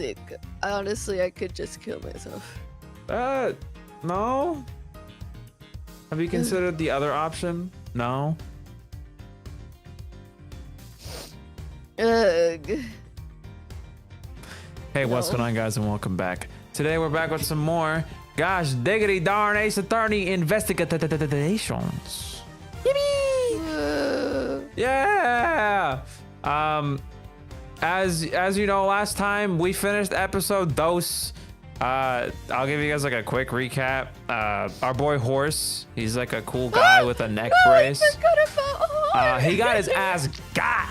sick. Honestly, I could just kill myself. No. Have you considered the other option? No. Ugh. Hey, what's going on, guys, and welcome back. Today we're back with some more gosh diggity darn Ace Attorney investigations. Yippee! Yeah. As you know, last time we finished episode dos. I'll give you guys like a quick recap. Our boy Horse, he's like a cool guy with a neck brace. I forgot about Horse. He got his ass got.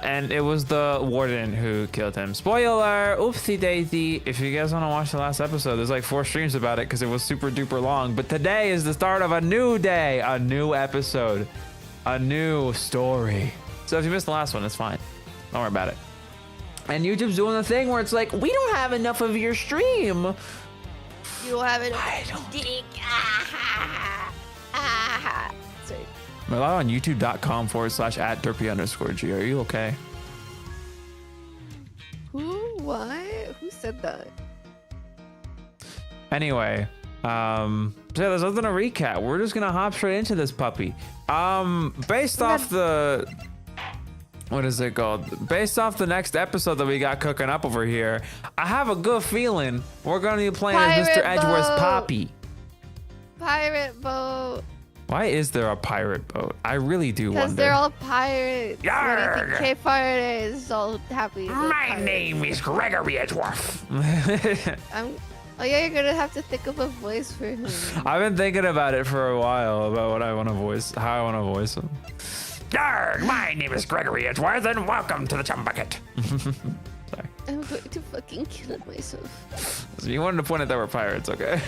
And it was the warden who killed him. Spoiler, oopsie daisy. If you guys want to watch the last episode, there's like 4 streams about it because it was super duper long. But today is the start of a new day, a new episode, a new story. So if you missed the last one, it's fine. Don't worry about it. And YouTube's doing the thing where it's like, we don't have enough of your stream. You don't have it. I don't. Dick. Sorry. We're live on youtube.com/@derpy_G. Are you okay? Who? Why? Who said that? Anyway, so yeah, there's nothing to recap. We're just gonna hop straight into this puppy. Based off the, what is it called? Based off the next episode that we got cooking up over here, I have a good feeling we're gonna be playing as Mr. Edgeworth's Poppy. Pirate boat. Why is there a pirate boat? I really do wonder. Because they're all pirates. Yarg. What do you think Cape Pirate is all happy? My name is Gregory Edgeworth. Oh yeah, you're gonna have to think of a voice for him. I've been thinking about it for a while about what I want to voice, how I want to voice him. Yarg, my name is Gregory Edgeworth, and welcome to the Chum Bucket. Sorry. I'm going to fucking kill myself. So you wanted to point out that we're pirates, okay?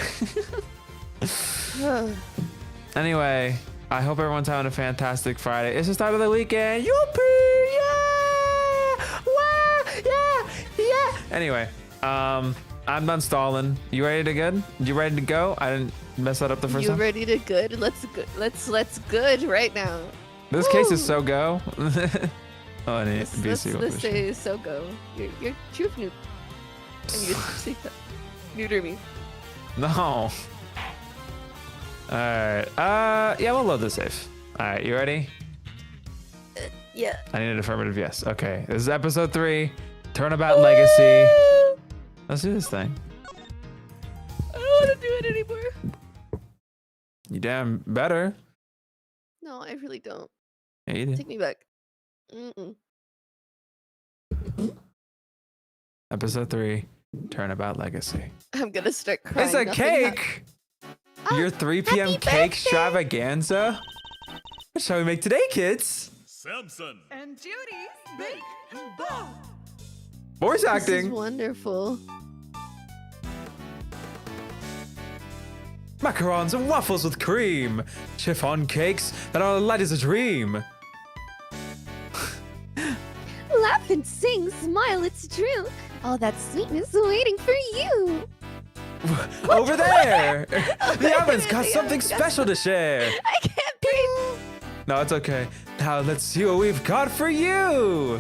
Anyway, I hope everyone's having a fantastic Friday. It's the start of the weekend. Youpee! Yeah! Wow! Yeah! Yeah! Anyway, I'm done stalling. You ready to good? You ready to go? I didn't mess that up the first time. You ready to good? Let's good right now. This case is so go. Oh, I need Let's BC. say so go. You're truth noob. And you say that. Neuter me. No. All right. Yeah, we'll load the safe. All right, you ready? Yeah. I need an affirmative yes. Okay, this is episode 3, Turnabout Legacy. Let's do this thing. I don't want to do it anymore. You damn better. No, I really don't. Yeah, you do. Take me back. Mm-mm. Episode 3, Turnabout Legacy. I'm gonna start crying. It's a Nothing cake. Your 3 p.m. happy cake birthday. extravaganza. What shall we make today, kids? Samson And Judy's Bake and Ball. Voice This is acting. wonderful. Macarons and waffles with cream. Chiffon cakes that are light as a dream. Laugh and sing, smile, it's true. All that sweetness waiting for you. Over there. The oven's got something special to share. I can't breathe. No, it's okay. Now let's see what we've got for you.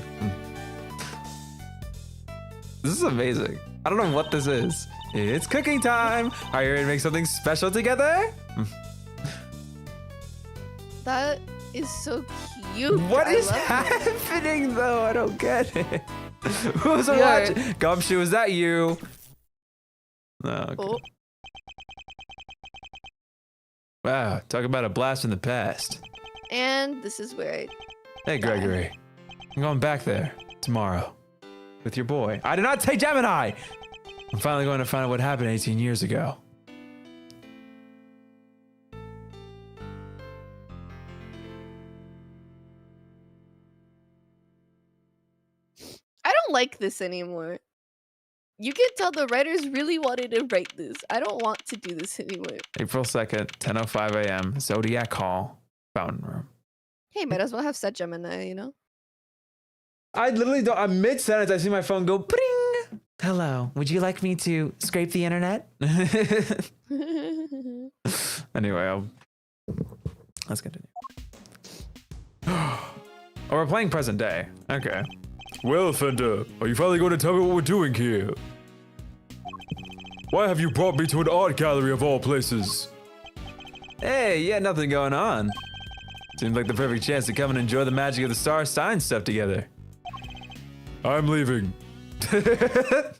This is amazing. I don't know what this is. It's cooking time. Are you ready to make something special together? That is so cute. What I is love it. happening though? I don't get it. Who's Yeah. watching? Gumshoe, is that you? No. Okay. Oh, Wow, talk about a blast in the past. and this is where I. Hey, Gregory. I'm going back there tomorrow with your boy. I did not say Gemini! I'm finally going to find out what happened 18 years ago. I don't like this anymore. You can tell the writers really wanted to write this. I don't want to do this anymore. April 2nd, 10:05 a.m. Zodiac Hall, Fountain Room. Hey, might as well have said Gemini, you know? I literally don't. I'm mid-sentence. I see my phone go bring. Hello. Would you like me to scrape the internet? Anyway, let's continue. Oh, we're playing present day. Okay. Well, Fender, are you finally going to tell me what we're doing here? Why have you brought me to an art gallery of all places? Hey, yeah, nothing going on. Seems like the perfect chance to come and enjoy the magic of the Star Sign stuff together. I'm leaving. I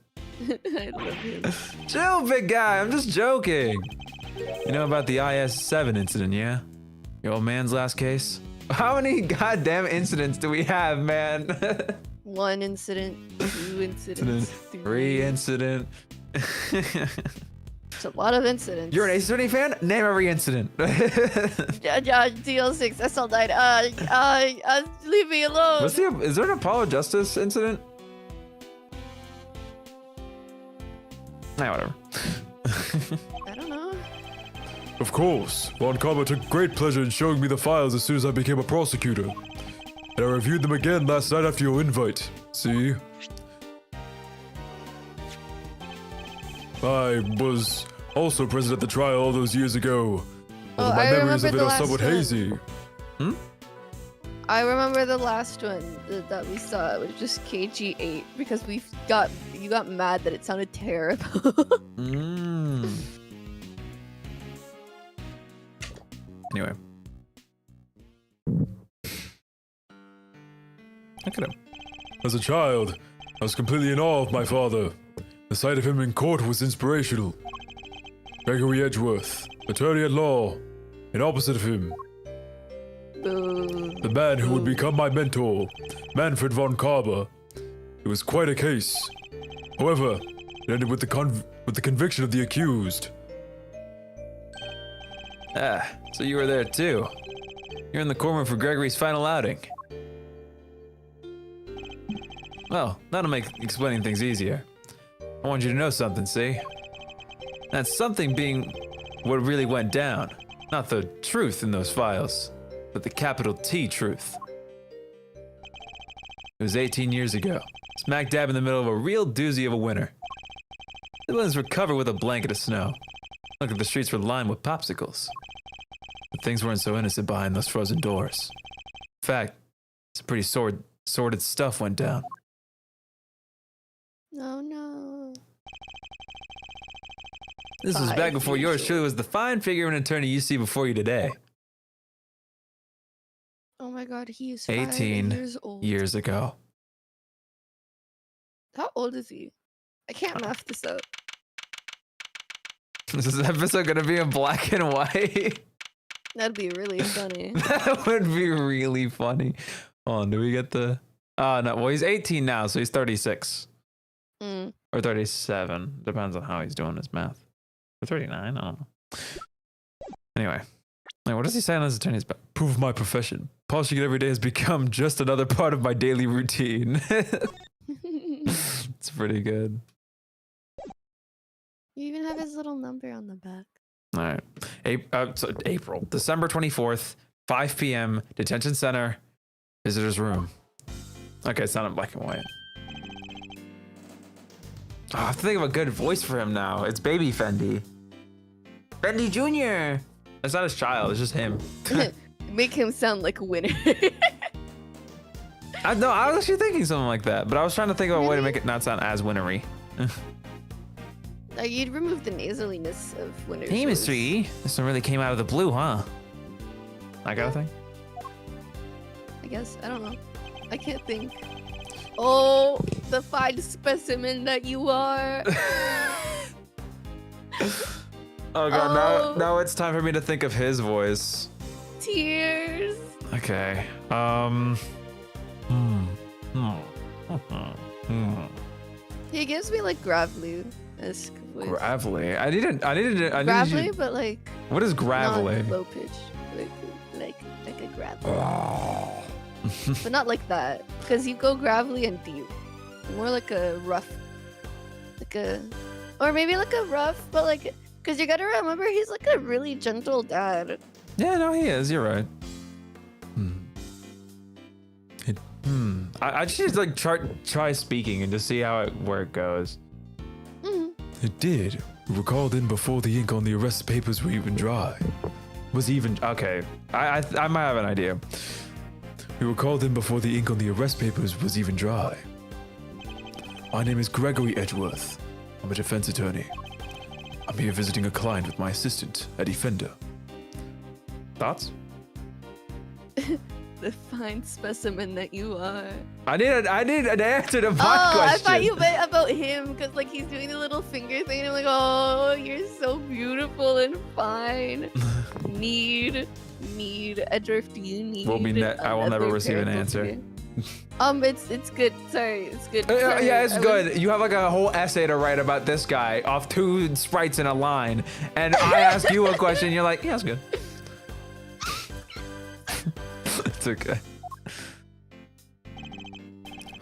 love him. Chill, big guy, I'm just joking. You know about the IS-7 incident, yeah? Your old man's last case? How many goddamn incidents do we have, man? 1 incident, 2 incidents, 3 incident. It's a lot of incidents. You're an Ace Attorney fan? Name every incident. DL6, SL9, leave me alone. Is there an Apollo Justice incident? Nah, whatever. I don't know. Of course, Von Karma took great pleasure in showing me the files as soon as I became a prosecutor. And I reviewed them again last night after your invite. See? I was also present at the trial all those years ago. Oh, Although my I memories of remember it the are somewhat last one. hazy. I remember the last one that we saw. It was just KG8 because you got mad that it sounded terrible. Anyway. Look at him. As a child, I was completely in awe of my father. The sight of him in court was inspirational. Gregory Edgeworth, attorney at law, and opposite of him, the man who would become my mentor, Manfred von Karma. It was quite a case. However, it ended with the conviction of the accused. Ah, so you were there too. You're in the courtroom for Gregory's final outing. Well, that'll make explaining things easier. I want you to know something, see? That something being what really went down. Not the truth in those files, but the capital T truth. It was 18 years ago, smack dab in the middle of a real doozy of a winter. The buildings were covered with a blanket of snow. Look at the streets were lined with popsicles. But things weren't so innocent behind those frozen doors. In fact, some pretty sordid stuff went down. Oh no. This was back before yours truly was the fine figure of an attorney you see before you today. Oh my god, he is 18 years old. years ago. How old is he? I can't math this up. Is this episode gonna be in black and white? That'd be really funny. That would be really funny. Hold on, do we get the... no, well, he's 18 now, so he's 36. Or 37. Depends on how he's doing his math. Or 39, I don't know. Anyway. What does he say on his attorney's back? Proof of my profession. Polishing it every day has become just another part of my daily routine. It's pretty good. You even have his little number on the back. All right. April. December 24th, 5 p.m., detention center, visitor's room. Okay, it's not in black and white. Oh, I have to think of a good voice for him now. It's Baby Fendi. Fendi Jr. It's not his child, it's just him. Make him sound like a winner. I was actually thinking something like that, but I was trying to think of a way to make it not sound as winnery. You'd remove the nasaliness of winner's Hey, voice. Mr. E. This one really came out of the blue, huh? That kind of thing? I guess. I don't know. I can't think. Oh, the fine specimen that you are. Oh god, Oh. now it's time for me to think of his voice. Tears. Okay. He gives me like gravelly-esque voice. Gravelly. I needed Gravelly, you. but like What is gravelly? not low pitch. Like a gravelly. But not like that. Because you go gravelly and deep. More like a rough. Or maybe like a rough, but like... Because you gotta remember, he's like a really gentle dad. Yeah, no, he is. You're right. I just need to like try speaking and just see where it goes. It did. We were called in before the ink on the arrest papers were even dry. Was even okay. I might have an idea. We were called in before the ink on the arrest papers was even dry. My name is Gregory Edgeworth. I'm a defense attorney. I'm here visiting a client with my assistant, a defender. Thoughts? The fine specimen that you are. I need an answer to my Oh, I question. thought you meant about him because like he's doing the little finger thing. And I'm like, oh, you're so beautiful and fine. need Edgeworth, do you need? I will never another receive an parental answer. figure? It's good. Sorry, it's good. Sorry, Yeah, it's I good. You have like a whole essay to write about this guy off 2 sprites in a line, and I ask you a question, you're like, yeah, it's good. It's okay.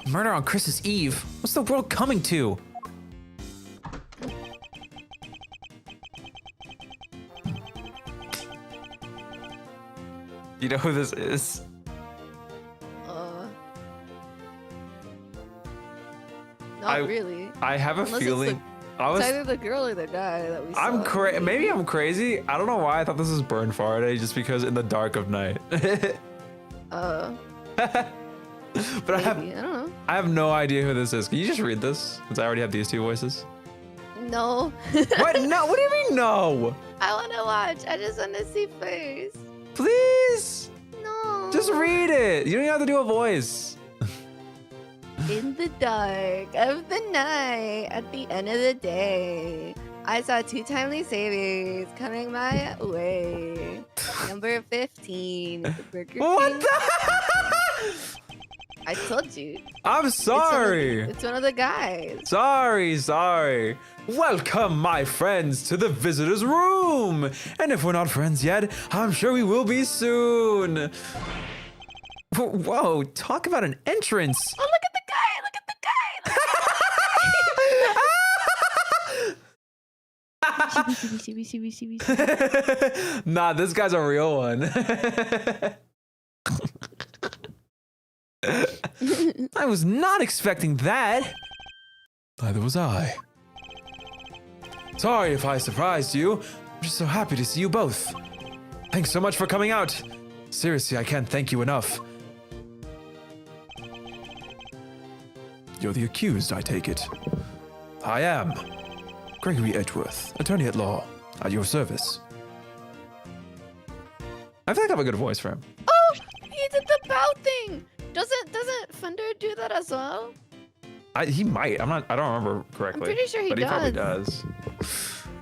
Murder on Christmas Eve? What's the world coming to? You know who this is? Not really. I have a Unless it's feeling. It's either the girl or the guy that we saw. Maybe I'm crazy. I don't know why I thought this was Burn Faraday, just because in the dark of night. But Maybe, I don't know. I have no idea who this is. Can you just read this? Since I already have these 2 voices. No. What? No. What do you mean no? I want to watch. I just want to see first. Please. No. Just read it. You don't even have to do a voice. In the dark of the night, at the end of the day, I saw 2 timely savings coming my way. Number 15, the Burger What King. the? I told you. I'm sorry. It's one of the guys. Sorry. Welcome, my friends, to the visitor's room. And if we're not friends yet, I'm sure we will be soon. Whoa, talk about an entrance. Oh, look at the guy! Nah, this guy's a real one. I was not expecting that. Neither was I. Sorry if I surprised you. I'm just so happy to see you both. Thanks so much for coming out. Seriously, I can't thank you enough. You're the accused, I take it. I am. Gregory Edgeworth, attorney at law, at your service. I feel like I have a good voice for him. Oh, he did the bow thing. Doesn't Thunder do that as well? He might. I don't remember correctly. I'm pretty sure he but does. He probably does.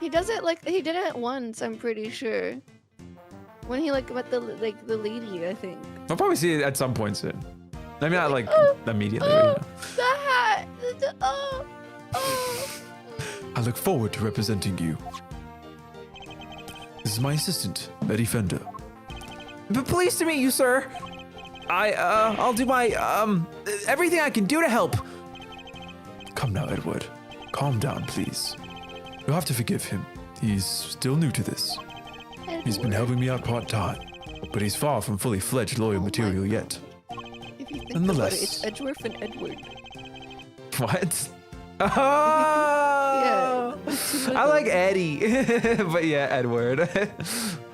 He does it like he did it once. I'm pretty sure. When he like met the lady, I think. I'll probably see it at some point soon. Maybe not like immediately. Oh, But, the hat. Oh. I look forward to representing you. This is my assistant, a defender. But pleased to meet you, sir. I'll do my everything I can do to help. Come now, Edward. Calm down, please. You'll have to forgive him. He's still new to this. He's been helping me out part-time, but he's far from fully fledged loyal material yet. If you think Nonetheless. about it, it's Edgeworth and Edward. What? Oh, Yeah. I like Eddie, but yeah, Edward.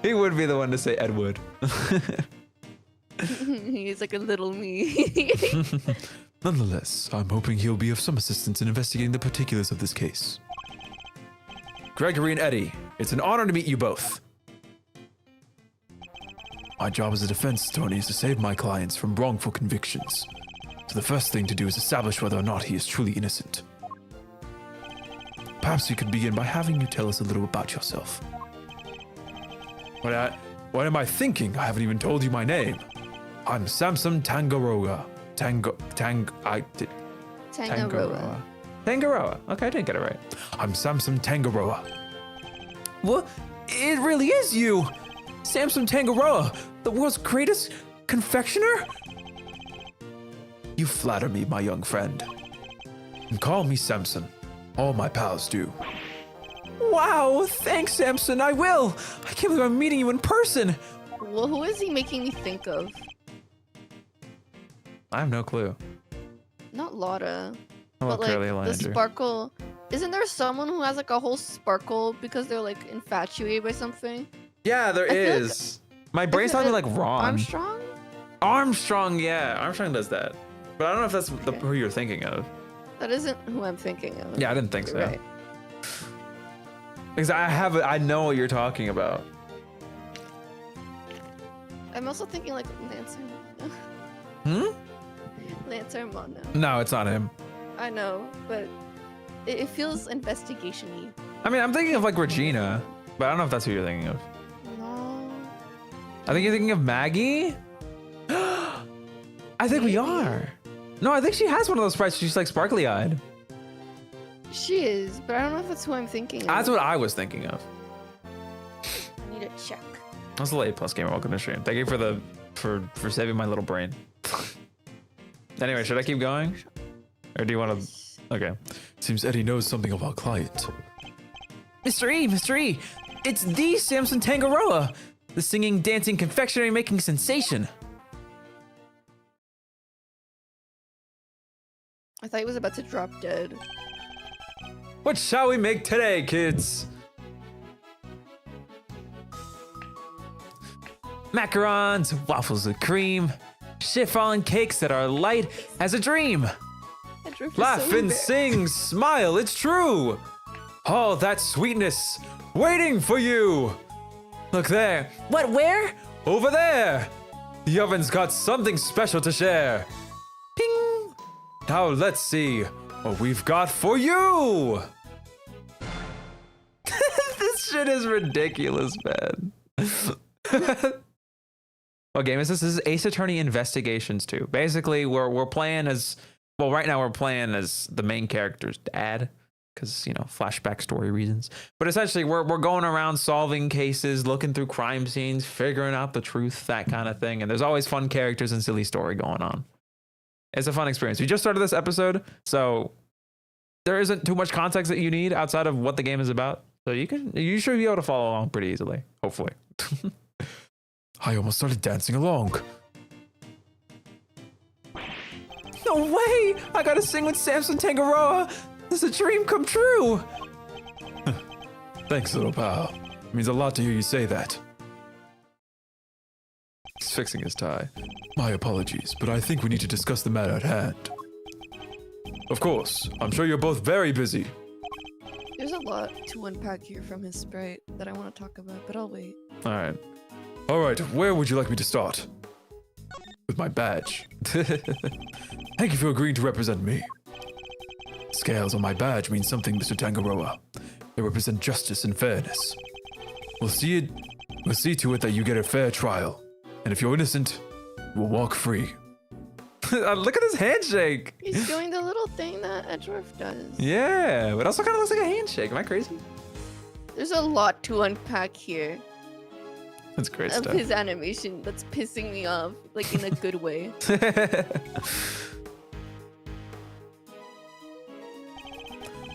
He would be the one to say Edward. He's like a little me. Nonetheless, I'm hoping he'll be of some assistance in investigating the particulars of this case. Gregory and Eddie, it's an honor to meet you both. My job as a defense attorney is to save my clients from wrongful convictions. So the first thing to do is establish whether or not he is truly innocent. Perhaps we could begin by having you tell us a little about yourself. What am I thinking? I haven't even told you my name. I'm Samson Tangaroa. Tangaroa. Tangaroa. Okay, I didn't get it right. I'm Samson Tangaroa. What? It really is you! Samson Tangaroa, the world's greatest confectioner? You flatter me, my young friend. And call me Samson. All my pals do. Wow, thanks, Samson, I will! I can't believe I'm meeting you in person! Well, who is he making me think of? I have no clue. Not Laura. Oh, But like Curly the Lander. sparkle. Isn't there someone who has like a whole sparkle because they're like infatuated by something? Yeah, there I feel like- is. My brain's telling me like Ron. Armstrong? Armstrong, yeah. Armstrong does that. But I don't know if that's who you're thinking of. That isn't who I'm thinking of. Yeah, I didn't think You're so. right. Because I know what you're talking about. I'm also thinking like Lance Hmm? Lance Mono. No, it's not him. I know, but it feels investigation-y. I mean, I'm thinking of like Regina, but I don't know if that's who you're thinking of. No. I think you're thinking of Maggie? I think we are. No, I think she has one of those sprites. She's like sparkly eyed. She is, but I don't know if that's who I'm thinking of. That's what I was thinking of. I need to check. That's the late plus gamer. Welcome to stream. Thank you for saving my little brain. Anyway, should I keep going? Or do you want to? Okay. Seems Eddie knows something of our client. Mr. E, it's the Samson Tangaroa, the singing, dancing, confectionery making sensation. I thought he was about to drop dead. What shall we make today, kids? Macarons, waffles with cream, chiffon cakes that are light as a dream. Laugh and sing, smile, it's true. All that sweetness waiting for you. Look there. What, where? Over there. The oven's got something special to share. Ping. Now let's see what we've got for you. This shit is ridiculous, man. What game is this? This is Ace Attorney Investigations 2. Basically, we're playing as, well, right now we're playing as the main character's dad, because, you know, flashback story reasons. But essentially, we're going around solving cases, looking through crime scenes, figuring out the truth, that kind of thing. And there's always fun characters and silly story going on. It's a fun experience. We just started this episode, so there isn't too much context that you need outside of what the game is about. So you should be able to follow along pretty easily, hopefully. I almost started dancing along. No way! I gotta sing with Samson Tangaroa. This is a dream come true. Thanks, little pal. It means a lot to hear you say that. He's fixing his tie. My apologies, but I think we need to discuss the matter at hand. Of course, I'm sure you're both very busy. There's a lot to unpack here from his sprite that I want to talk about, but I'll wait. All right, where would you like me to start? With my badge. Thank you for agreeing to represent me. Scales on my badge mean something, Mr. Tangaroa. They represent justice and fairness. We'll see to it that you get a fair trial. And if you're innocent, you will walk free. Look at his handshake. He's doing the little thing that a dwarf does. Yeah, but it also kind of looks like a handshake. Am I crazy? There's a lot to unpack here. That's great Of stuff. his animation that's pissing me off, like in a good way. But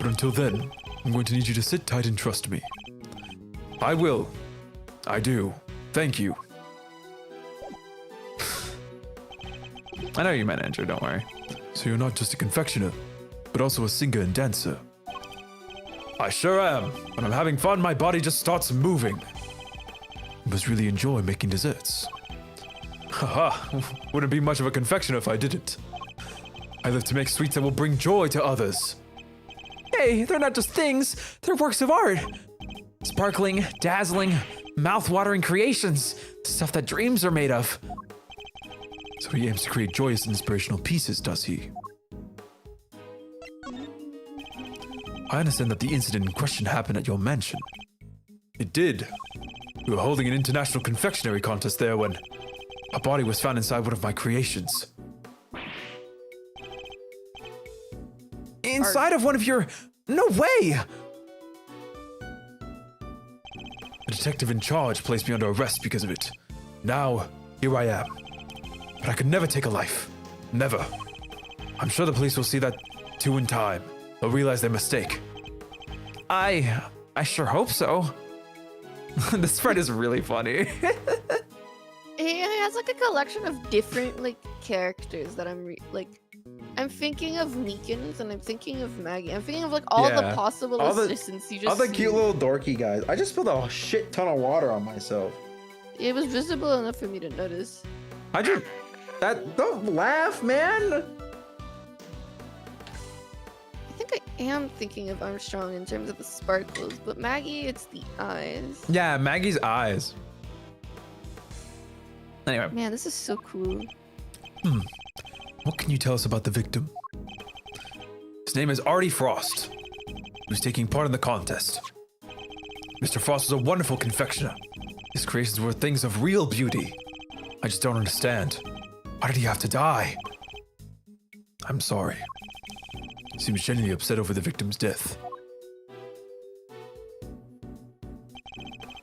until then, I'm going to need you to sit tight and trust me. I will. I do. Thank you. I know you meant Andrew, don't worry. So you're not just a confectioner, but also a singer and dancer. I sure am. When I'm having fun, my body just starts moving. I must really enjoy making desserts. Haha, wouldn't be much of a confectioner if I didn't. I live to make sweets that will bring joy to others. Hey, they're not just things, they're works of art. Sparkling, dazzling, mouth-watering creations. Stuff that dreams are made of. So he aims to create joyous and inspirational pieces, does he? I understand that the incident in question happened at your mansion. It did. We were holding an international confectionery contest there when a body was found inside one of my creations. Inside of one of your... No way! The detective in charge placed me under arrest because of it. Now, here I am. But I could never take a life. Never. I'm sure the police will see that too in time. They'll realize their mistake. I sure hope so. This spread is really funny. He has like a collection of different like characters that I'm thinking of Neekins and I'm thinking of Maggie. I'm thinking of like all the possible assistants you just all the see. cute little dorky guys. I just spilled a shit ton of water on myself. It was visible enough for me to notice. Don't laugh, man. I think I am thinking of Armstrong in terms of the sparkles, but Maggie, it's the eyes. Yeah, Maggie's eyes. Anyway. Man, this is so cool. What can you tell us about the victim? His name is Artie Frost, who's taking part in the contest. Mr. Frost is a wonderful confectioner. His creations were things of real beauty. I just don't understand. Why did he have to die? I'm sorry. He seems genuinely upset over the victim's death.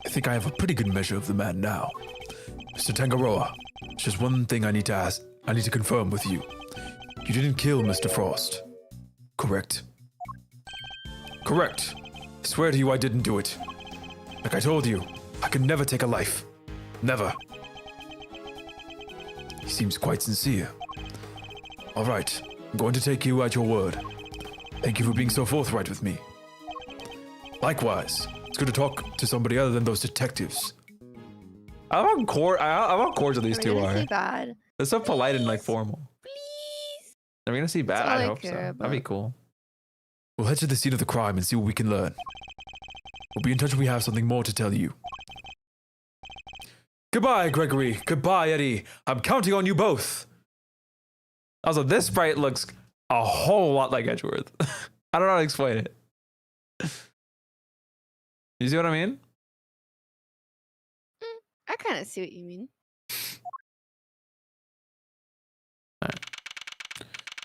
I think I have a pretty good measure of the man now. Mr. Tangaroa, there's just one thing I need to confirm with you. You didn't kill Mr. Frost. Correct? Correct. I swear to you I didn't do it. Like I told you, I could never take a life. Never. He seems quite sincere. All right, I'm going to take you at your word. Thank you for being so forthright with me. Likewise, it's good to talk to somebody other than those detectives. I love how cordial these two are. Bad. They're so polite and like formal. Please. Are we gonna see Bat? That's all I I hope so. care That'd be cool. We'll head to the scene of the crime and see what we can learn. We'll be in touch when we have something more to tell you. Goodbye, Gregory. Goodbye, Eddie. I'm counting on you both. Also, this sprite looks a whole lot like Edgeworth. I don't know how to explain it. You see what I mean? I kind of see what you mean.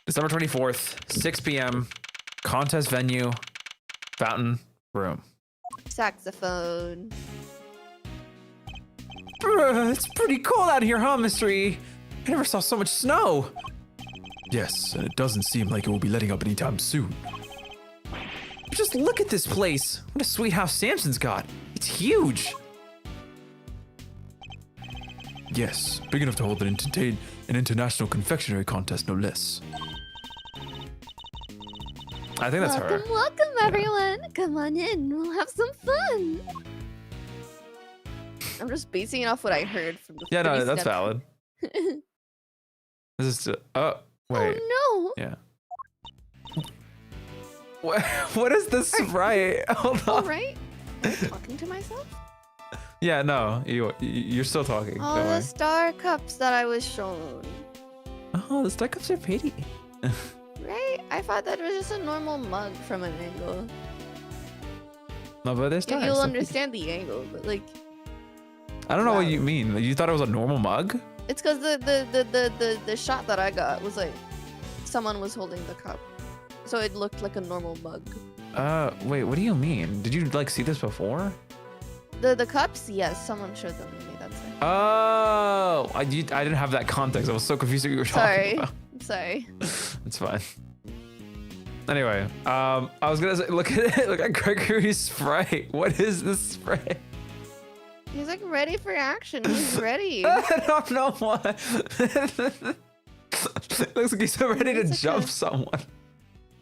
December 24th, 6 p.m. Contest venue, fountain room. Saxophone. It's pretty cold out here, huh, Mystery? I never saw so much snow. Yes, and it doesn't seem like it will be letting up anytime soon. Just look at this place. What a sweet house Samson's got. It's huge. Yes, big enough to hold an international confectionery contest, no less. I think that's her. Welcome, everyone. Come on in. We'll have some fun. I'm just basing it off what I heard from the. Yeah, no, 30 that's step. valid. This is. Oh, wait. Oh Yeah. What is this sprite? Hold no! on. All right. I'm talking to myself. Yeah, no, you're still talking. All Don't the worry. star cups that I was shown. Oh, the star cups are pretty. Right? I thought that was just a normal mug from an angle. No, but there's stars. You'll understand the angle, but like, I don't know what Wow. you mean. Like, you thought it was a normal mug? it's because the shot that I got was like someone was holding the cup, so it looked like a normal mug. Wait, what do you mean? Did you like see this before? The cups, yes, someone showed them to me. That's it. Oh, I didn't have that context. I was so confused what you were talking Sorry, about. I'm sorry. It's fine. Anyway, I was gonna say, look at it. Look at Gregory's sprite. What is this sprite? He's like ready for action. He's ready. I don't know what. Looks like he's ready to It's like jump a- someone.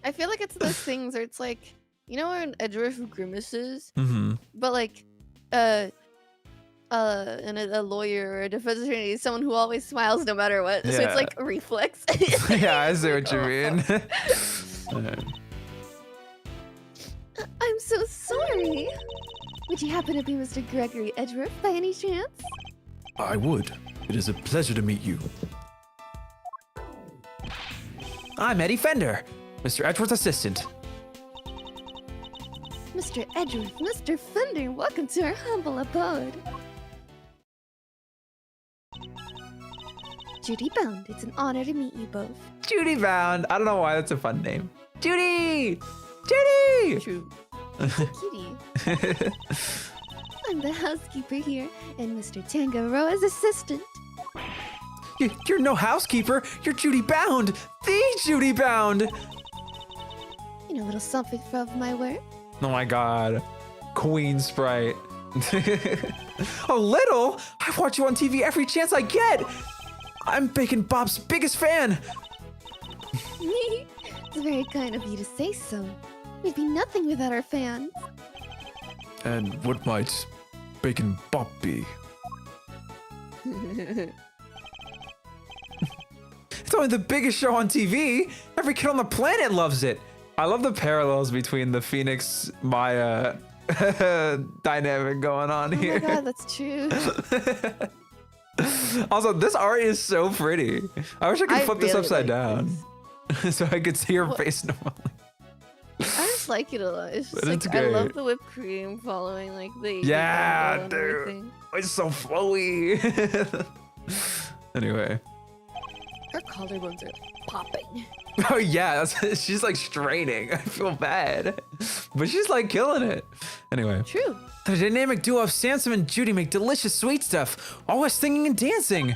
I feel like it's those things where it's like, you know, where an Edgeworth grimaces, Mm-hmm. but like, and a lawyer or a defense attorney is someone who always smiles no matter what. So Yeah. it's like a reflex. Yeah, I see what you mean. I'm so sorry. Would you happen to be Mr. Gregory Edgeworth by any chance? I would. It is a pleasure to meet you. I'm Eddie Fender, Mr. Edgeworth's assistant. Mr. Edgeworth, Mr. Fender, welcome to our humble abode. Judy Bound, it's an honor to meet you both. Judy Bound. I don't know why that's a fun name. Judy! Judy! True. Kitty. I'm the housekeeper here, and Mr. Tangaroa's assistant. You're no housekeeper. You're Judy Bound. The Judy Bound. You know, a little something from my work. Oh my god. Queen Sprite. A little? I watch you on TV every chance I get. I'm Bacon Bob's biggest fan. It's very kind of you to say so. We'd be nothing without our fans. And what might Bacon Bop be? It's only the biggest show on TV. Every kid on the planet loves it. I love the parallels between the Phoenix Maya dynamic going on here. Oh my god, that's true. Also, this art is so pretty. I wish I could flip this really upside like down so I could see her face normally. I just like it a lot. It's just But like it's I love great. the whipped cream following like the Yeah, angle and dude. everything. It's so flowy. Anyway. Her collarbones are popping. Oh yeah, she's like straining. I feel bad, but she's like killing it. Anyway, True. the dynamic duo of Sansom and Judy make delicious sweet stuff, always singing and dancing.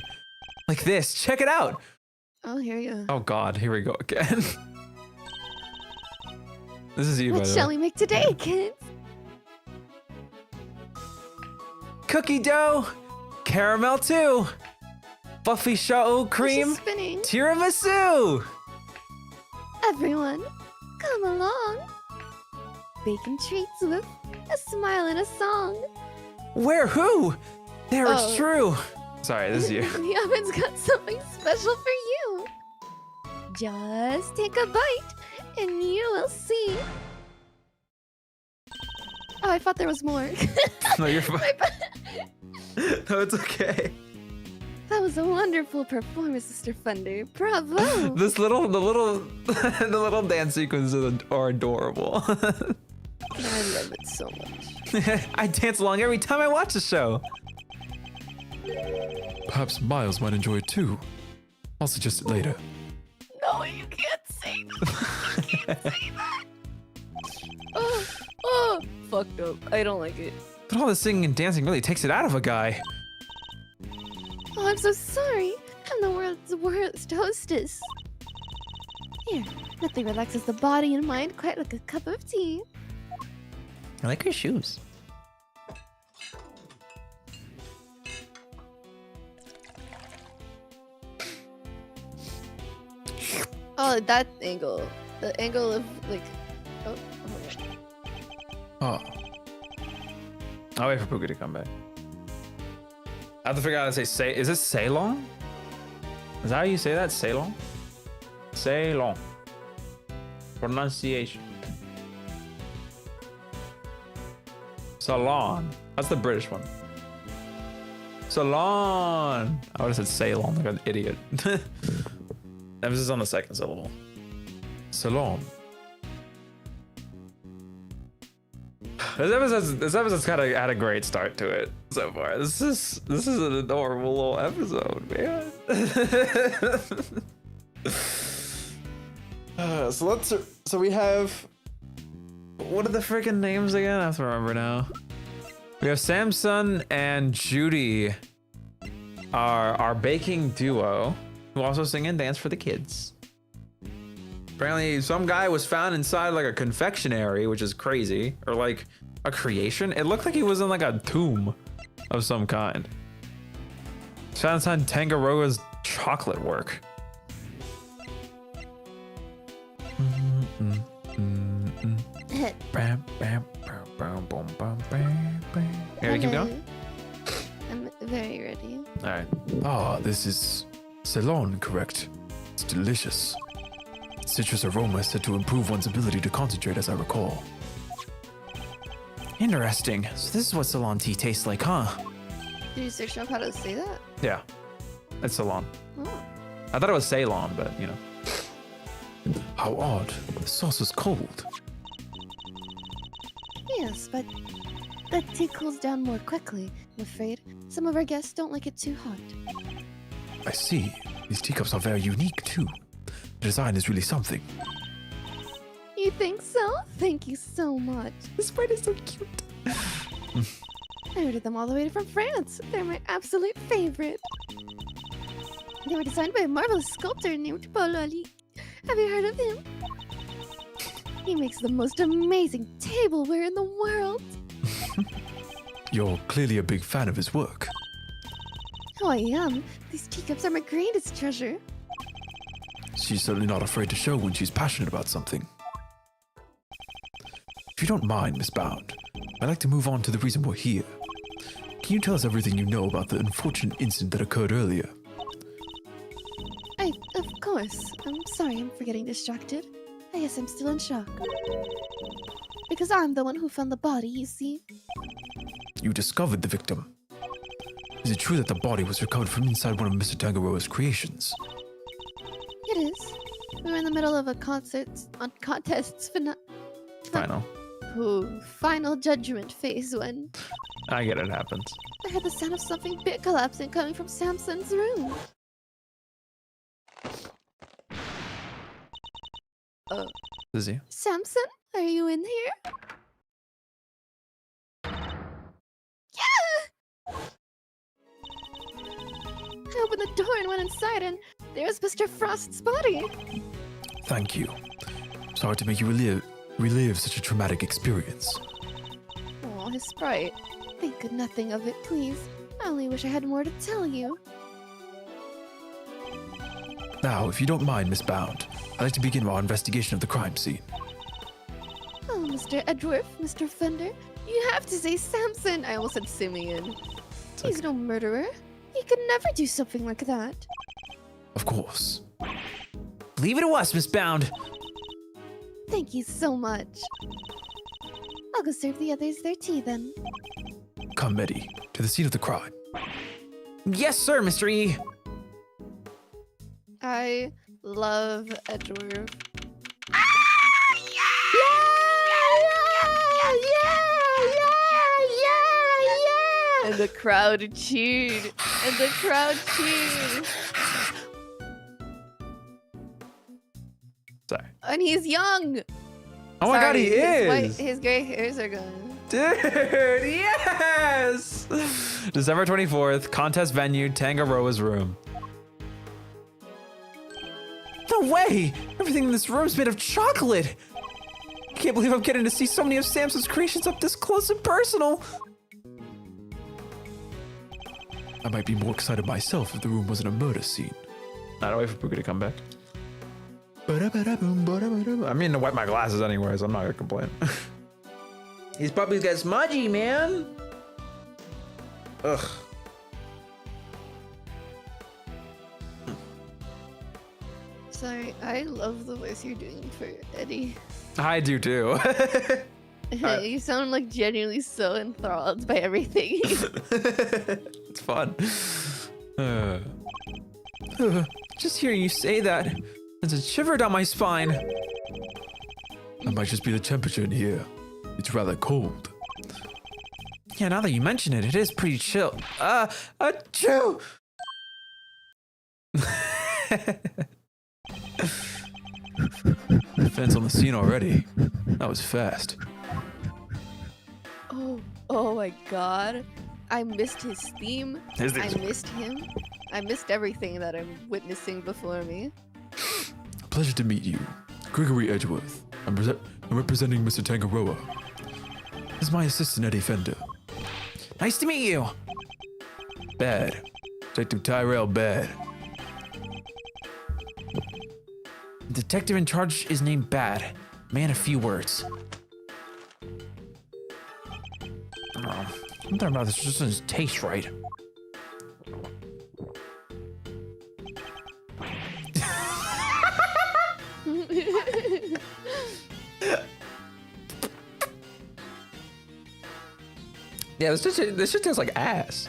Like this. Check it out. Oh, here you go. Oh God, here we go again. This is you, by What the shall way. we make today, kids? Cookie dough, caramel too, fluffy chaud cream, She's spinning. tiramisu. Everyone, come along. Bacon treats with a smile and a song. Where? Who? There, it's Oh. true. Sorry, this is you. The oven's got something special for you. Just take a bite and you will see. Oh, I thought there was more. No, you're fine. My bad. No, it's okay. That was a wonderful performance, Mr. Thunder. Bravo. The little dance sequences are adorable. I love it so much. I dance along every time I watch the show. Perhaps Miles might enjoy it too. I'll suggest it later. No, you can't say that. You can't say that. Oh, fucked up. I don't like it. But all the singing and dancing really takes it out of a guy. Oh, I'm so sorry. I'm the world's worst hostess. Here, nothing relaxes the body and mind quite like a cup of tea. I like your shoes. Oh, that angle. The angle of, like... Oh, Ah, I'll wait for Pookie to come back. I have to figure out how to say is this Ceylon? Is that how you say that? Ceylon? Ceylon. Pronunciation. Salon. That's the British one. Salon. I would have said Ceylon like an idiot. Emphasis on the second syllable. Salon. This episode's kind of had a great start to it so far. This is an adorable little episode, man. So we have, what are the freaking names again? I have to remember now. We have Samson and Judy, our baking duo, who also sing and dance for the kids. Apparently, some guy was found inside like a confectionery, which is crazy, or like a creation. It looked like he was in like a tomb of some kind. It's found inside Tangaroa's chocolate work. Here, we keep going. I'm very ready. All right. ah, this is Ceylon, correct? It's delicious. Citrus aroma is said to improve one's ability to concentrate, as I recall. Interesting. So this is what Ceylon tea tastes like, huh? Did you search up how to say that? Yeah. It's Ceylon. Oh. I thought it was Ceylon, but you know. How odd. The sauce is cold. Yes, but that tea cools down more quickly, I'm afraid. Some of our guests don't like it too hot. I see. These teacups are very unique, too. The design is really something. You think so? Thank you so much. This sprite is so cute. I ordered them all the way from France. They're my absolute favorite. They were designed by a marvelous sculptor named Pololi. Have you heard of him? He makes the most amazing tableware in the world. You're clearly a big fan of his work. Oh, I am. These teacups are my greatest treasure. She's certainly not afraid to show when she's passionate about something. If you don't mind, Miss Bound, I'd like to move on to the reason we're here. Can you tell us everything you know about the unfortunate incident that occurred earlier? Of course. I'm sorry I'm getting distracted. I guess I'm still in shock. Because I'm the one who found the body, you see. You discovered the victim. Is it true that the body was recovered from inside one of Mr. Tangaroa's creations? It is. We were in the middle of a final judgment phase when I get it happens. I heard the sound of something big collapsing coming from Samson's room. Is he? Samson, are you in here? Yeah! I opened the door and went inside, and there was Mr. Frost's body. Thank you. Sorry to make you relive such a traumatic experience. Oh, his sprite. Think nothing of it, please. I only wish I had more to tell you. Now, if you don't mind, Miss Bound, I'd like to begin our investigation of the crime scene. Oh, Mr. Edgeworth, Mr. Fender, you have to say Samson. I almost said Simeon. He's no murderer. He could never do something like that. Of course. Leave it to us, Miss Bound. Thank you so much. I'll go serve the others their tea then. Come, Eddie, to the scene of the crime. Yes, sir, Mr. E. I love Edgeworth. And the crowd cheered. And the crowd cheered. Sorry. And he's young. Oh my god, he is! His gray hairs are gone. Dude, yes! December 24th, contest venue, Tangaroa's room. No way! Everything in this room is made of chocolate! I can't believe I'm getting to see so many of Samson's creations up this close and personal! I might be more excited myself if the room wasn't a murder scene. I'd wait for Pookie to come back. I mean, to wipe my glasses anyway, so I'm not gonna complain. These puppies get smudgy, man. Ugh. Sorry, I love the voice you're doing for Eddie. I do too. You sound like genuinely so enthralled by everything. It's fun. Just hearing you say that, it's a shiver down my spine. That might just be the temperature in here. It's rather cold. Yeah, now that you mention it, it is pretty chill. Achoo! Fence on the scene already. That was fast. Oh my god. I missed his theme. I missed him. I missed everything that I'm witnessing before me. A pleasure to meet you. Gregory Edgeworth. I'm representing Mr. Tangaroa. This is my assistant, Eddie Fender. Nice to meet you. Bad. Detective Tyrell Bad. The detective in charge is named Bad. Man, a few words. Oh, something about this just doesn't taste right. Yeah, this shit tastes like ass.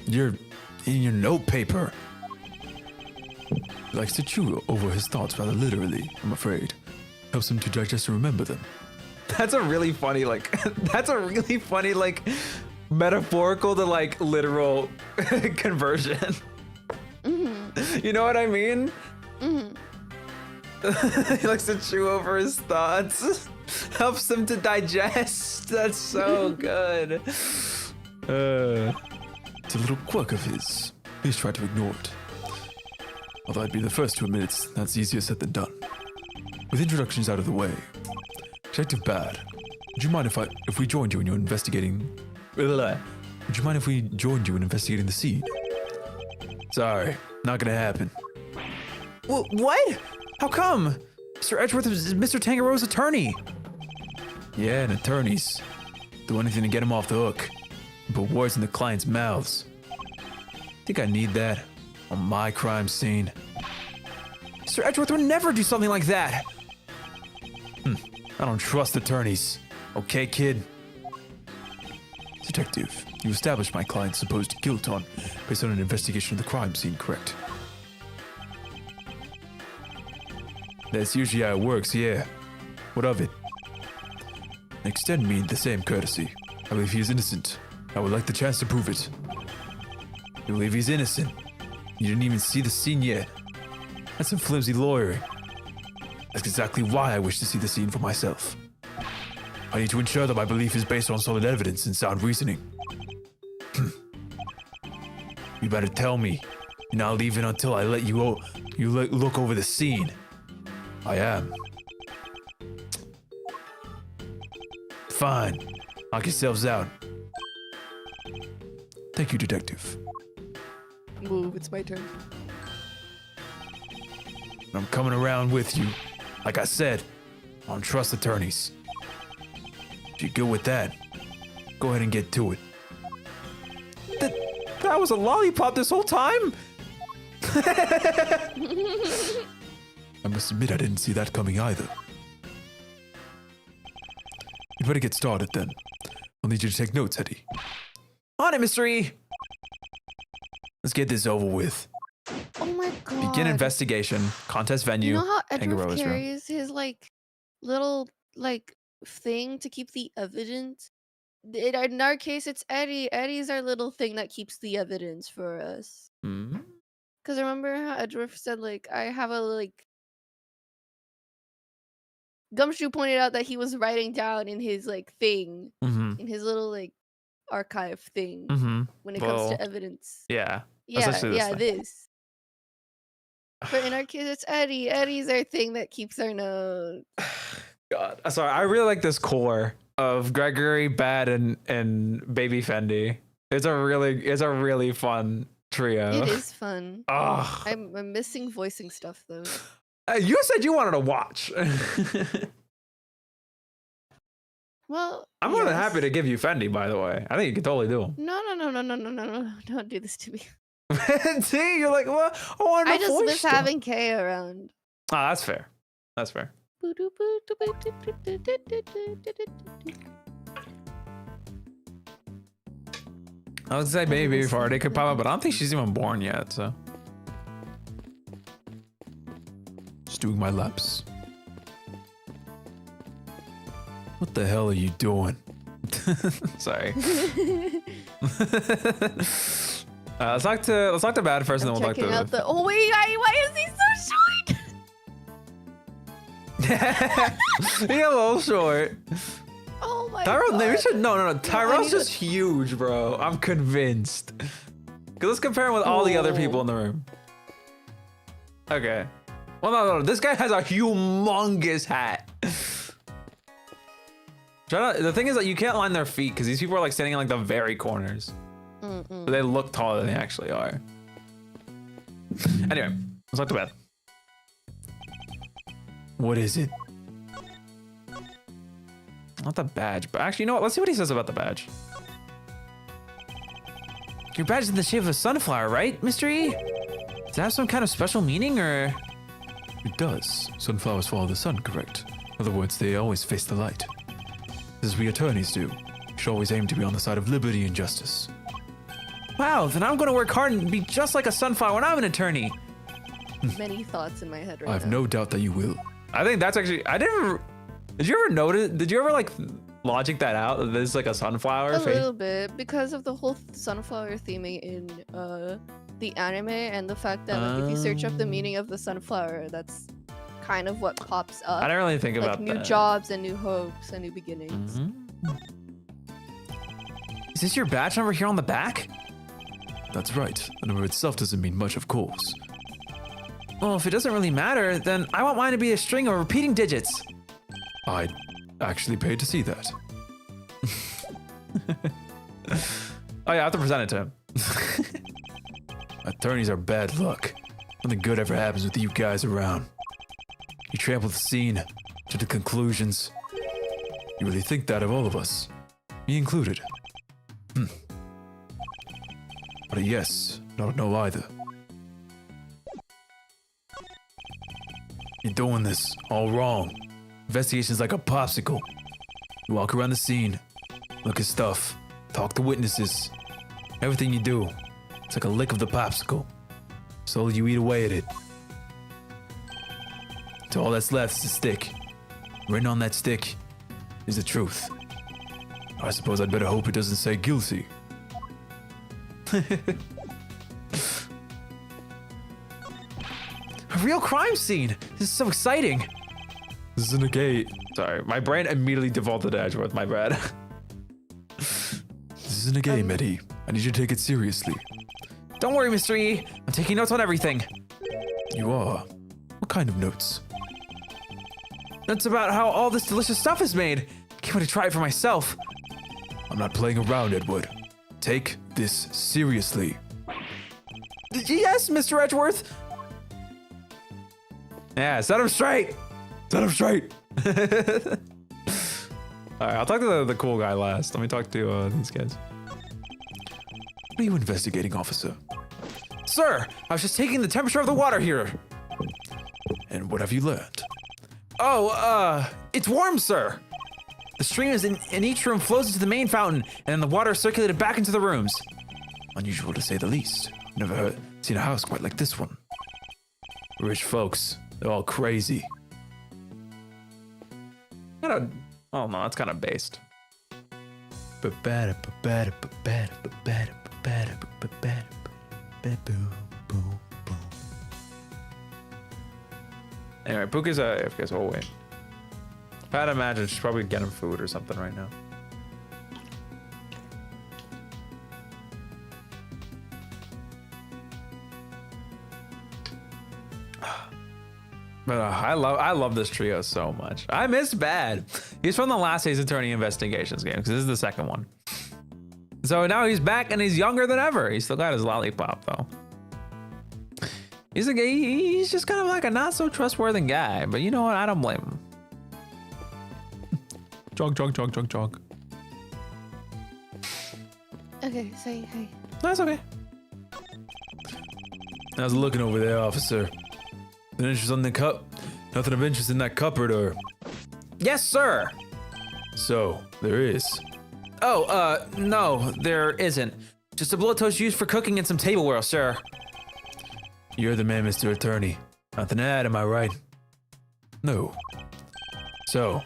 You're eating your notepaper. He likes to chew over his thoughts rather literally, I'm afraid. Helps him to digest and remember them. That's a really funny, metaphorical to like literal conversion. Mm-hmm. You know what I mean? Mm-hmm. He likes to chew over his thoughts. Helps him to digest. That's so good. It's a little quirk of his. Please try to ignore it. Although I'd be the first to admit that's easier said than done. With introductions out of the way, Detective Bad, would you mind if we joined you in your investigating? Would you mind if we joined you in investigating the scene? Sorry, not gonna happen. What? How come? Mr. Edgeworth is Mr. Tangaroa's attorney. Yeah, and attorneys do anything to get him off the hook and put words in the clients' mouths. Think I need that on my crime scene? Sir Edgeworth would never do something like that. I don't trust attorneys. Okay, kid? Detective, you established my client's supposed guilt based on an investigation of the crime scene, correct? That's usually how it works, yeah. What of it? Extend me the same courtesy. I believe he is innocent. I would like the chance to prove it. You believe he's innocent? You didn't even see the scene yet. That's some flimsy lawyering. That's exactly why I wish to see the scene for myself. I need to ensure that my belief is based on solid evidence and sound reasoning. You better tell me. You're not leaving until I let you look over the scene. I am. Fine. Knock yourselves out. Thank you, Detective. Move, it's my turn. I'm coming around with you. Like I said, I don't trust attorneys. If you're good with that, go ahead and get to it. That was a lollipop this whole time? I must admit I didn't see that coming either. You'd better get started then. I'll need you to take notes, Eddie. On it, mystery. Let's get this over with. Oh my god. Begin investigation. Contest venue. You know how Tangaroa's Edward room. carries his like little like thing to keep the evidence? In our case, it's Eddie. Eddie's our little thing that keeps the evidence for us. Hmm? Because remember how Edward said like I have a like. Gumshoe pointed out that he was writing down in his like thing, in his little like archive thing when it comes to evidence. Yeah. Yeah, Essentially this thing. this. But in our case, it's Eddie. Eddie's our thing that keeps our notes. God. Sorry, I really like this core of Gregory, Bad, and Baby Fendi. It's a really fun trio. It is fun. Ugh. I'm missing voicing stuff though. You said you wanted to watch. Well, I'm more than yes. happy to give you Fendi, by the way. I think you could totally do them. No. Don't do this to me. See, you're like, well, I just miss having Kay around. Oh, that's fair. That's fair. I would say maybe Farty could pop up, but I don't think she's even born yet, so. Just doing my laps. What the hell are you doing? Sorry. Let's talk to Bad first, and then we'll talk Checking to. out the. Oh wait, why is he so short? He's a little short. Oh my Tyrell, god. maybe we should. No. Tyrell's need just huge, bro. I'm convinced. Cause let's compare him with all the other people in the room. Okay. Well, no. This guy has a humongous hat. The thing is that you can't line their feet because these people are like standing in like the very corners. So they look taller than they actually are. Anyway, let's talk to Bad. What is it? Not the badge, but actually, you know what? Let's see what he says about the badge. Your badge is in the shape of a sunflower, right, Mystery? Does that have some kind of special meaning, or? It does. Sunflowers follow the sun, correct? In other words, they always face the light. As we attorneys do. We should always aim to be on the side of liberty and justice. Wow, then I'm gonna work hard and be just like a sunflower when I'm an attorney. Many thoughts in my head right I have now. no doubt that you will. I think that's actually, did you ever notice, did you ever like logic that out? That this is like a sunflower A face? little bit because of the whole sunflower theming in the anime and the fact that like, if you search up the meaning of the sunflower, that's kind of what pops up. I didn't really think like about new that. jobs and new hopes and new beginnings. Is this your badge number here on the back? That's right. The number itself doesn't mean much, of course. Well, if it doesn't really matter, then I want mine to be a string of repeating digits. I'd actually paid to see that. Oh yeah, I have to present it to him. Attorneys are bad luck. Nothing good ever happens with you guys around. You trample the scene to the conclusions. You really think that of all of us? Me included. But Not a yes, not a no either. You're doing this all wrong. Investigation's like a popsicle. You walk around the scene, look at stuff, talk to witnesses. Everything you do, it's like a lick of the popsicle. Slowly you eat away at it. So all that's left is a stick. Written on that stick is the truth. I suppose I'd better hope it doesn't say guilty. A real crime scene. This is so exciting. This isn't a gate. Sorry, my brain immediately defaulted to Edgeworth. My bad. This isn't a game, Eddie. I need you to take it seriously. Don't worry, Mr. E. I'm taking notes on everything. You are? What kind of notes? Notes about how all this delicious stuff is made. Can't wait to try it for myself. I'm not playing around, Edward. Take this seriously. Yes, Mr. Edgeworth. Yeah, set him straight. Set him straight. All right, I'll talk to the cool guy last. Let me talk to these guys. What are you investigating, officer? Sir, I was just taking the temperature of the water here. And what have you learned? Oh, it's warm, sir. The stream is in each room flows into the main fountain, and then the water is circulated back into the rooms. Unusual to say the least. Never seen a house quite like this one. Rich folks, they're all crazy. Oh no, that's kind of based. Anyway, Puka's AFK, so we'll wait. I'd imagine she's probably getting food or something right now. But I love this trio so much. I miss Bad. He's from the last Ace Attorney Investigations game, because this is the second one. So now he's back and he's younger than ever. He's still got his lollipop though. He's just kind of like a not so trustworthy guy, but you know what? I don't blame him. Jog. Okay, say hi. That's okay. How's it looking over there, officer? An interest in the cup? Nothing of interest in that cupboard, or? Yes, sir. So, there is. Oh, no, there isn't. Just a blowtorch used for cooking and some tableware, sir. You're the man, Mr. Attorney. Nothing to add, am I right? No. So,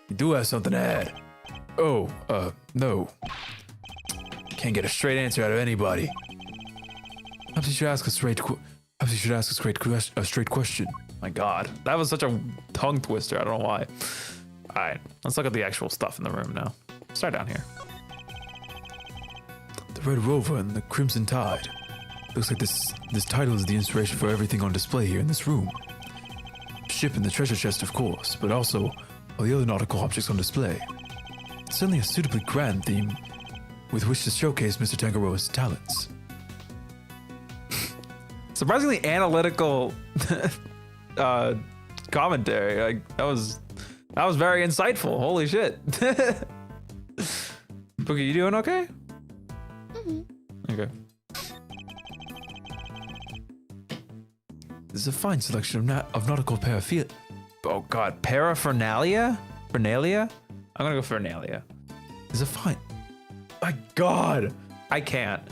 you do have something to add. Oh, no. Can't get a straight answer out of anybody. Perhaps you should ask a straight question. My God, that was such a tongue twister. I don't know why. All right, let's look at the actual stuff in the room now. Start down here. The Red Rover and the Crimson Tide. Looks like this title is the inspiration for everything on display here in this room. Ship and the treasure chest, of course, but also all the other nautical objects on display. It's certainly a suitably grand theme with which to showcase Mr. Tangaroa's talents. Surprisingly analytical commentary. Like that was very insightful. Holy shit. Boogie, you doing okay? Okay. This is a fine selection of nautical paraphernalia. Oh God, paraphernalia? Fernalia? I'm gonna go Fernalia. This is a fine. My God, I can't.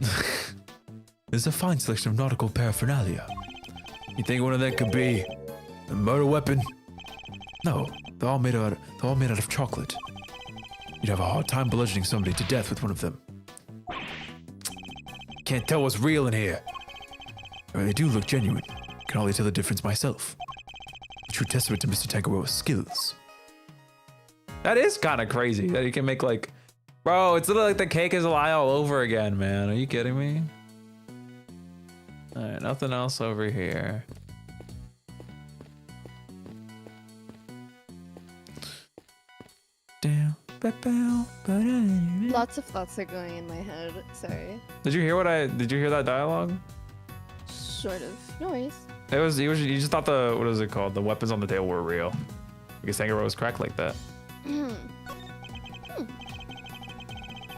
This is a fine selection of nautical paraphernalia. You think one of them could be a murder weapon? No, they're all made out of chocolate. You'd have a hard time bludgeoning somebody to death with one of them. Can't tell what's real in here. I mean, they do look genuine. Can hardly tell the difference myself. A true testament to Mr. Tangaroa's skills. That is kind of crazy that he can make like, bro, it's literally like the cake is a lie all over again, man. Are you kidding me? All right, nothing else over here. Lots of thoughts are going in my head. Sorry. Did you hear that dialogue? Sort of. No worries. You just thought what is it called? The weapons on the table were real. Because Tangaroa was cracked like that.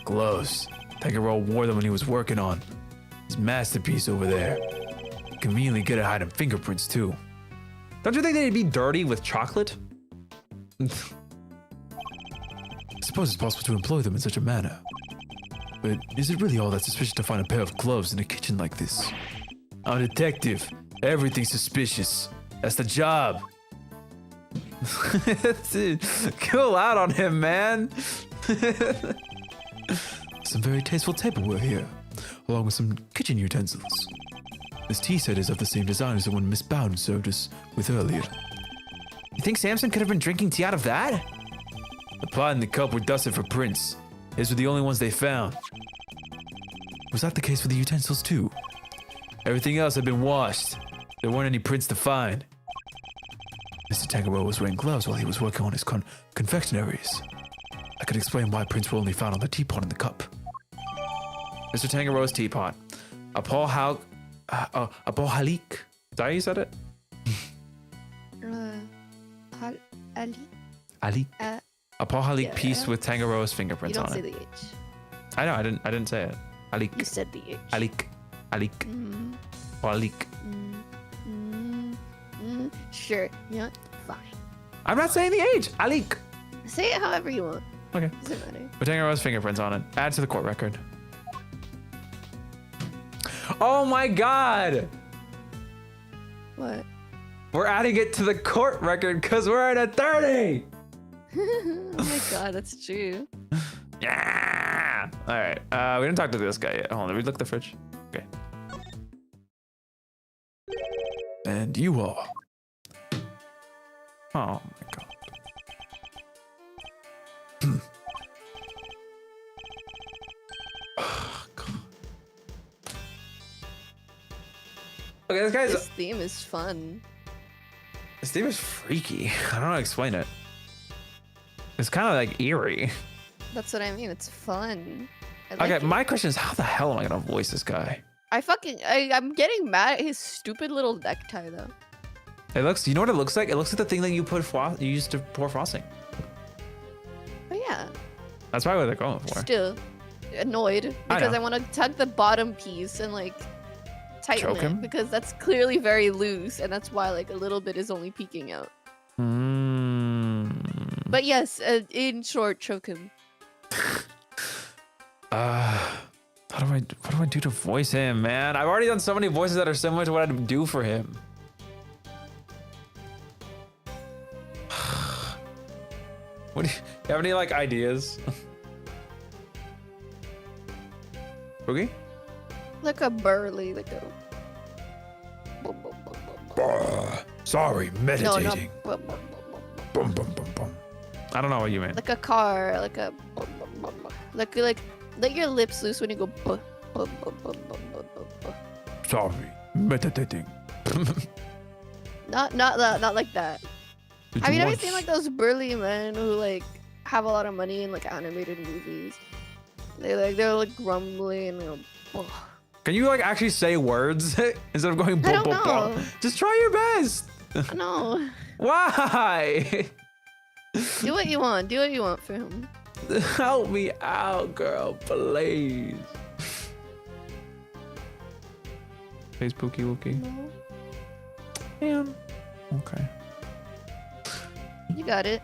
Gloves. Tangaroa wore them when he was working on His masterpiece over there. Conveniently good at hiding fingerprints, too. Don't you think they'd be dirty with chocolate? I suppose it's possible to employ them in such a manner. But is it really all that suspicious to find a pair of gloves in a kitchen like this? I'm a detective. Everything's suspicious. That's the job. Cool out on him, man. Some very tasteful tableware here, along with some kitchen utensils. This tea set is of the same design as the one Miss Bowden served us with earlier. You think Samson could have been drinking tea out of that? The pot and the cup were dusted for prints. These were the only ones they found. Was that the case for the utensils too? Everything else had been washed. There weren't any prints to find. Mr. Tangerell was wearing gloves while he was working on his confectionaries. I could explain why prints were only found on the teapot and the cup. Mr. Tangerell's teapot. A Paul Halik. Is that how you said it? Ali? Ali? A Paul Halik Yeah. piece with Tangerell's You fingerprints don't on say it. the H. I know, I didn't say it. You Halik. said the H. Halik. Halik. Mm, Halik. Sure. Yeah. Fine. I'm not saying the H. Halik. Say it however you want. Okay. Doesn't matter. With Tangerell's fingerprints on it. Add to the court record. Oh my god! What? We're adding it to the court record because we're at a 30! Oh my god, that's true. Yeah! Alright, we didn't talk to this guy yet. Hold on, let me look at the fridge. Okay. And you are. Oh my god. Okay, this guy's. This theme is fun. This theme is freaky. I don't know how to explain it. It's kind of like eerie. That's what I mean. It's fun. I like Okay, it. my question is, how the hell am I gonna voice this guy? I'm getting mad at his stupid little necktie though. It looks. You know what it looks like? It looks like the thing that you you used to pour frosting. But yeah, That's probably what they're going for. still annoyed I because know. I want to tug the bottom piece and like tighten Choke it him? because that's clearly very loose and that's why like a little bit is only peeking out. But yes, in short, choke him. What do I do to voice him, man? I've already done so many voices that are similar to what I'd do for him. What do you have any like ideas? Boogie? Like a burly, like a. Sorry, No, meditating. no. Bum, bum, bum, bum. I don't know what you mean. Like a car, like a. Like let your lips loose when you go. Sorry, meditating. Not like that. Did Have you ever once- seen like those burly men who like have a lot of money in like animated movies? They're like grumbling and they're, oh. Can you like actually say words instead of going I bum, don't bum, bum? know. Just try your best. No, Why? do what you want. Do what you want for him. Help me out, girl, please. Hey, Spooky Wookie. No, Man. Okay. you got it.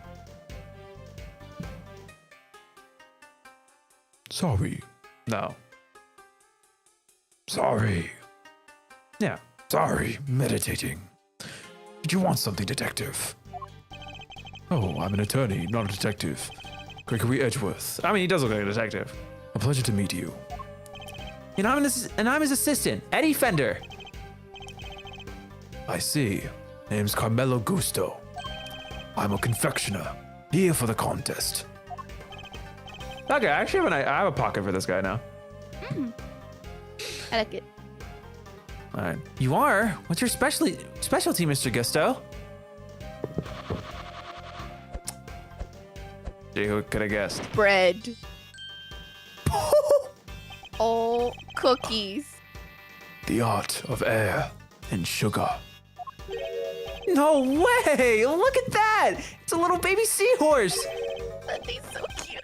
Sorry, No. sorry, Yeah. sorry, meditating. Did you want something, detective? Oh, I'm an attorney, not a detective. Gregory Edgeworth. I mean, he does look like a detective. A pleasure to meet you. And I'm his assistant, Eddie Fender. I see. Name's Carmelo Gusto. I'm a confectioner, here for the contest. Okay, I actually have a pocket for this guy now. I like it. All right. You are? What's your specialty, Mr. Gusto? Gee, who could have guessed? Bread. Oh, cookies. The art of air and sugar. No way! Look at that! It's a little baby seahorse. That'd be so cute.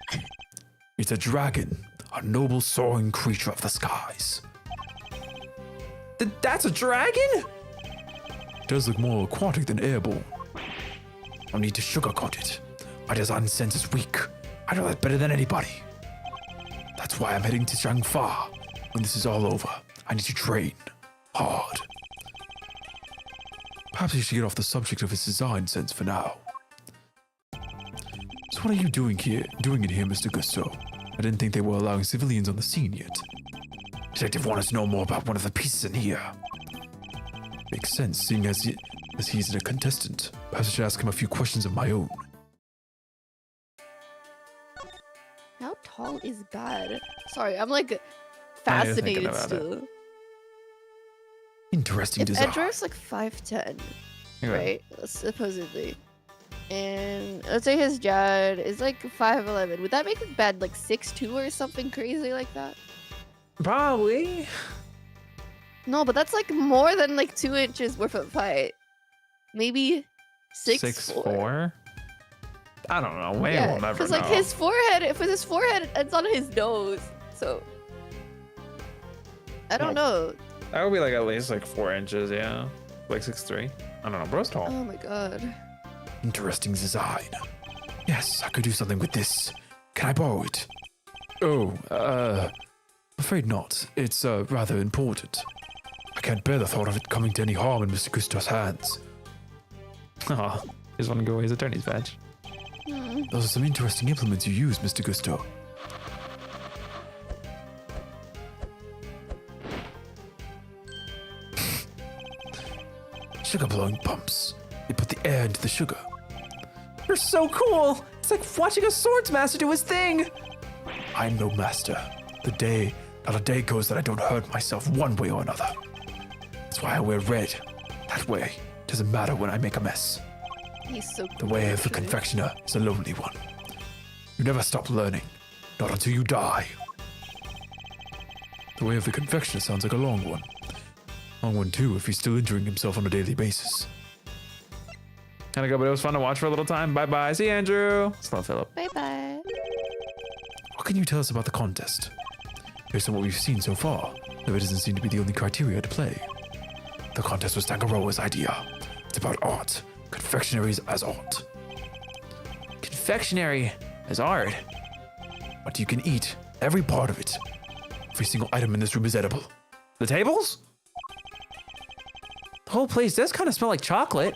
It's a dragon, a noble soaring creature of the skies. That's a dragon? It does look more aquatic than airborne. No need to sugarcoat it. My design sense is weak. I know that better than anybody. That's why I'm heading to Shangfa. When this is all over, I need to train hard. Perhaps you should get off the subject of his design sense for now. So what are you doing in here, Mr. Gusto? I didn't think they were allowing civilians on the scene yet. Detective wanted to know more about one of the pieces in here. Makes sense, seeing as he's a contestant. Perhaps I should ask him a few questions of my own. How tall is God? Sorry, I'm like I was thinking fascinated about still. Interesting If design. Edgar's like 5'10", Okay. right? Supposedly. And let's say his dad is like 5'11". Would that make his dad like 6'2" or something crazy like that? Probably. No, but that's like more than like 2 inches worth of height. Maybe 6'4". 6'4"? I don't know. Wayne Yeah, will never because know. like his forehead, if his forehead ends on his nose, so I don't know. That would be like at least like 4 inches, yeah. Like 6'3". I don't know. Bro's tall. Oh my god. Interesting design. Yes, I could do something with this. Can I borrow it? Oh, afraid not. It's, rather important. I can't bear the thought of it coming to any harm in Mr. Gusto's hands. Oh, just want to go away his attorney's badge. Hmm. Those are some interesting implements you use, Mr. Gusto. Sugar blowing pumps. They put the air into the sugar. You're so cool! It's like watching a swords master do his thing! I'm no master. Not a day goes that I don't hurt myself one way or another. That's why I wear red. That way, doesn't matter when I make a mess. He's so The cool, way of the actually. confectioner is a lonely one. You never stop learning, not until you die. The way of the confectioner sounds like a long one. Long one too, if he's still injuring himself on a daily basis. Gotta go, but it was fun to watch for a little time. Bye bye. See you, Andrew. Slow Philip. Bye bye. What can you tell us about the contest? Based on what we've seen so far, though it doesn't seem to be the only criteria to play. The contest was Tangaroa's idea. It's about art. Confectionaries as art. Confectionery as art. What you can eat, every part of it. Every single item in this room is edible. The tables? The whole place does kind of smell like chocolate.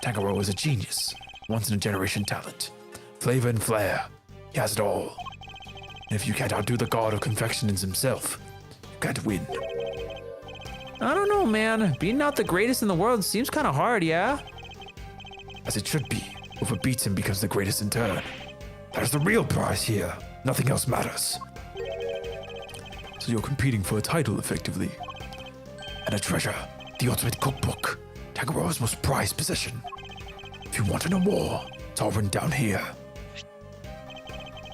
Tangaroa is a genius. Once in a generation talent. Flavor and flair. He has it all. And if you can't outdo the god of confections himself, you can't win. I don't know, man. Beating out the greatest in the world seems kind of hard, yeah? As it should be. Whoever beats him becomes the greatest in turn. That is the real prize here. Nothing else matters. So you're competing for a title, effectively. And a treasure. The ultimate cookbook. Tangaroa's most prized possession. If you want to know more, it's all written down here.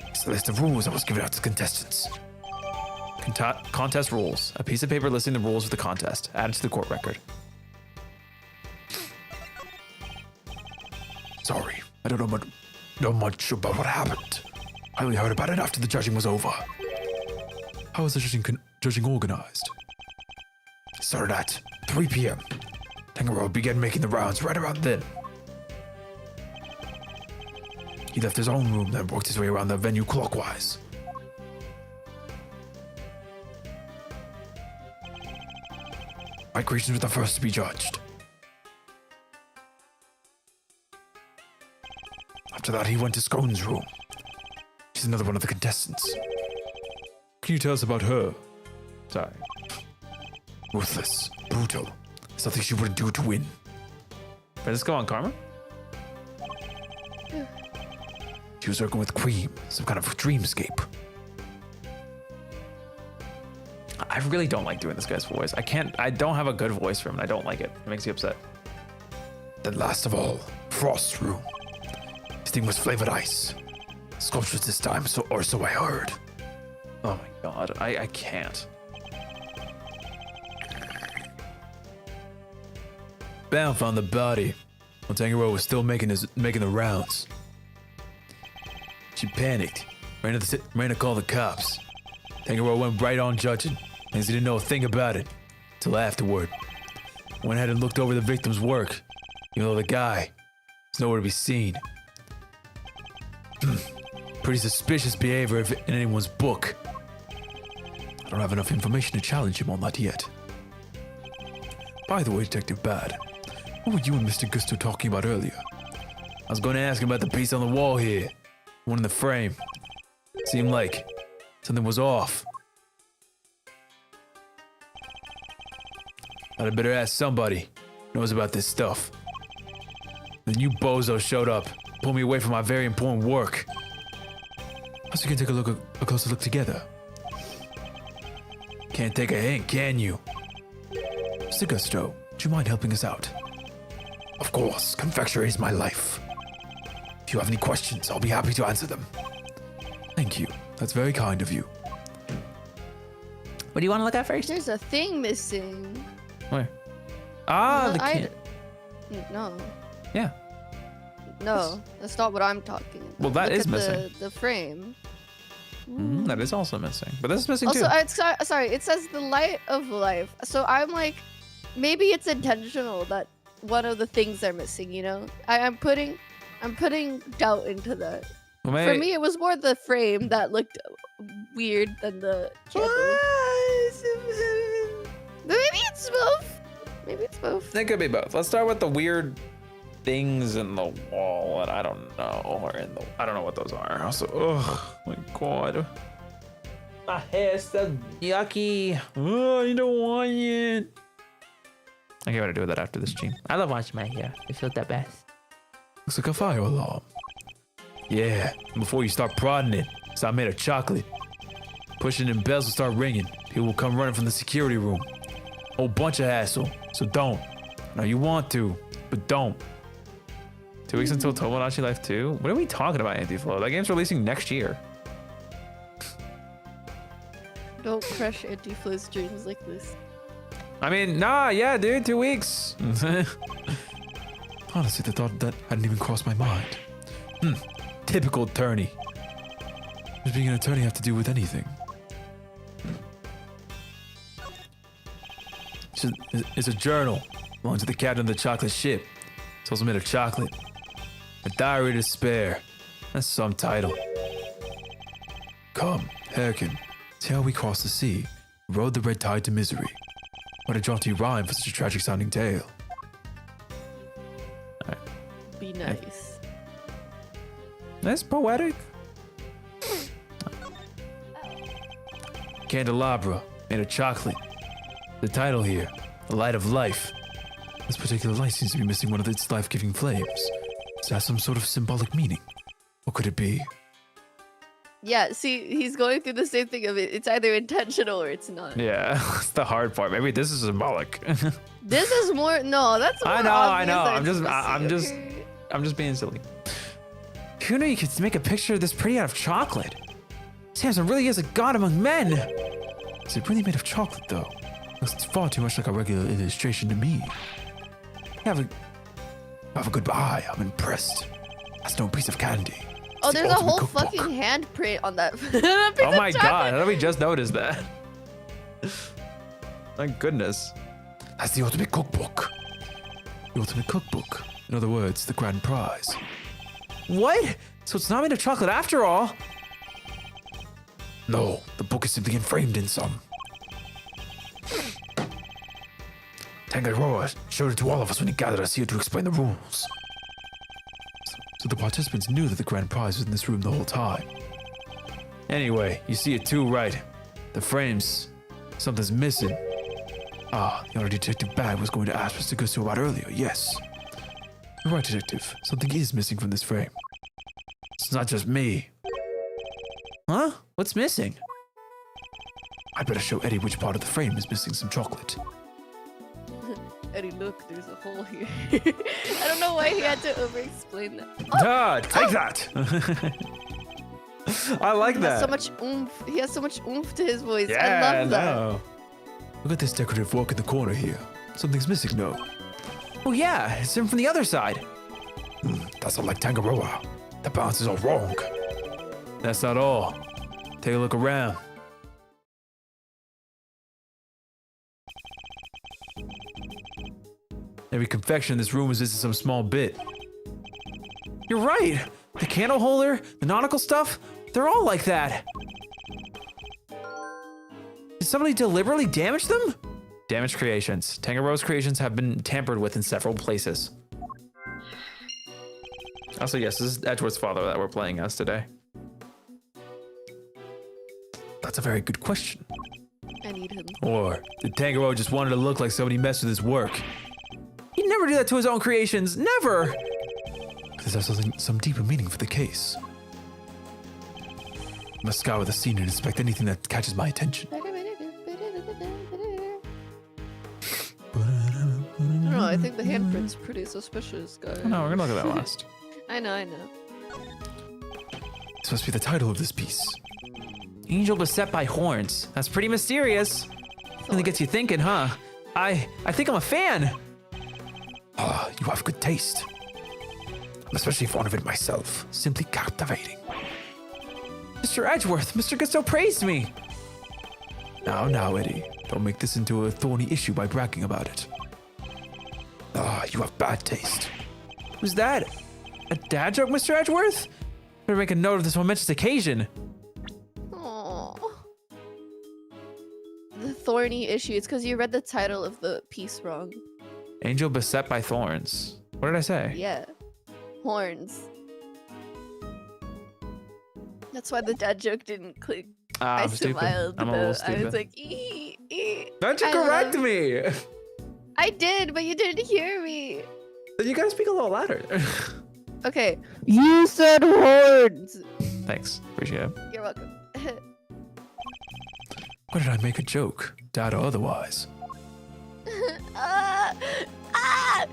It's the list of rules that was given out to contestants. Contest rules. A piece of paper listing the rules of the contest. Added to the court record. Sorry, I don't know much about what happened. I only heard about it after the judging was over. How was the judging organized? It started at 3 p.m. Tangaroa began making the rounds right around then. He left his own room, then worked his way around the venue clockwise. My creations were the first to be judged. After that, he went to Scone's room. She's another one of the contestants. Can you tell us about her? Sorry. Ruthless, brutal. Something she wouldn't do to win. Francisco on Karma? She was working with Cream, some kind of dreamscape. I really don't like doing this guy's voice. I don't have a good voice for him. And I don't like it. It makes you upset. Then last of all, Frost's room. His thing was flavored ice. Sculptures this time, so I heard. Oh my god. I can't. Bam found the body. While Tangaroa was still making the rounds. She panicked, ran to call the cops. Tangaroa went right on judging, and he didn't know a thing about it. till afterward. Went ahead and looked over the victim's work. You know, the guy is nowhere to be seen. Pretty suspicious behavior in anyone's book. I don't have enough information to challenge him on that yet. By the way, Detective Bad, what were you and Mr. Gusto talking about earlier? I was going to ask him about the piece on the wall here. One in the frame. Seemed like something was off. I'd better ask somebody who knows about this stuff. Then you bozos showed up, pulled me away from my very important work. Plus, we can take a closer look together. Can't take a hint, can you? Mr. Gusto, do you mind helping us out? Of course, confectionery is my life. If you have any questions, I'll be happy to answer them. Thank you. That's very kind of you. What do you want to look at first? There's a thing missing. Where? Ah, Well, the kid. No. Yeah. No, that's not what I'm talking about. Well, that Look is at missing. The frame. That is also missing. But this is missing Also, too. sorry, it says the light of life. So I'm like, maybe it's intentional that one of the things are missing, you know? I'm putting doubt into that. Well, For me, it was more the frame that looked weird than the candle. But maybe it's both. Maybe it's both. It could be both. Let's start with the weird things in the wall, and I don't know, or I don't know what those are. Also, oh my god, my hair's so yucky. Oh, I don't want it. I gotta do that after this stream. I love washing my hair. It feels the best. Looks like a fire alarm. Yeah, and before you start prodding it, it's not made of chocolate. Pushing and bells will start ringing. People will come running from the security room. Whole bunch of hassle, so don't. Now you want to, but don't. 2 weeks until Tomodachi Life 2? What are we talking about, Anti-Flow? That game's releasing next year. Don't crush Anti-Flow's dreams like this. I mean, nah, yeah, dude, 2 weeks. Honestly, the thought of that hadn't even crossed my mind. Typical attorney. What does being an attorney have to do with anything? It's a journal. Belongs to the captain of the chocolate ship. It's also made of chocolate. A diary to despair. That's some title. Come, hearken. See how we crossed the sea, rode the red tide to misery. What a jaunty rhyme for such a tragic sounding tale. Be nice. That's poetic. Candelabra, made of chocolate. The title here, The Light of Life. This particular light seems to be missing one of its life-giving flames. Does that have some sort of symbolic meaning? What could it be? Yeah, see, he's going through the same thing of it. It's either intentional or it's not. Yeah, that's the hard part. Maybe this is symbolic. This is more. No, that's more I know. obvious that I'm just being silly. Who knew you could make a picture of this pretty out of chocolate? Samson really is a god among men. Is it really made of chocolate, though? Looks far too much like a regular illustration to me. Have a good eye. I'm impressed. That's no piece of candy. Oh, It's the there's a ultimate whole cookbook. fucking handprint on that. Oh my god, how did we just notice that? Thank goodness. That's the ultimate cookbook. The ultimate cookbook. In other words, the grand prize. What? So it's not made of chocolate after all? No, the book is simply enframed in some. Tangaroa showed it to all of us when he gathered us here to explain the rules. So the participants knew that the grand prize was in this room the whole time. Anyway, you see it too, right? The frames. Something's missing. Ah, the other Detective Bad was going to ask Mr. Gusto about earlier, yes. You're right, Detective. Something is missing from this frame. It's not just me. Huh? What's missing? I'd better show Eddie which part of the frame is missing some chocolate. Eddie, look, there's a hole here. I don't know why he had to over-explain that. Duh, take that. I like He has that. so much oomph. He has so much oomph to his voice. Yeah, I love that. no. Look at this decorative work in the corner here. Something's missing, no? Oh yeah, it's in from the other side. That's not like Tangaroa. The balance is all wrong. That's not all. Take a look around. Every confection in this room is just some small bit. You're right. The candle holder, the nautical stuff, they're all like that. Did somebody deliberately damage them? Damaged creations. Tangaro's creations have been tampered with in several places. Also, yes, this is Edgeworth's father that we're playing as today. That's a very good question. I need him. Or did Tangaro just wanted to look like somebody messed with his work? He'd never do that to his own creations. Never. Does that have some deeper meaning for the case? I must scour the scene and inspect anything that catches my attention. I don't know, I think the handprint's pretty suspicious, guys. No, we're gonna look at that last. I know. This must be the title of this piece. Angel beset by horns. That's pretty mysterious. Really gets you thinking, huh? I think I'm a fan. Ah, you have good taste. I'm especially fond of it myself. Simply captivating. Mr. Edgeworth, Mr. Gusto praised me. Now, Eddie. Don't make this into a thorny issue by bragging about it. Ah, you have bad taste. Who's that? A dad joke, Mr. Edgeworth? Better make a note of this momentous occasion. Aww. The thorny issue. It's because you read the title of the piece wrong. Angel beset by thorns. What did I say? Yeah. Horns. That's why the dad joke didn't click. I I'm stupid. smiled. I'm a little stupid. I was like, ee. Don't you I correct love- me? I did, but you didn't hear me. You gotta speak a little louder. Okay. You said horns. Thanks. Appreciate it. You're welcome. Why did I make a joke? Dad or otherwise? I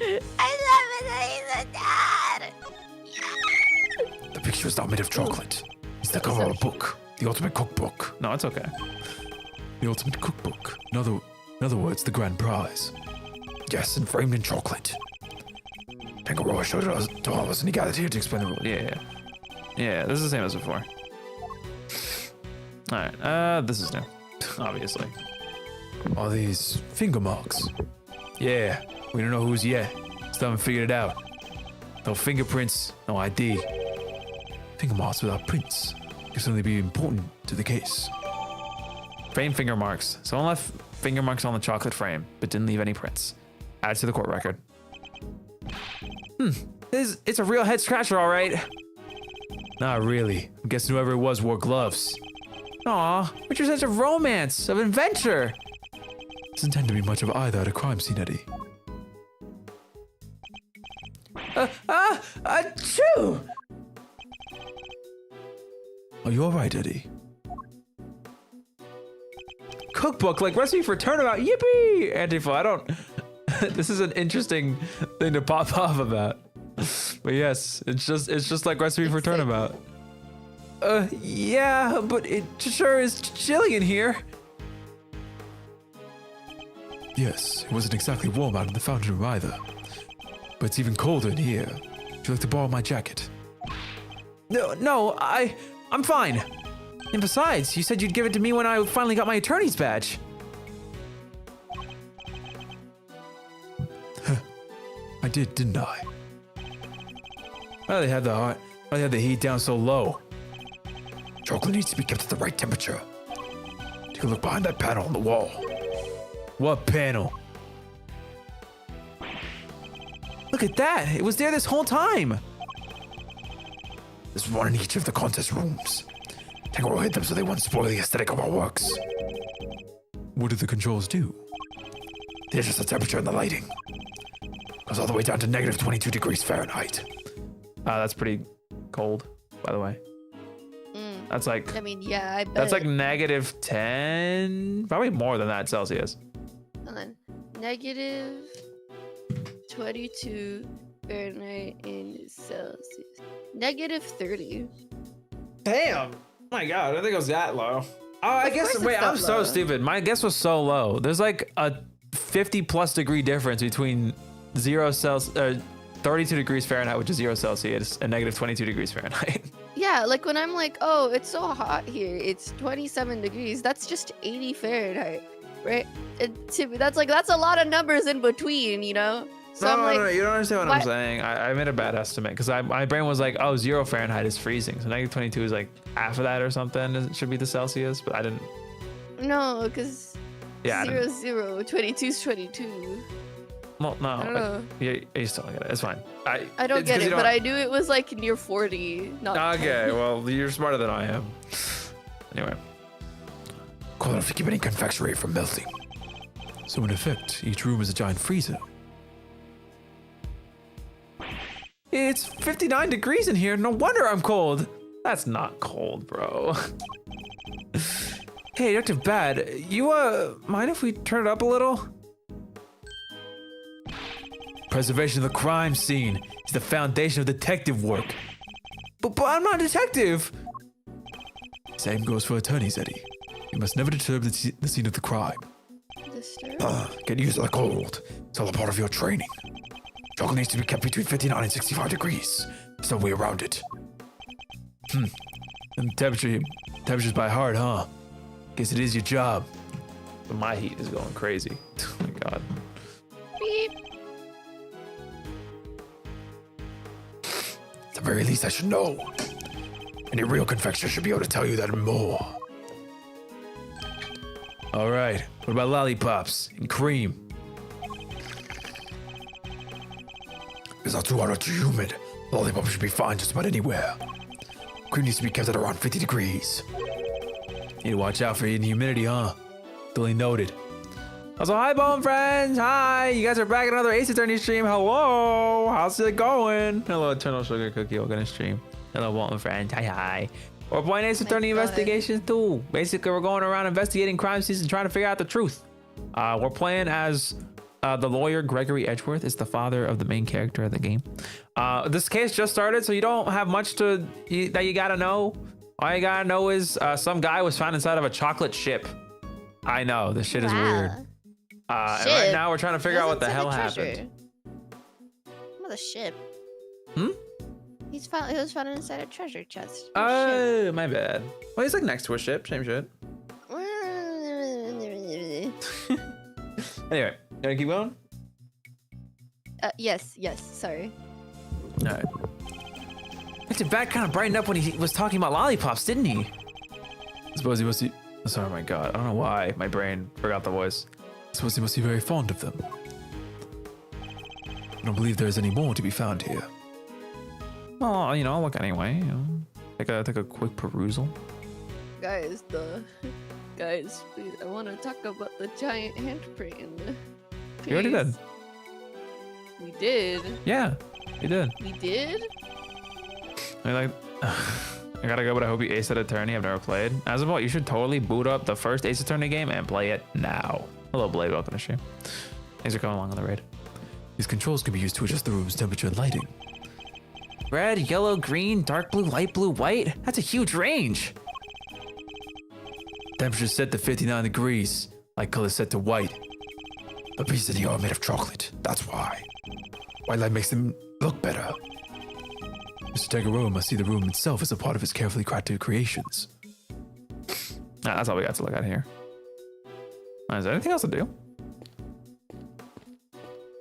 love it that he's a dad. The picture is not made of chocolate. It's the cover of a book. The ultimate cookbook. No, it's okay. The ultimate cookbook. In other words, the grand prize. Yes, and framed in chocolate. Tangaroa showed it us to all of us, and he gathered here to explain the rule. Yeah, this is the same as before. Alright, this is new. Obviously. Are these finger marks? Yeah, we don't know who's yet. Still haven't figured it out. No fingerprints, no ID. Finger marks without prints could certainly be important to the case. Frame finger marks. Someone left finger marks on the chocolate frame, but didn't leave any prints. Add to the court record. It's a real head scratcher, all right. Not really. I'm guessing whoever it was wore gloves. Aw, but you're such a romance of adventure. Doesn't tend to be much of either at a crime scene, Eddie. Achoo! Are you alright, Eddie? Cookbook, like recipe for turnabout. Yippee! Antifa, I don't. This is an interesting thing to pop off about. But yes, it's just like recipe for turnabout. Yeah, but it sure is chilly in here. Yes, it wasn't exactly warm out in the fountain room either. But it's even colder in here. Would you like to borrow my jacket? No, I'm fine. And besides, you said you'd give it to me when I finally got my attorney's badge. I did, didn't I? Why they had the heat down so low? Chocolate needs to be kept at the right temperature. Take a look behind that panel on the wall. What panel? Look at that! It was there this whole time! There's one in each of the contest rooms. Tangaro hid them so they wouldn't spoil the aesthetic of our works. What do the controls do? They adjust the temperature and the lighting. Goes all the way down to negative 22 degrees Fahrenheit. That's pretty cold, by the way. That's like I mean, yeah, I bet. that's like negative 10, probably more than that Celsius. Hold on. Negative 22 Fahrenheit in Celsius. Negative 30. Damn! Oh my god, I didn't think it was that low. Oh, I guess. course it's Wait, that I'm so low. stupid. My guess was so low. There's like a 50+ degree difference between 32 degrees Fahrenheit, which is 0 Celsius, and negative 22 degrees Fahrenheit. Yeah, like when I'm like, oh, it's so hot here. It's 27 degrees. That's just 80 Fahrenheit, right? And to me, that's a lot of numbers in between, you know? So I'm like, no, you don't understand what what? I'm saying. I made a bad estimate because my brain was like, oh, 0 Fahrenheit is freezing. So negative 22 is like half of that or something. It should be the Celsius, but I didn't. No, because Yeah. 0, 22 is 22. Well, no. I don't know. You still don't get it. It's fine. I don't it's get 'cause it, you but don't- I knew it was like near 40, not Okay, 10. well, you're smarter than I am. Anyway. Call enough to keep any confectionery from melting. So in effect, each room is a giant freezer. It's 59 degrees in here. No wonder I'm cold. That's not cold, bro. Hey, Detective Bad, you mind if we turn it up a little? Preservation of the crime scene is the foundation of detective work. But I'm not a detective. Same goes for attorneys, Eddie. You must never disturb the scene of the crime. Disturb? Get used to the cold. It's all a part of your training. Chocolate needs to be kept between 59 and 65 degrees. There's no way around it. And temperature's by heart, huh? Guess it is your job. But my heat is going crazy. Oh my god. Beep. At the very least, I should know. Any real confectioner should be able to tell you that and more. All right, what about lollipops and cream? It's not too hot or too humid. Lollipops should be fine just about anywhere. Cream needs to be kept at around 50 degrees. Need to watch out for heat and humidity, huh? Duly noted. Also, hi, Bone Friends. Hi, you guys are back at another Ace Attorney stream. Hello, how's it going? Hello, Eternal Sugar Cookie. We're gonna stream. Hello, Bone Friends. Hi. We're playing Ace Attorney God. Investigations 2. Basically, we're going around investigating crime scenes and trying to figure out the truth. We're playing as the lawyer Gregory Edgeworth is the father of the main character of the game. This case just started, so you don't have much that you gotta know. All you gotta know is some guy was found inside of a chocolate ship. I know, this shit is weird. And right now we're trying to figure out what the hell happened. What a ship. Hmm? He was found inside a treasure chest. Oh, my bad. Well, he's like next to a ship, same shit. Anyway, gotta keep going? Yes, sorry. All right. Mr. Bat kind of brightened up when he was talking about lollipops, didn't he? I suppose he must be... Sorry, my God. I don't know why my brain forgot the voice. I suppose he must be very fond of them. I don't believe there's any more to be found here. Well, I'll look anyway. Take a quick perusal. Guys, please, I want to talk about the giant handprint in the You already did. We did. Yeah, you did. We did? I gotta go, but I hope you Ace Attorney. I've never played. As of all, you should totally boot up the first Ace Attorney game and play it now. Hello, Blade. Welcome to stream. Thanks for coming along on the raid. These controls can be used to adjust the room's temperature and lighting. Red, yellow, green, dark blue, light blue, white. That's a huge range. Temperature set to 59 degrees. Light color set to white. The pieces in here are made of chocolate. That's why. White light makes them look better. Mr. Tegaro must see the room itself as a part of his carefully crafted creations. Nah, that's all we got to look at here. Is there anything else to do?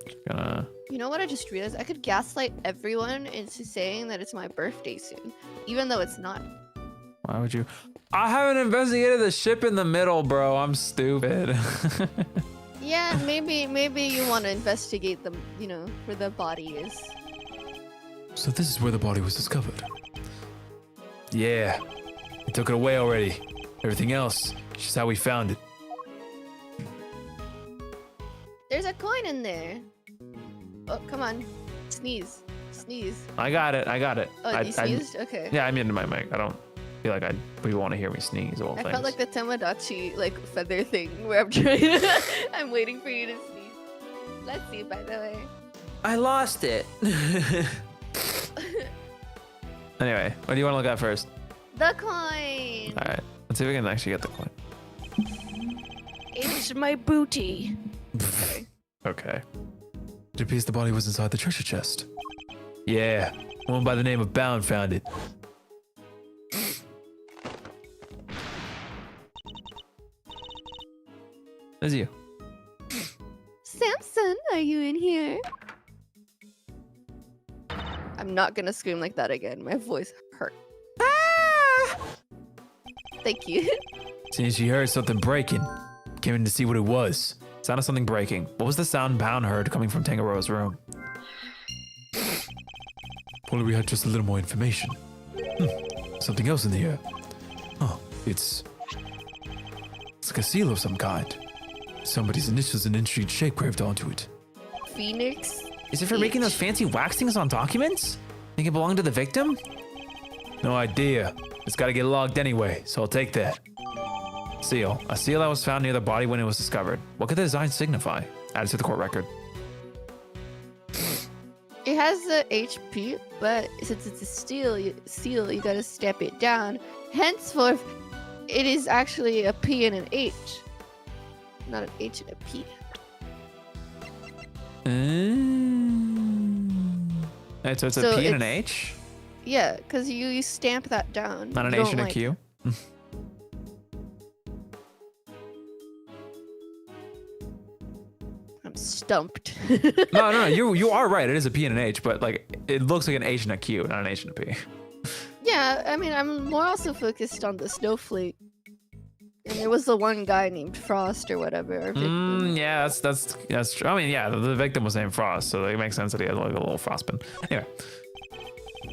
Just gonna... You know what I just realized? I could gaslight everyone into saying that it's my birthday soon, even though it's not. Why would you? I haven't investigated the ship in the middle, bro. I'm stupid. Yeah, maybe you want to investigate them, where the body is. So this is where the body was discovered. Yeah, they took it away already. Everything else, it's just how we found it. There's a coin in there. Oh, come on. Sneeze. I got it. Oh, you sneezed? Okay. Yeah, I muted my mic. I don't feel like people want to hear me sneeze. I felt like the Tamagotchi feather thing where I'm trying to I'm waiting for you to sneeze. Let's see, by the way. I lost it. Anyway, what do you want to look at first? The coin. All right, let's see if we can actually get the coin. It's my booty. Sorry. Okay. It appears the body was inside the treasure chest. Yeah, one by the name of Bound found it. There's you. Samson, are you in here? I'm not gonna scream like that again. My voice hurt. Thank you. Since she heard something breaking, came in to see what it was. Sound of something breaking. What was the sound Pound heard coming from Tangaroa's room? If only we had just a little more information. Something else in the air. Oh, it's like a seal of some kind. Somebody's initials and intrigued shape graved onto it. Phoenix. Is it for making those fancy wax things on documents? Think it belonged to the victim? No idea. It's got to get logged anyway, so I'll take that. Seal. A seal that was found near the body when it was discovered. What could the design signify? Added to the court record. It has the HP, but since it's a seal, you gotta step it down. Henceforth, it is actually a P and an H. Not an H and a P. Right, so it's So a P and an it's- H? Yeah, because you stamp that down. Not an You H don't, and a Q? I'm stumped. No, you are right. It is a P and an H, but like it looks like an H and a Q, not an H and a P. Yeah, I mean, I'm more also focused on the snowflake. And there was the one guy named Frost or whatever. our victim. Yeah, that's true. I mean, yeah, the victim was named Frost, so it makes sense that he had like a little frostbin. Anyway,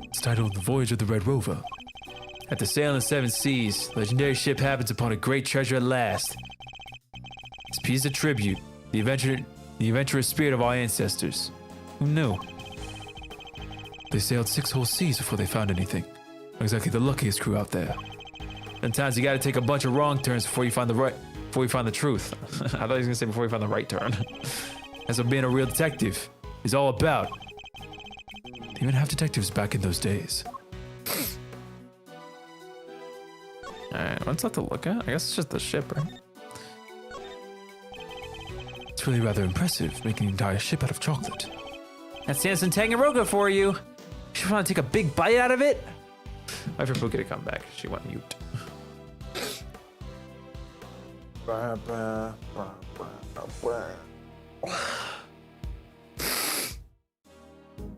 It's titled The Voyage of the Red Rover. After sailing the seven seas, the legendary ship happens upon a great treasure at last. This piece of tribute, the adventurous spirit of our ancestors. Who knew? They sailed 6 whole seas before they found anything. Not exactly the luckiest crew out there. Sometimes you gotta take a bunch of wrong turns before you find the truth. I thought he was gonna say before we found the right turn. That's what being a real detective is all about. They even have detectives back in those days. All right, what's left to look at? I guess it's just the ship, right? It's really rather impressive, making an entire ship out of chocolate. That's Samson Tangaroga for you. You should want to take a big bite out of it. Wait for Puka to come back. She went mute.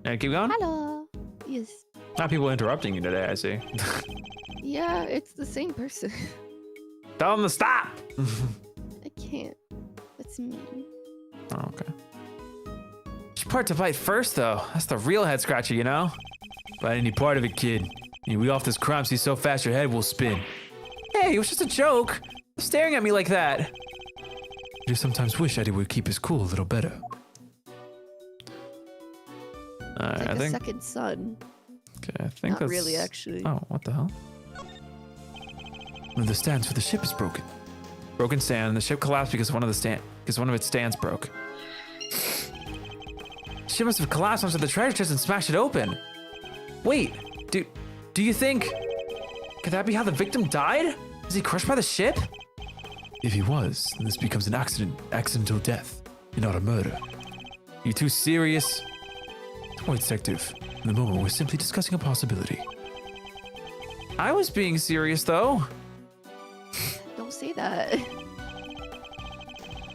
And keep going. Hello. Yes. Not people interrupting you today, I see. Yeah, it's the same person. Tell them to stop. I can't. That's mean. Oh, okay. Which part to bite first, though? That's the real head scratcher, you know? Bite any part of it, kid. You we off this crime scene so fast your head will spin. Hey, it was just a joke. Stop staring at me like that. I do sometimes wish Eddie would keep his cool a little better. Alright, It's like I a think. second son. Okay, I think Not that's. really, actually. Oh, what the hell? One of the stands for the ship is broken. Broken stand. The ship collapsed because one of its stands broke. The ship must have collapsed onto the treasure chest and smashed it open. Wait, do you think? Could that be how the victim died? Was he crushed by the ship? If he was, then this becomes an accidental death, and not a murder. You too serious? Don't worry, detective. In the moment, we're simply discussing a possibility. I was being serious though. Don't say that.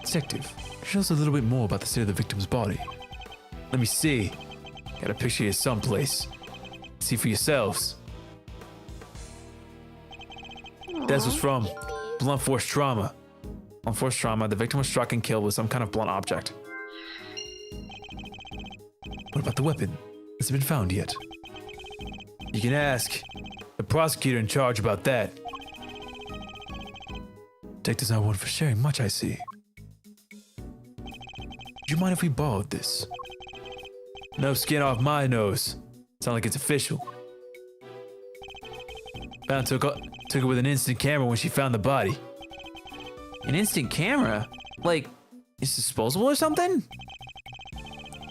Detective, show us a little bit more about the state of the victim's body. Let me see. Got a picture here someplace. See for yourselves. This was from blunt force trauma. On force trauma, the victim was struck and killed with some kind of blunt object. What about the weapon? Has it been found yet? You can ask the prosecutor in charge about that. Detective's not one for sharing much, I see. Would you mind if we borrowed this? No skin off my nose. Sound like it's official. Pound took it with an instant camera when she found the body. An instant camera? Like, it's disposable or something?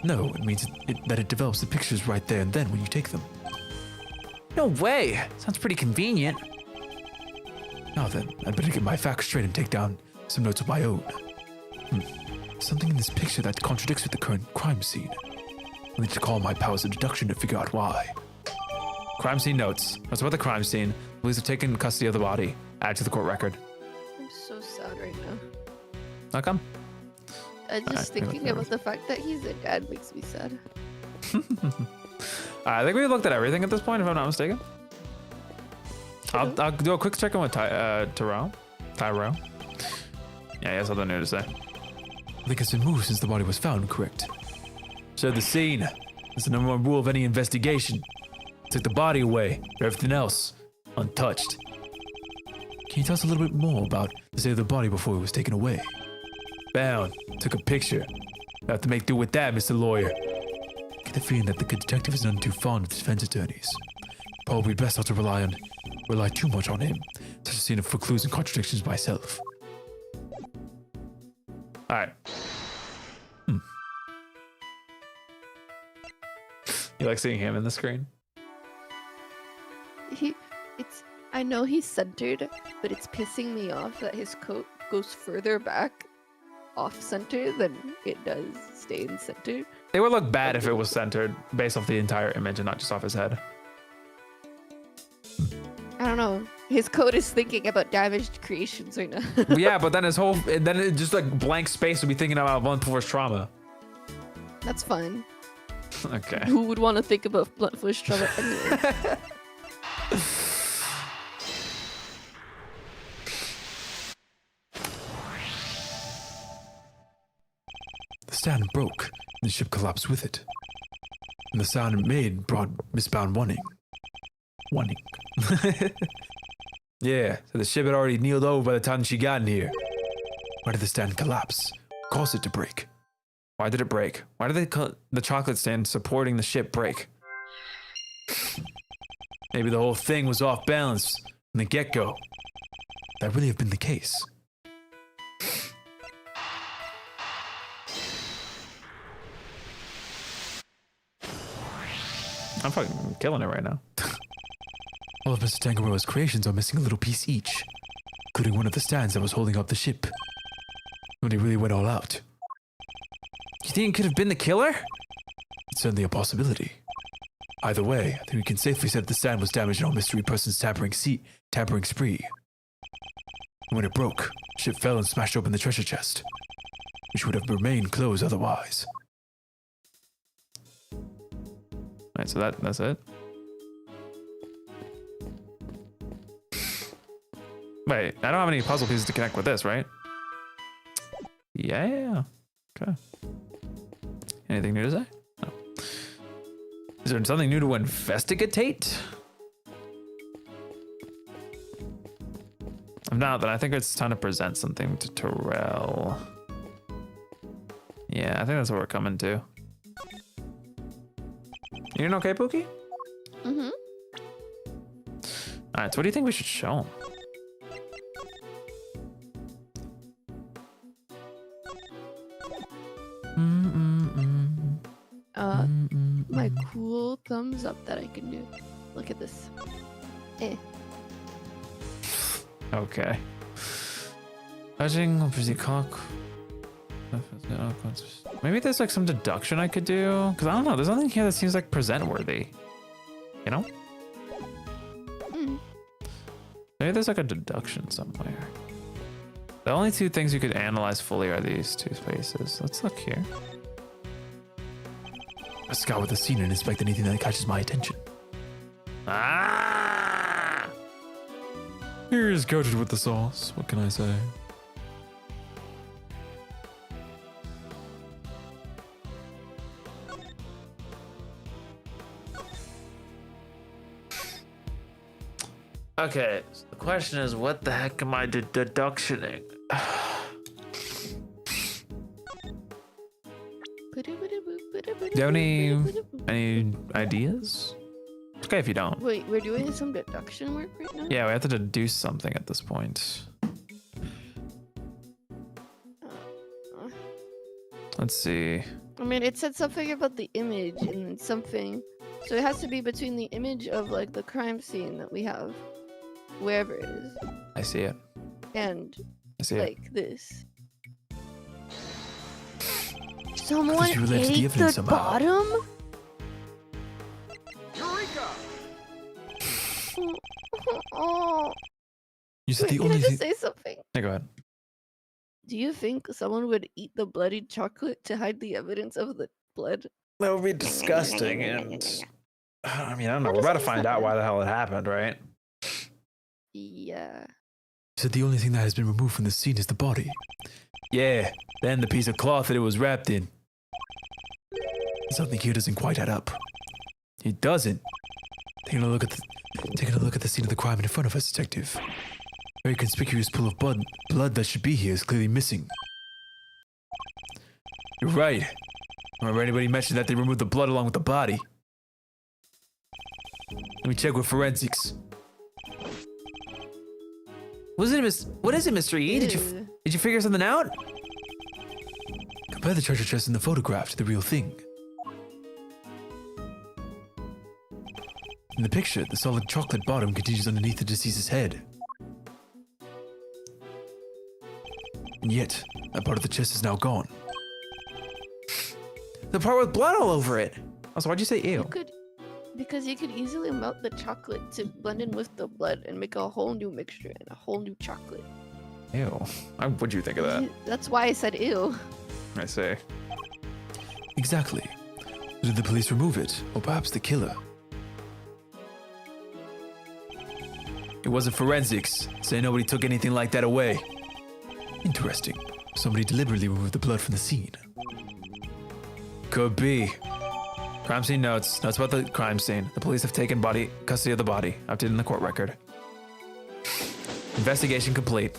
No, it means that it develops the pictures right there and then when you take them. No way. Sounds pretty convenient. Now then, I'd better get my facts straight and take down some notes of my own. Something in this picture that contradicts with the current crime scene. I need to call my powers of deduction to figure out why. Crime scene notes. Notes about the crime scene. Police have taken custody of the body. Add to the court record. I'm so sad right now. How come? Just Alright, thinking about the fact that he's a dad makes me sad. I think we looked at everything at this point, if I'm not mistaken. I'll do a quick check-in with Tyrell. Tyrell. Yeah, he has something new to say. I think it's been moved since the body was found, correct? So the scene. That's the number one rule of any investigation. Took the body away, everything else untouched. Can you tell us a little bit more about the state of the body before it was taken away? Found. Took a picture. I have to make do with that, Mr. Lawyer. Get the feeling that the good detective is none too fond of defense attorneys. Probably best not to rely too much on him, such as seeing for clues and contradictions myself. All right. You like seeing him in the screen? I know he's centered, but it's pissing me off that his coat goes further back off center than it does stay in center. It would look bad if it was centered based off the entire image and not just off his head. I don't know. His coat is thinking about damaged creations right now. Yeah, but then it just like blank space would be thinking about blunt force trauma. That's fun. Okay. Who would want to think about blunt force trauma anyway? The stand broke, and the ship collapsed with it. And the sound it made brought misbound warning. Warning. Yeah, so the ship had already kneeled over by the time she got in here. Why did the stand collapse? Cause it to break? Why did it break? Why did the chocolate stand supporting the ship break? Maybe the whole thing was off balance from the get-go. That really have been the case. I'm fucking killing it right now. All of Mr. Tangaroa's creations are missing a little piece each, including one of the stands that was holding up the ship. When he really went all out. You think it could have been the killer? It's certainly a possibility. Either way, I think we can safely say that the stand was damaged in all mystery person's tampering spree. And when it broke, the ship fell and smashed open the treasure chest, which would have remained closed otherwise. Right, so that's it. Wait, I don't have any puzzle pieces to connect with this, right? Yeah. Okay. Anything new to say? No. Is there something new to investigate? If not, then I think it's time to present something to Tyrell. Yeah, I think that's what we're coming to. You doing okay, Pookie? Mm-hmm. Alright, so what do you think we should show him? My cool thumbs up that I can do. Look at this. Okay. Judging pretty cock. Maybe there's like some deduction I could do, because I don't know. There's nothing here that seems like present worthy. You know? Maybe there's like a deduction somewhere. The only two things you could analyze fully are these two spaces. Let's look here. I scour the scene and inspect anything that catches my attention. Ah! Here's coated with the sauce. What can I say? Okay, so the question is, what the heck am I deductioning? Do you have any ideas? It's okay if you don't. Wait, we're doing some deduction work right now? Yeah, we have to deduce something at this point. Let's see. I mean, it said something about the image and then something. So it has to be between the image of like the crime scene that we have, wherever it is, I see it. and I see it. like this. Someone you relate to the ate evidence the somehow. bottom? Eureka! Oh, You said wait, the can I only just thing. say something? Yeah, go ahead. Do you think someone would eat the bloodied chocolate to hide the evidence of the blood? That would be disgusting, and I mean, I don't know. We're about to find out why the hell it happened, right? Yeah. You said the only thing that has been removed from the scene is the body. Yeah, then the piece of cloth that it was wrapped in. Something here doesn't quite add up. It doesn't. Taking a look at the scene of the crime in front of us, Detective. Very conspicuous pool of blood that should be here is clearly missing. You're right. Remember anybody mentioned that they removed the blood along with the body? Let me check with forensics. What is it, Mr. E? Did you figure something out? Compare the treasure chest in the photograph to the real thing. In the picture, the solid chocolate bottom continues underneath the deceased's head. And yet, that part of the chest is now gone. The part with blood all over it. Also, why'd you say ew? Because you could easily melt the chocolate to blend in with the blood and make a whole new mixture and a whole new chocolate. Ew. What'd you think of that? That's why I said ew. I say. Exactly. Did the police remove it? Or perhaps the killer? It wasn't forensics. Say nobody took anything like that away. Interesting. Somebody deliberately removed the blood from the scene. Could be. Crime scene notes. Notes about the crime scene. The police have taken custody of the body. Updated in the court record. Investigation complete.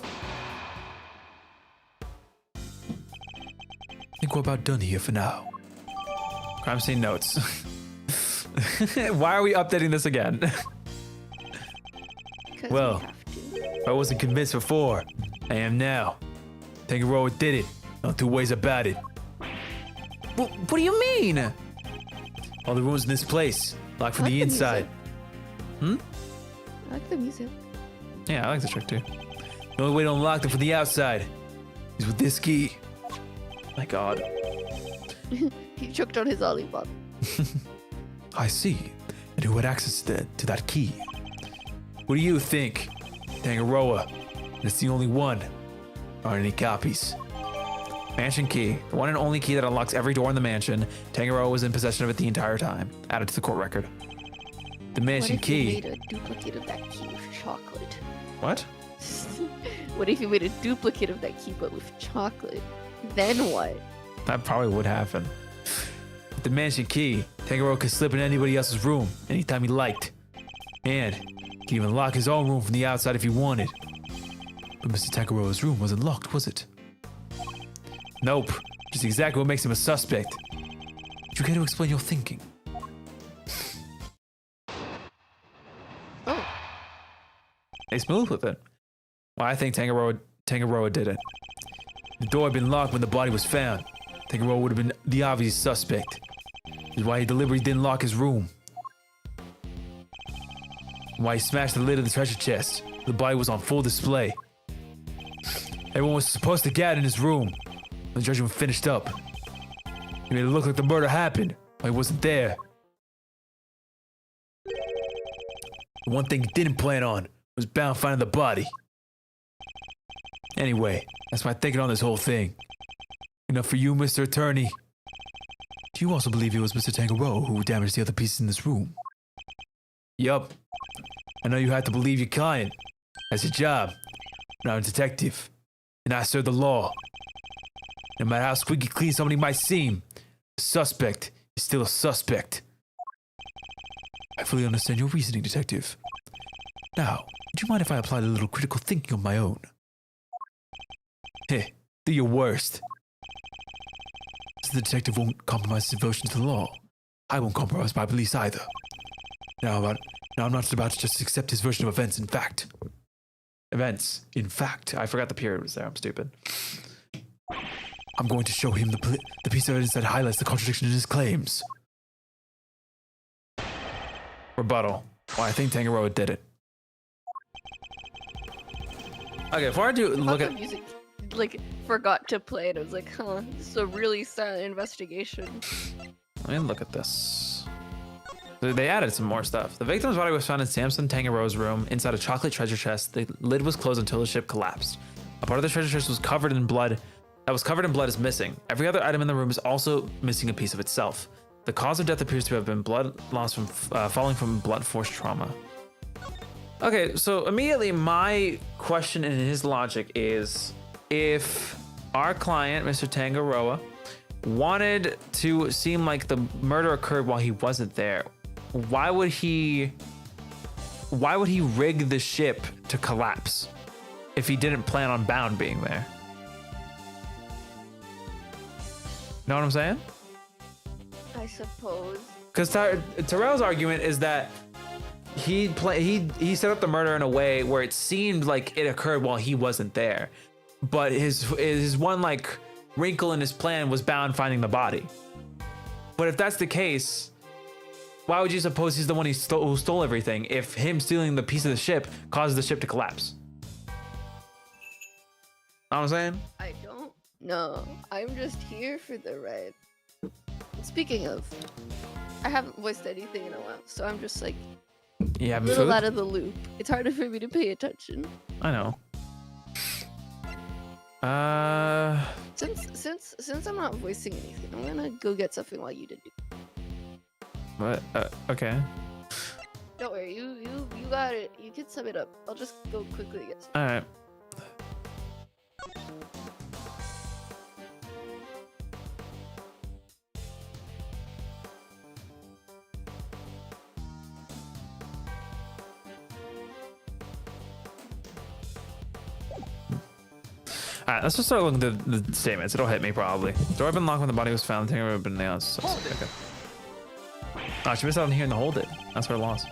I think we're about done here for now. Crime scene notes. Why are we updating this again? Well, if I wasn't convinced before, I am now. Tangaroa did it. No two ways about it. What do you mean? All the rooms in this place, locked from the inside. I like the music. Yeah, I like this trick too. The only way to unlock them from the outside is with this key. My God. He choked on his lollipop. I see. And who had access to that key? What do you think? Tangaroa. And it's the only one. Aren't any copies. Mansion key. The one and only key that unlocks every door in the mansion. Tangaroa was in possession of it the entire time. Added to the court record. The mansion What if key. you made a duplicate of that key with chocolate? What? What if you made a duplicate of that key but with chocolate? Then what? That probably would happen. With the mansion key, Tangaroa could slip in anybody else's room anytime he liked. And he could even lock his own room from the outside if he wanted. But Mr. Tangaroa's room wasn't locked, was it? Nope. Which is exactly what makes him a suspect. Would you care to explain your thinking? Oh, They smooth with it. Well, I think Tangaroa did it. The door had been locked when the body was found. Tangaroa would have been the obvious suspect. Which is why he deliberately didn't lock his room. And why he smashed the lid of the treasure chest. The body was on full display. Everyone was supposed to get in his room when the judgment finished up. He made it look like the murder happened while he wasn't there. The one thing he didn't plan on was bound finding the body. Anyway, that's my thinking on this whole thing. Enough for you, Mr. Attorney. Do you also believe it was Mr. Tangaroa who damaged the other pieces in this room? Yup. I know you have to believe your client. That's your job. But I'm a detective, and I serve the law. No matter how squeaky clean somebody might seem, a suspect is still a suspect. I fully understand your reasoning, Detective. Now, would you mind if I applied a little critical thinking of my own? Heh, do your worst. So the detective won't compromise his devotion to the law. I won't compromise my beliefs either. Now I'm not about to just accept his version of events in fact. Events. In fact. I forgot the period was there. I'm stupid. I'm going to show him the piece of evidence that highlights the contradiction in his claims. Rebuttal. Well, I think Tangaroa did it. Okay, before I do look at... the music forgot to play and I was like, huh, this is a really silent investigation. Let me look at this. They added some more stuff. The victim's body was found in Samson Tangaroa's room inside a chocolate treasure chest. The lid was closed until the ship collapsed. A part of the treasure chest was covered in blood. That was covered in blood is missing. Every other item in the room is also missing a piece of itself. The cause of death appears to have been blood loss from falling from blunt force trauma. Okay, so immediately my question in his logic is, if our client, Mr. Tangaroa, wanted to seem like the murder occurred while he wasn't there, why would he rig the ship to collapse if he didn't plan on Bound being there? Know what I'm saying? I suppose. Because Tyrell's argument is that he set up the murder in a way where it seemed like it occurred while he wasn't there, but his one like wrinkle in his plan was Bound finding the body. But if that's the case, why would you suppose he's the one who stole everything if him stealing the piece of the ship caused the ship to collapse? Know what I'm saying? I don't know. I'm just here for the ride. Speaking of, I haven't voiced anything in a while, so I'm just like Yeah, a little out of the loop. It's harder for me to pay attention. I know. Since I'm not voicing anything, I'm gonna go get something while you did. What? Okay. Don't worry, you got it. You can sum it up. I'll just go quickly get some. All right. Alright, let's just start looking at the statements. It'll hit me probably. Door had been locked when the body was found. The thing would have been nailed. Okay. Oh, she missed out on hearing the hold it. That's her loss.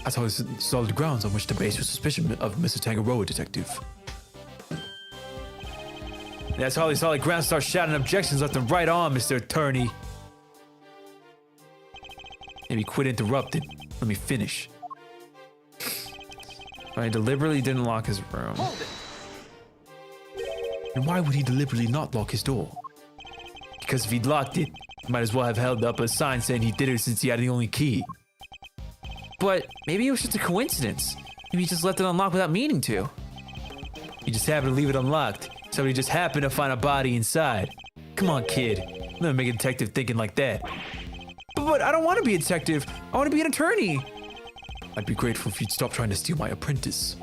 That's all solid grounds on which to base your suspicion of Mr. Tangaroa, Detective. That's how these solid grounds start shouting objections left and right on, Mr. Attorney. Maybe quit interrupting. Let me finish. I deliberately didn't lock his room. And why would he deliberately not lock his door? Because if he'd locked it, he might as well have held up a sign saying he did it since he had the only key. But maybe it was just a coincidence. Maybe he just left it unlocked without meaning to. He just happened to leave it unlocked. Somebody just happened to find a body inside. Come on, kid. Never make a detective thinking like that. But I don't want to be a detective. I want to be an attorney. I'd be grateful if you'd stop trying to steal my apprentice.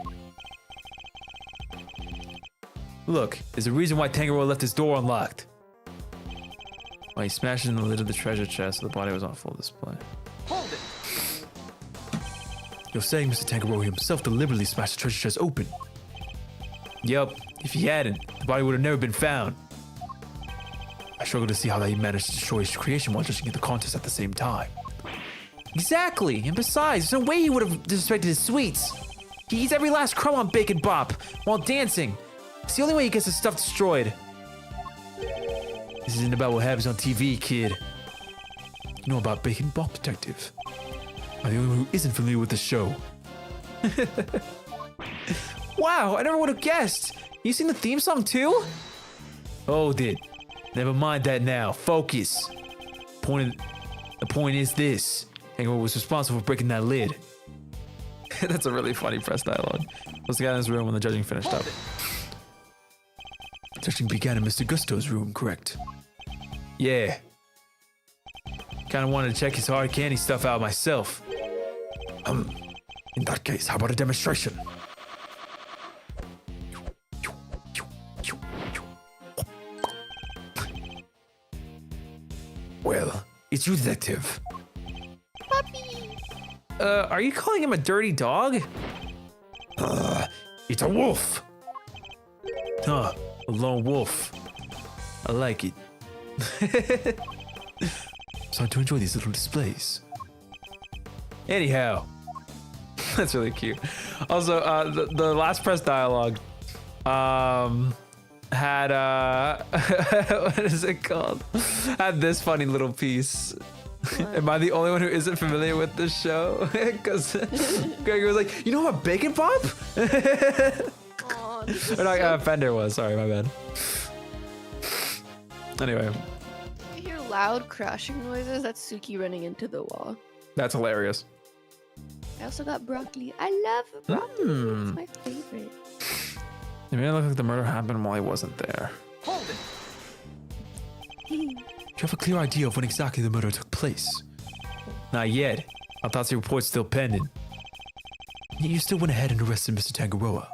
Look, there's a reason why Tangaroa left his door unlocked. Why he smashed in the lid of the treasure chest so the body was on full display. Hold it. You're saying Mr. Tangaroa himself deliberately smashed the treasure chest open? Yup, if he hadn't, the body would have never been found. I struggle to see how he managed to destroy his creation while judging the contest at the same time. Exactly, and besides, there's no way he would have disrespected his sweets. He eats every last crumb on Bacon Bop while dancing. It's the only way he gets his stuff destroyed. This isn't about what happens on TV, kid. You know about Bacon Bop, Detective. I'm the only one who isn't familiar with the show. Wow, I never would have guessed. You sing the theme song too? Hold it. Never mind that now. Focus. The point is this. Tangaroa was responsible for breaking that lid. That's a really funny press dialogue. Was the guy in his room when the judging finished up? Judging began in Mr. Gusto's room, correct? Yeah. Kinda wanted to check his hard candy stuff out myself. In that case, how about a demonstration? Well, it's you, Detective. Puppy. Are you calling him a dirty dog? It's a wolf. Huh, a lone wolf. I like it. So to enjoy these little displays. Anyhow, that's really cute. Also, the last press dialogue had what is it called? Had this funny little piece. Am I the only one who isn't familiar with this show? Because Gregory was like, you know what, Bacon Pop? Aw, Or not, Fender was. Sorry, my bad. Anyway, you hear loud crashing noises. That's Suki running into the wall. that's hilarious. I also got broccoli. I love broccoli. It's my favorite. It made it look like the murder happened while he wasn't there. Hold it. you have a clear idea of when exactly the murder took place? Not yet. Autopsy report's still pending. Yet you still went ahead and arrested Mr. Tangaroa.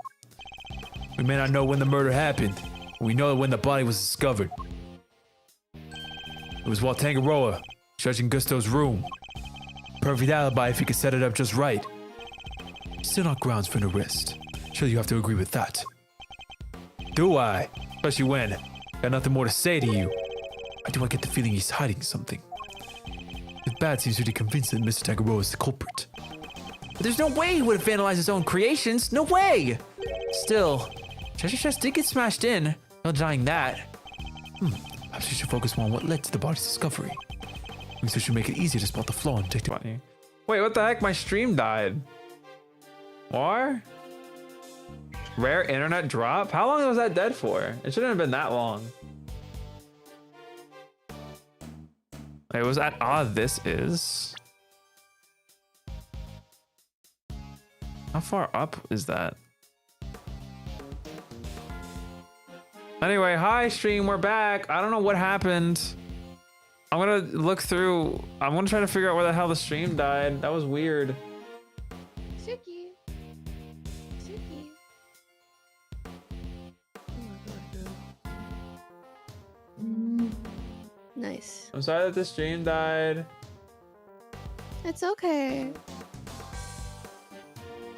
We may not know when the murder happened, but we know when the body was discovered. It was while Tangaroa judging Gusto's room. Perfect alibi if he could set it up just right. Still not grounds for an arrest. Surely you have to agree with that. Do I? Especially when got nothing more to say to you. I do get the feeling he's hiding something. If Bad seems to be convinced that Mr. Tangaroa is the culprit. But there's no way he would have vandalized his own creations. No way! Still, treasure chest did get smashed in. No denying that. Perhaps you should focus more on what led to the body's discovery. This should make it easier to spot the flaw in detective. Wait, what the heck? My stream died. What? Rare internet drop? How long was that dead for? It shouldn't have been that long. It was at this is. How far up is that? Anyway, hi stream, we're back. I don't know what happened. I'm gonna look through. I'm gonna try to figure out where the hell the stream died. That was weird. Suki. Suki. Nice. I'm sorry that the stream died. It's okay.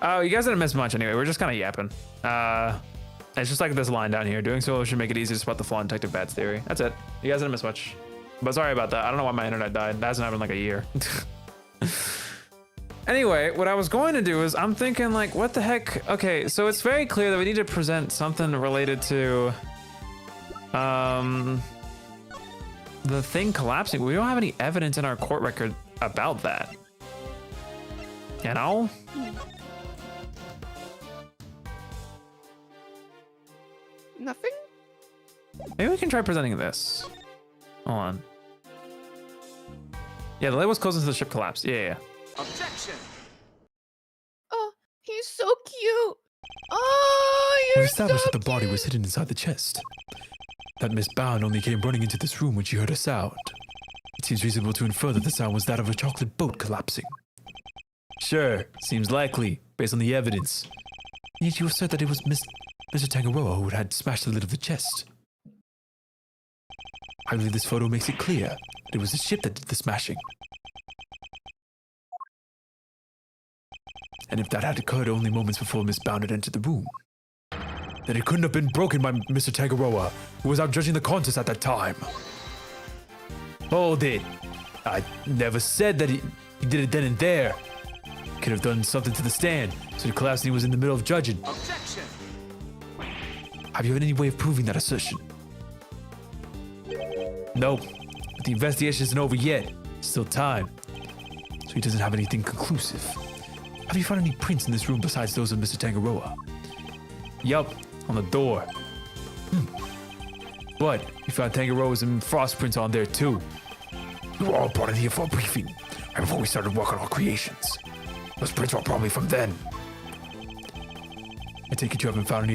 Oh, you guys didn't miss much anyway. We're just kind of yapping. It's just like this line down here. Doing so should make it easier to spot the flaw in Detective Bad's theory. That's it. You guys didn't miss much. But sorry about that. I don't know why my internet died. That hasn't happened in like a year. Anyway, what I was going to do is I'm thinking like, what the heck? Okay, so it's very clear that we need to present something related to the thing collapsing. We don't have any evidence in our court record about that. You know? Nothing? Maybe we can try presenting this. Hold on. Yeah, the lid was closest to the ship collapsed. Yeah. Objection. Oh, he's so cute. Oh, We you're established so that the body cute. was hidden inside the chest. That Miss Bound only came running into this room when she heard a sound. It seems reasonable to infer that the sound was that of a chocolate boat collapsing. Sure, seems likely, based on the evidence. And yet you assert that it was Mr. Tangaroa who had smashed the lid of the chest. I believe this photo makes it clear that it was the ship that did the smashing. And if that had occurred only moments before Miss Bound had entered the room, then it couldn't have been broken by Mr. Tangaroa, who was out judging the contest at that time. Hold it. I never said that he did it then and there. Could have done something to the stand, so the collapse when he was in the middle of judging. Objection. Have you any way of proving that assertion? Nope. But the investigation isn't over yet. Still time. So he doesn't have anything conclusive. Have you found any prints in this room besides those of Mr. Tangaroa? Yup, on the door. But we found Tangaroa's and Frost prints on there too. We were all brought in here for a briefing, right before we started work on our creations. Those prints were probably from then. I take it you haven't found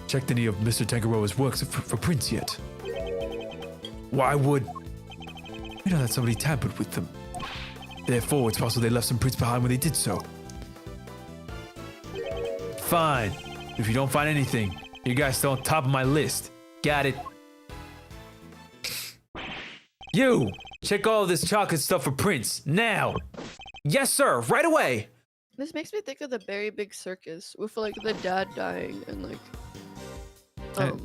checked any of Mr. Tangaroa's works for prints yet. Why would... We know that somebody tampered with them. Therefore, it's possible they left some prints behind when they did so. Fine. If you don't find anything, you guys still on top of my list. Got it? You! Check all of this chocolate stuff for prints, now! Yes, sir, right away! This makes me think of the Very Big Circus with like the dad dying and like I don't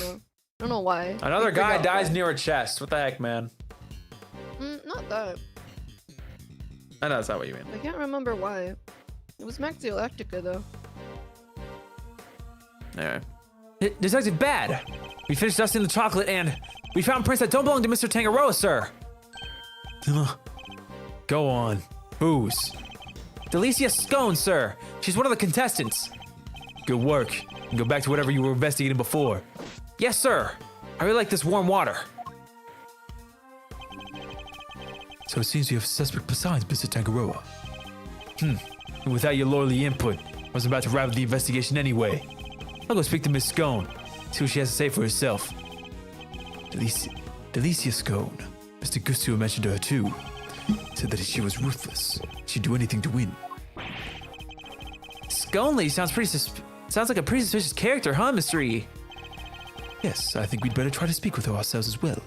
know. I don't know why. Another I guy forgot dies why. near a chest. What the heck, man? Not that. I know that's not what you mean. I can't remember why. It was Max Galactica though. Anyway. Detective Bad! We finished dusting the chocolate and we found prints that don't belong to Mr. Tangaroa, sir! Go on. Whose? Delicia Scone, sir. She's one of the contestants. Good work. You can go back to whatever you were investigating before. Yes, sir. I really like this warm water. So it seems we have a suspect besides Mr. Tangaroa. And without your lordly input, I was about to wrap up the investigation anyway. I'll go speak to Miss Scone, see what she has to say for herself. Delicia. Delicia Scone. Mr. Gusto mentioned her too. Said that she was ruthless. She'd do anything to win. Scone sounds like a pretty suspicious character, huh, Mr. E? Yes, I think we'd better try to speak with her ourselves as well.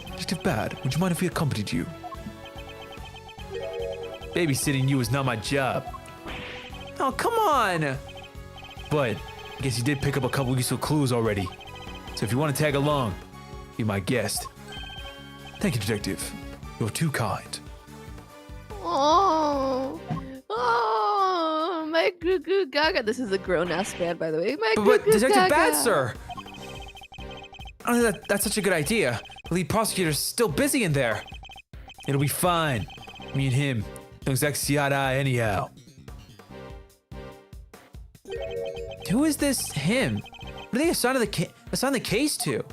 Detective Bad, would you mind if we accompanied you? Babysitting you is not my job. Oh, come on! But I guess you did pick up a couple useful clues already. So if you want to tag along, be my guest. Thank you, Detective. You're too kind. Oh, my goo goo gaga. This is a grown ass man, by the way. My goo But goo Detective gaga. Bad, sir! I don't think that's such a good idea. The lead prosecutor's still busy in there. It'll be fine. Me and him don't exactly see eye to eye anyhow. Who is this him? What are they assign the case to?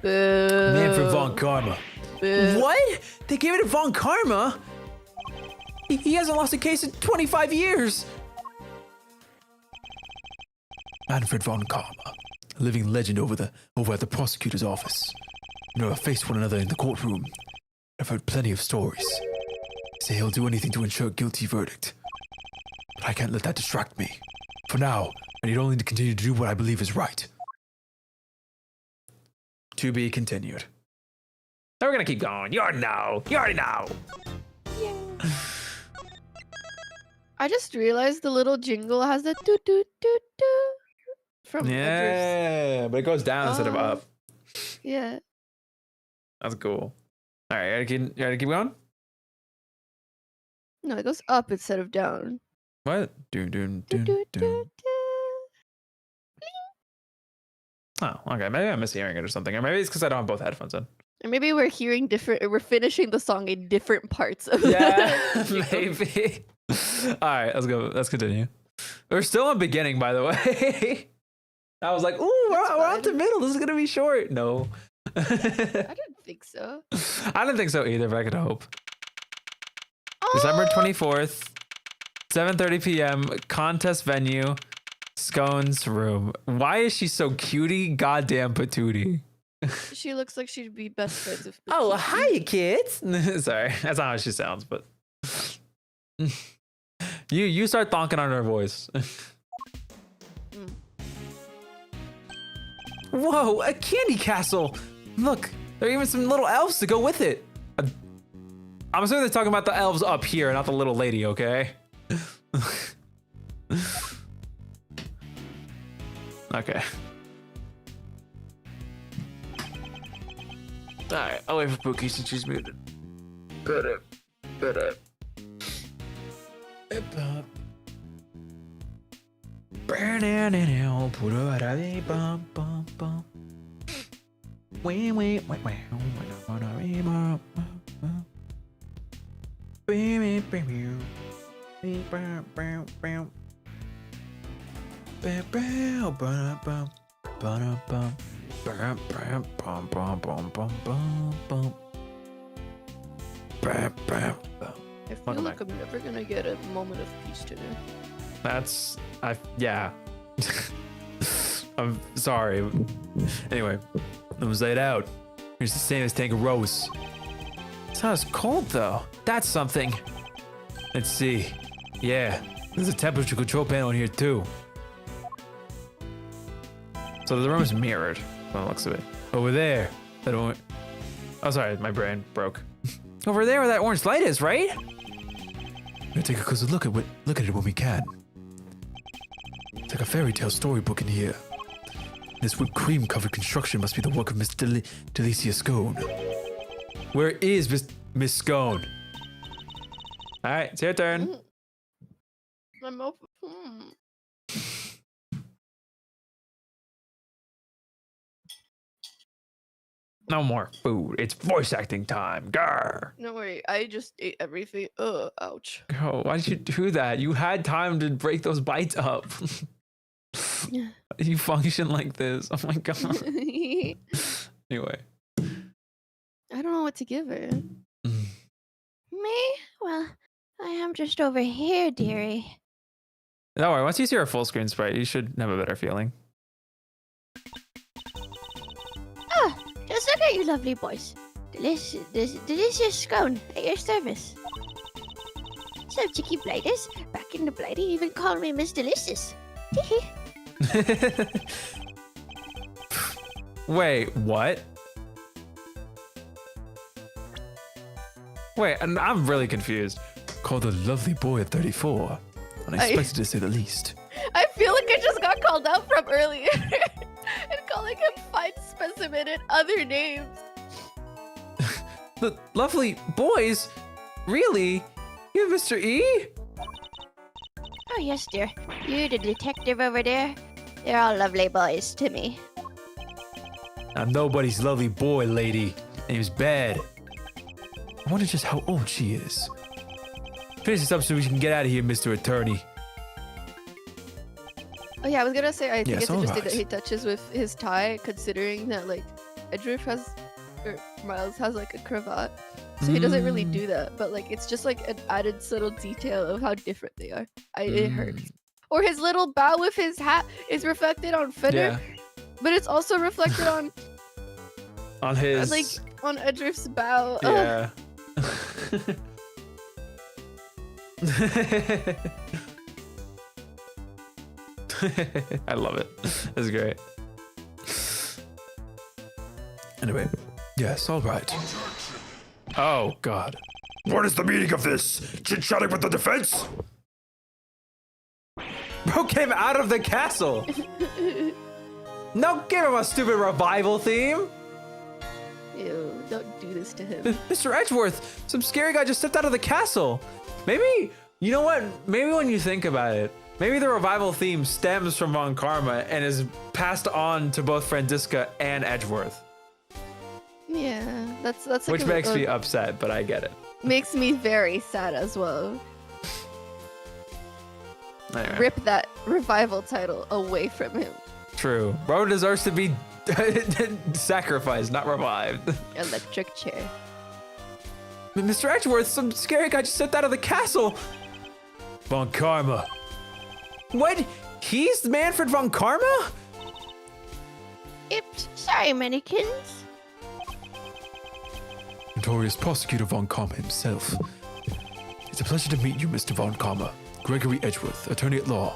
Boo. Manfred von Karma. Boo. What? They gave it to Von Karma? He hasn't lost a case in 25 years. Manfred von Karma, a living legend over at the prosecutor's office. We never faced one another in the courtroom. I've heard plenty of stories. Say he'll do anything to ensure a guilty verdict. But I can't let that distract me. For now, I need only to continue to do what I believe is right. To be continued. So we're gonna keep going. You already know. I just realized the little jingle has the doo doo doo doo from Edgar's. Yeah, but it goes down instead of up. Yeah. That's cool. All right, you ready to keep going? No, it goes up instead of down. What? Doo doo doo doo. Oh, okay. Maybe I'm mishearing it or something. Or maybe it's because I don't have both headphones in. Or maybe we're hearing different. We're finishing the song in different parts of Yeah, the maybe. All right, let's go. Let's continue. We're still on beginning, by the way. I was like, ooh, we're on to middle. This is gonna be short. No. I didn't think so. I didn't think so either, but I could hope. December 24th, 7:30 p.m. Contest venue, Scone's room. Why is she so cutie? Goddamn patootie. She looks like she'd be best friends with. Oh, Petite. hi, kids. Sorry, that's not how she sounds, but you start thonking on her voice. Whoa, a candy castle! Look, there are even some little elves to go with it. I'm assuming they're talking about the elves up here, not the little lady, okay? Okay. Alright, I'll wait for Pookie since she's muted. Put it. I feel like I'm never gonna get a moment of peace today. Yeah. I'm sorry. Anyway, It was laid out. It's the same as Tangaroa's. it's not as cold though. That's something. Let's see. Yeah, there's a temperature control panel in here too. So the room is mirrored by the looks of it. Over there. That one. Oh, sorry, my brain broke. Over there where that orange light is, right? We're gonna take a closer look at it when we can. It's like a fairy tale storybook in here. This whipped cream covered construction must be the work of Miss Delicia Scone. Where is Miss Scone? All right, it's your turn. I'm open. No more food. It's voice acting time. Grr. Don't worry, I just ate everything. Ugh, ouch. Girl, why did you do that? You had time to break those bites up. You function like this. Oh my god. Anyway. I don't know what to give her. Me? Well, I am just over here, dearie. Don't worry, once you see our full screen sprite, you should have a better feeling. look at you lovely boys. Delicious scone at your service. So, cheeky blighters, back in the blighty even call me Miss Delicious. Wait, what? Wait, I'm really confused. Called a lovely boy at 34. Unexpected to say the least. I feel like I just got called out from earlier and calling him fine specimen and other names. The lovely boys? Really? You, Mr. E? Oh, yes, dear. You, the detective over there, they're all lovely boys to me. I'm nobody's lovely boy, lady. Name's Bad. I wonder just how old she is. Finish this up so we can get out of here, Mr. Attorney. Oh yeah, I was gonna say I think Yes, it's interesting alright. that he touches with his tie, considering that like Edric has, or Miles has like a cravat, so he doesn't really do that. But like it's just like an added subtle detail of how different they are. It hurts. Or his little bow with his hat is reflected on Fenner, but it's also reflected on On his... like on Edric's bow. Yeah. I love it. That's great. Anyway, yes, all right. Oh, God. What is the meaning of this? Chit-chatting with the defense? Bro came out of the castle. No, give him a stupid revival theme. Ew, don't do this to him. Mr. Edgeworth, some scary guy just stepped out of the castle. Maybe, you know what? Maybe when you think about it, maybe the revival theme stems from Von Karma and is passed on to both Franziska and Edgeworth. Yeah, that's like Which makes me upset, but I get it. makes me very sad as well. Anyway, Rip that revival title away from him. true. Bro deserves to be sacrificed, not revived. Electric chair. Mr. Edgeworth, some scary guy just stepped out of the castle. Von Karma. What? He's Manfred von Karma? Oops, sorry, mannequins. Notorious Prosecutor Von Karma himself. It's a pleasure to meet you, Mr. Von Karma. Gregory Edgeworth, attorney at law.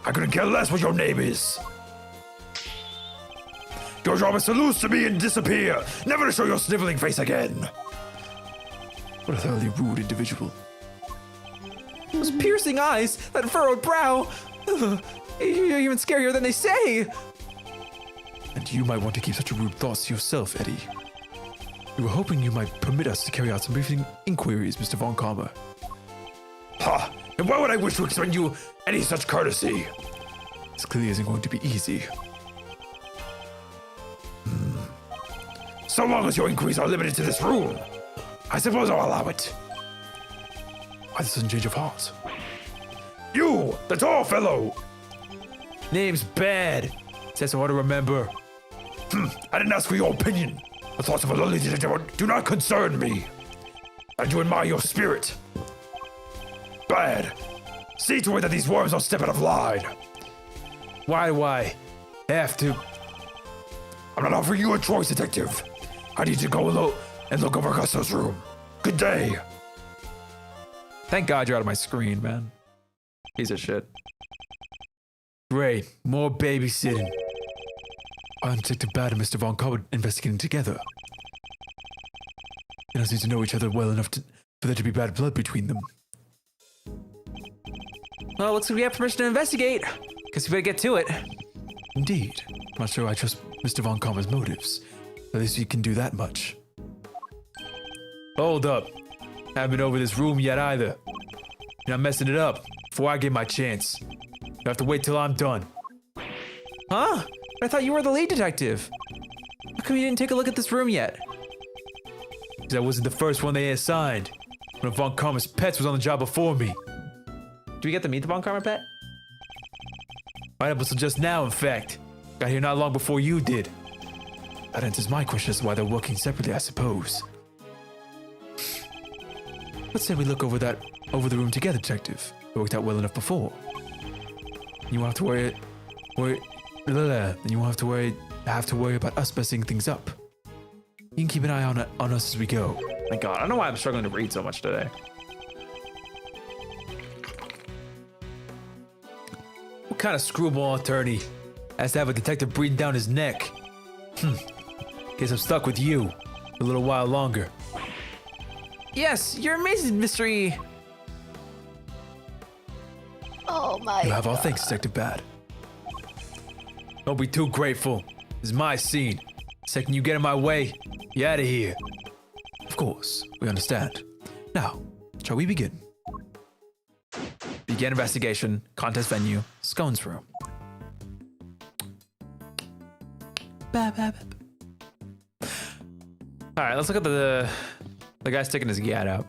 I couldn't care less what your name is. Your job is to lose to me and disappear, never to show your sniveling face again. What a thoroughly rude individual. Those piercing eyes, that furrowed brow. You're even scarier than they say. And you might want to keep such rude thoughts to yourself, Eddie. We were hoping you might permit us to carry out some brief inquiries, Mr. Von Karma. Ha! And why would I wish to extend you any such courtesy? This clearly isn't going to be easy. So long as your inquiries are limited to this room, I suppose I'll allow it. Why the sudden change of heart? You, the tall fellow! Name's Bad. Says so hard to remember. I didn't ask for your opinion. The thoughts of a lonely detective do not concern me. I do admire your spirit. Bad. See to it that these worms don't step out of line. Why do I have to? I'm not offering you a choice, detective. I need to go and look over Gusto's room. Good day. Thank God you're out of my screen, man. Piece of shit. Great. More babysitting. I'm Detective Bad and Mr. Von Karma investigating together. They don't seem to know each other well enough for there to be bad blood between them. Well, looks like we have permission to investigate. Guess we better get to it. Indeed. I'm not sure I trust Mr. Von Karma's motives. At least he can do that much. Hold up. Haven't been over this room yet either. You're not messing it up before I get my chance. You have to wait till I'm done. Huh? I thought you were the lead detective. How come you didn't take a look at this room yet? Because I wasn't the first one they assigned. One of Von Karma's pets was on the job before me. Do we get to meet the Von Karma pet? Right up until just now, in fact. Got here not long before you did. That answers my question as to why they're working separately, I suppose. Let's say we look over the room together, detective. It worked out well enough before. You won't have to worry Then you won't have to worry about us messing things up. You can keep an eye on us as we go. My God, I don't know why I'm struggling to read so much today. What kind of screwball attorney has to have a detective breathing down his neck? Guess I'm stuck with you for a little while longer. Yes, you're amazing, mystery. Oh my You have all God. thanks, Detective Bad. Don't be too grateful. This is my scene. The second you get in my way, you're out of here. Of course, we understand. Now, shall we begin? Begin investigation. Contest venue. Scone's room. All right, let's look at the guy sticking his gat out.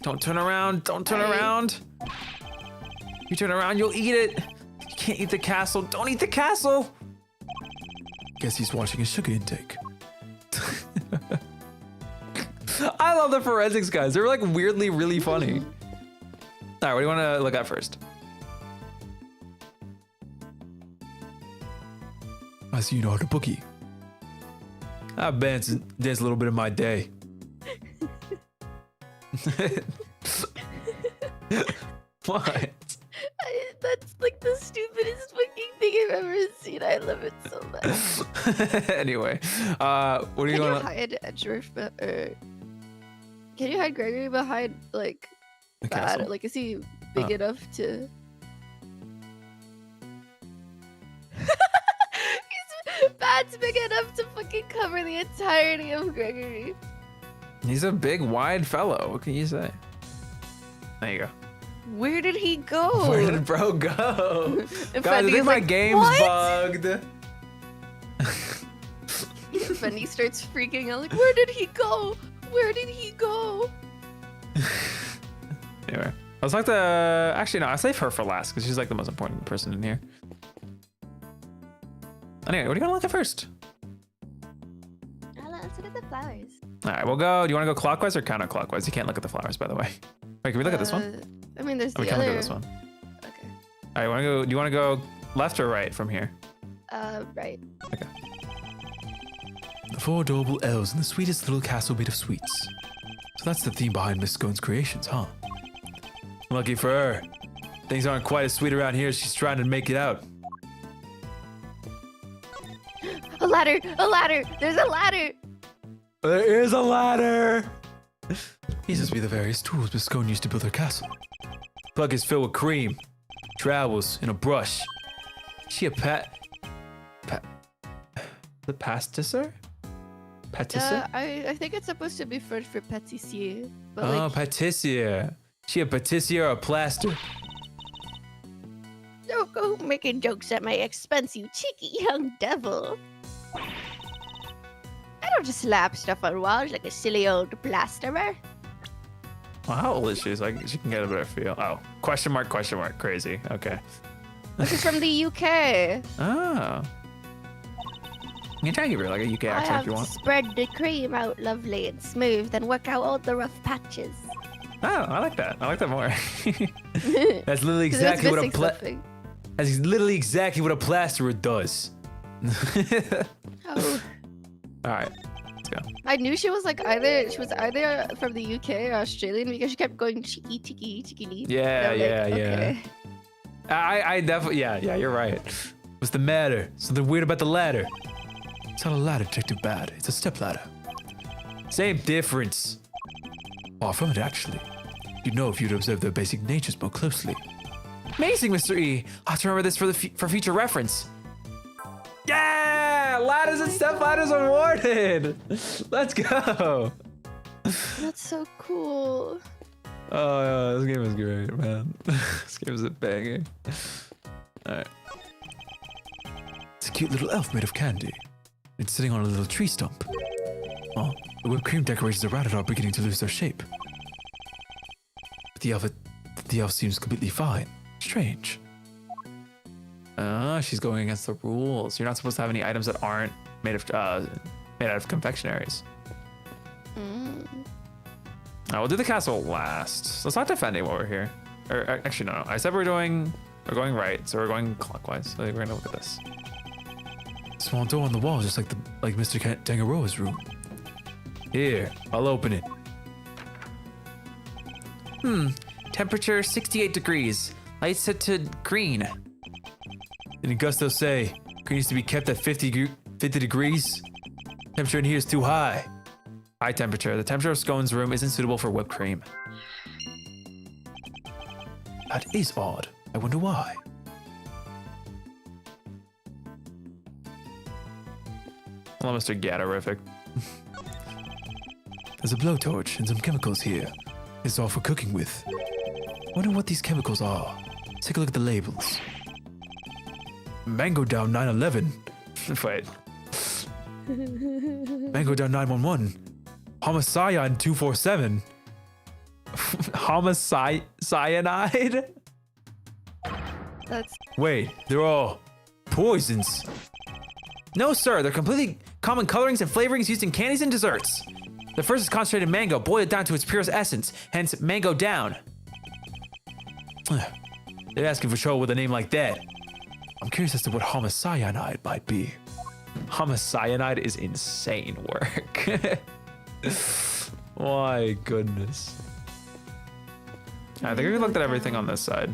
Don't turn around. Don't turn around. You turn around, you'll eat it. You can't eat the castle. Don't eat the castle. Guess he's watching his sugar intake. I love the forensics guys. They're like weirdly really funny. All right, what do you want to look at first? I see you know how to boogie. I've danced a little bit of my day. What? That's like the stupidest fucking thing I've ever seen. I love it so much. Anyway, what do Can you you want to... hide Edgeworth? Can you hide Gregory behind like The Bad? castle? Like, is he big Oh. enough to? Bad's big enough to fucking cover the entirety of Gregory. He's a big, wide fellow. What can you say? There you go. Where did he go? Where did bro go? And Guys, I Fendi think is my like, game's "What?" bugged. Fendi starts freaking out like, where did he go? Where did he go? Anyway, I was like the... Actually, no, I save her for last because she's like the most important person in here. Anyway, what do you want to look at first? Let's look at the flowers. All right, we'll go... Do you want to go clockwise or counterclockwise? You can't look at the flowers, by the way. Wait, can we look at this one? I mean, there's Oh, we the can look other. at this one. Okay. All right, do you want to go left or right from here? Right. Okay. The four adorable elves in the sweetest little castle made of sweets. So that's the theme behind Miss Scone's creations, huh? Lucky for her. Things aren't quite as sweet around here as she's trying to make it out. A ladder! A ladder! There's a ladder! There is a ladder! These must be the various tools Miss Scone used to build her castle. Plug is filled with cream, trowels, and a brush. She a The pastisser? Patisser? I think it's supposed to be for pâtissier. But Oh, like, patissier. She a patissier or a plaster? Don't go making jokes at my expense, you cheeky young devil. I don't just slap stuff on walls like a silly old plasterer. Well, how old is she? So she can get a better feel. Oh, question mark, crazy. Okay. this is from the UK. Oh. You can try and give her like a UK I accent have if you to want. spread the cream out lovely and smooth, then work out all the rough patches. Oh, I like that. I like that more. That's literally 'Cause it was exactly what a missing something. That's literally exactly what a plasterer does. Oh, All right, let's go. I knew she was either from the UK or Australian because she kept going cheeky, cheeky, cheeky. Yeah, And I'm like, okay. I definitely, yeah, you're right. What's the matter? Something weird about the ladder? It's not a ladder, Detective Bad. It's a step ladder. Same difference. Far from it, actually. You'd know if you'd observe their basic natures more closely. Amazing, Mr. E. I'll have to remember this for future reference. Yeah! Ladders and step ladders awarded! Let's go! That's so cool. Oh, yeah, this game is great, man. This game is banging. Alright. It's a cute little elf made of candy. It's sitting on a little tree stump. Oh, the whipped cream decorations around it are beginning to lose their shape. But the elf seems completely fine. Strange. She's going against the rules. You're not supposed to have any items that aren't made out of confectionaries. We'll do the castle last. Let's not defend it while we're here. Or actually, no. I said we're doing We're going right, so we're going clockwise. So we're gonna look at this. Small door on the wall, just like Mr. Tangaroa's room. Here, I'll open it. Temperature 68 degrees. Light set to green. Didn't Gusto say green needs to be kept at 50 degrees? Temperature in here is too high. High temperature. The temperature of Scone's room isn't suitable for whipped cream. That is odd. I wonder why. Hello, Mr. Gatorific. There's a blowtorch and some chemicals here. It's all for cooking with. Wonder what these chemicals are. Take a look at the labels. Mango Down 911. Wait. Mango Down 911. Homicide 247. Cyanide? That's Wait, they're all poisons. No, sir. They're completely common colorings and flavorings used in candies and desserts. The first is concentrated mango, boiled down to its purest essence, hence Mango Down. They're asking for trouble with a name like that. I'm curious as to what homicyanide might be. Homicyanide is insane work. My goodness. I think we looked at everything on this side.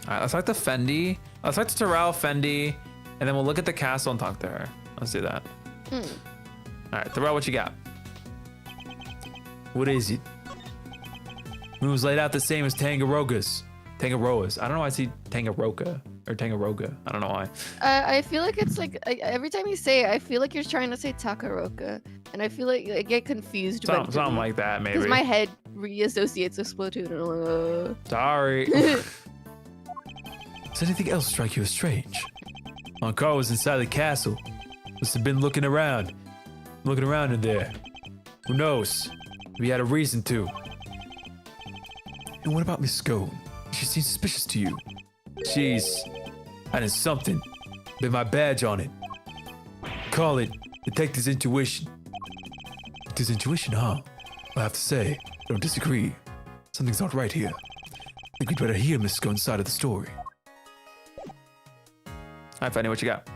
All right, let's talk to Fendi. Let's talk to Tyrell, Fendi, and then we'll look at the castle and talk to her. Let's do that. All right, Tyrell, what you got? What is it? Room's laid out the same as Tangaroa's. Tangaroa's. I don't know why I see Tangaroka or Tangaroga. I don't know why. I feel like it's like every time you say it, I feel like you're trying to say Takaroka, and I feel like I get confused. Something like that, maybe. Because my head reassociates with Splatoon. And I'm like, Sorry. Does anything else strike you as strange? My car was inside the castle. Must have been looking around in there. Who knows? We had a reason to. And what about Miss Scone? She seems suspicious to you. She's had something. Been my badge on it. Call it Detective's Intuition. Detective's Intuition, huh? I have to say, I don't disagree. Something's not right here. I think we'd better hear Miss Scone's side of the story. Hi, Fanny, what you got?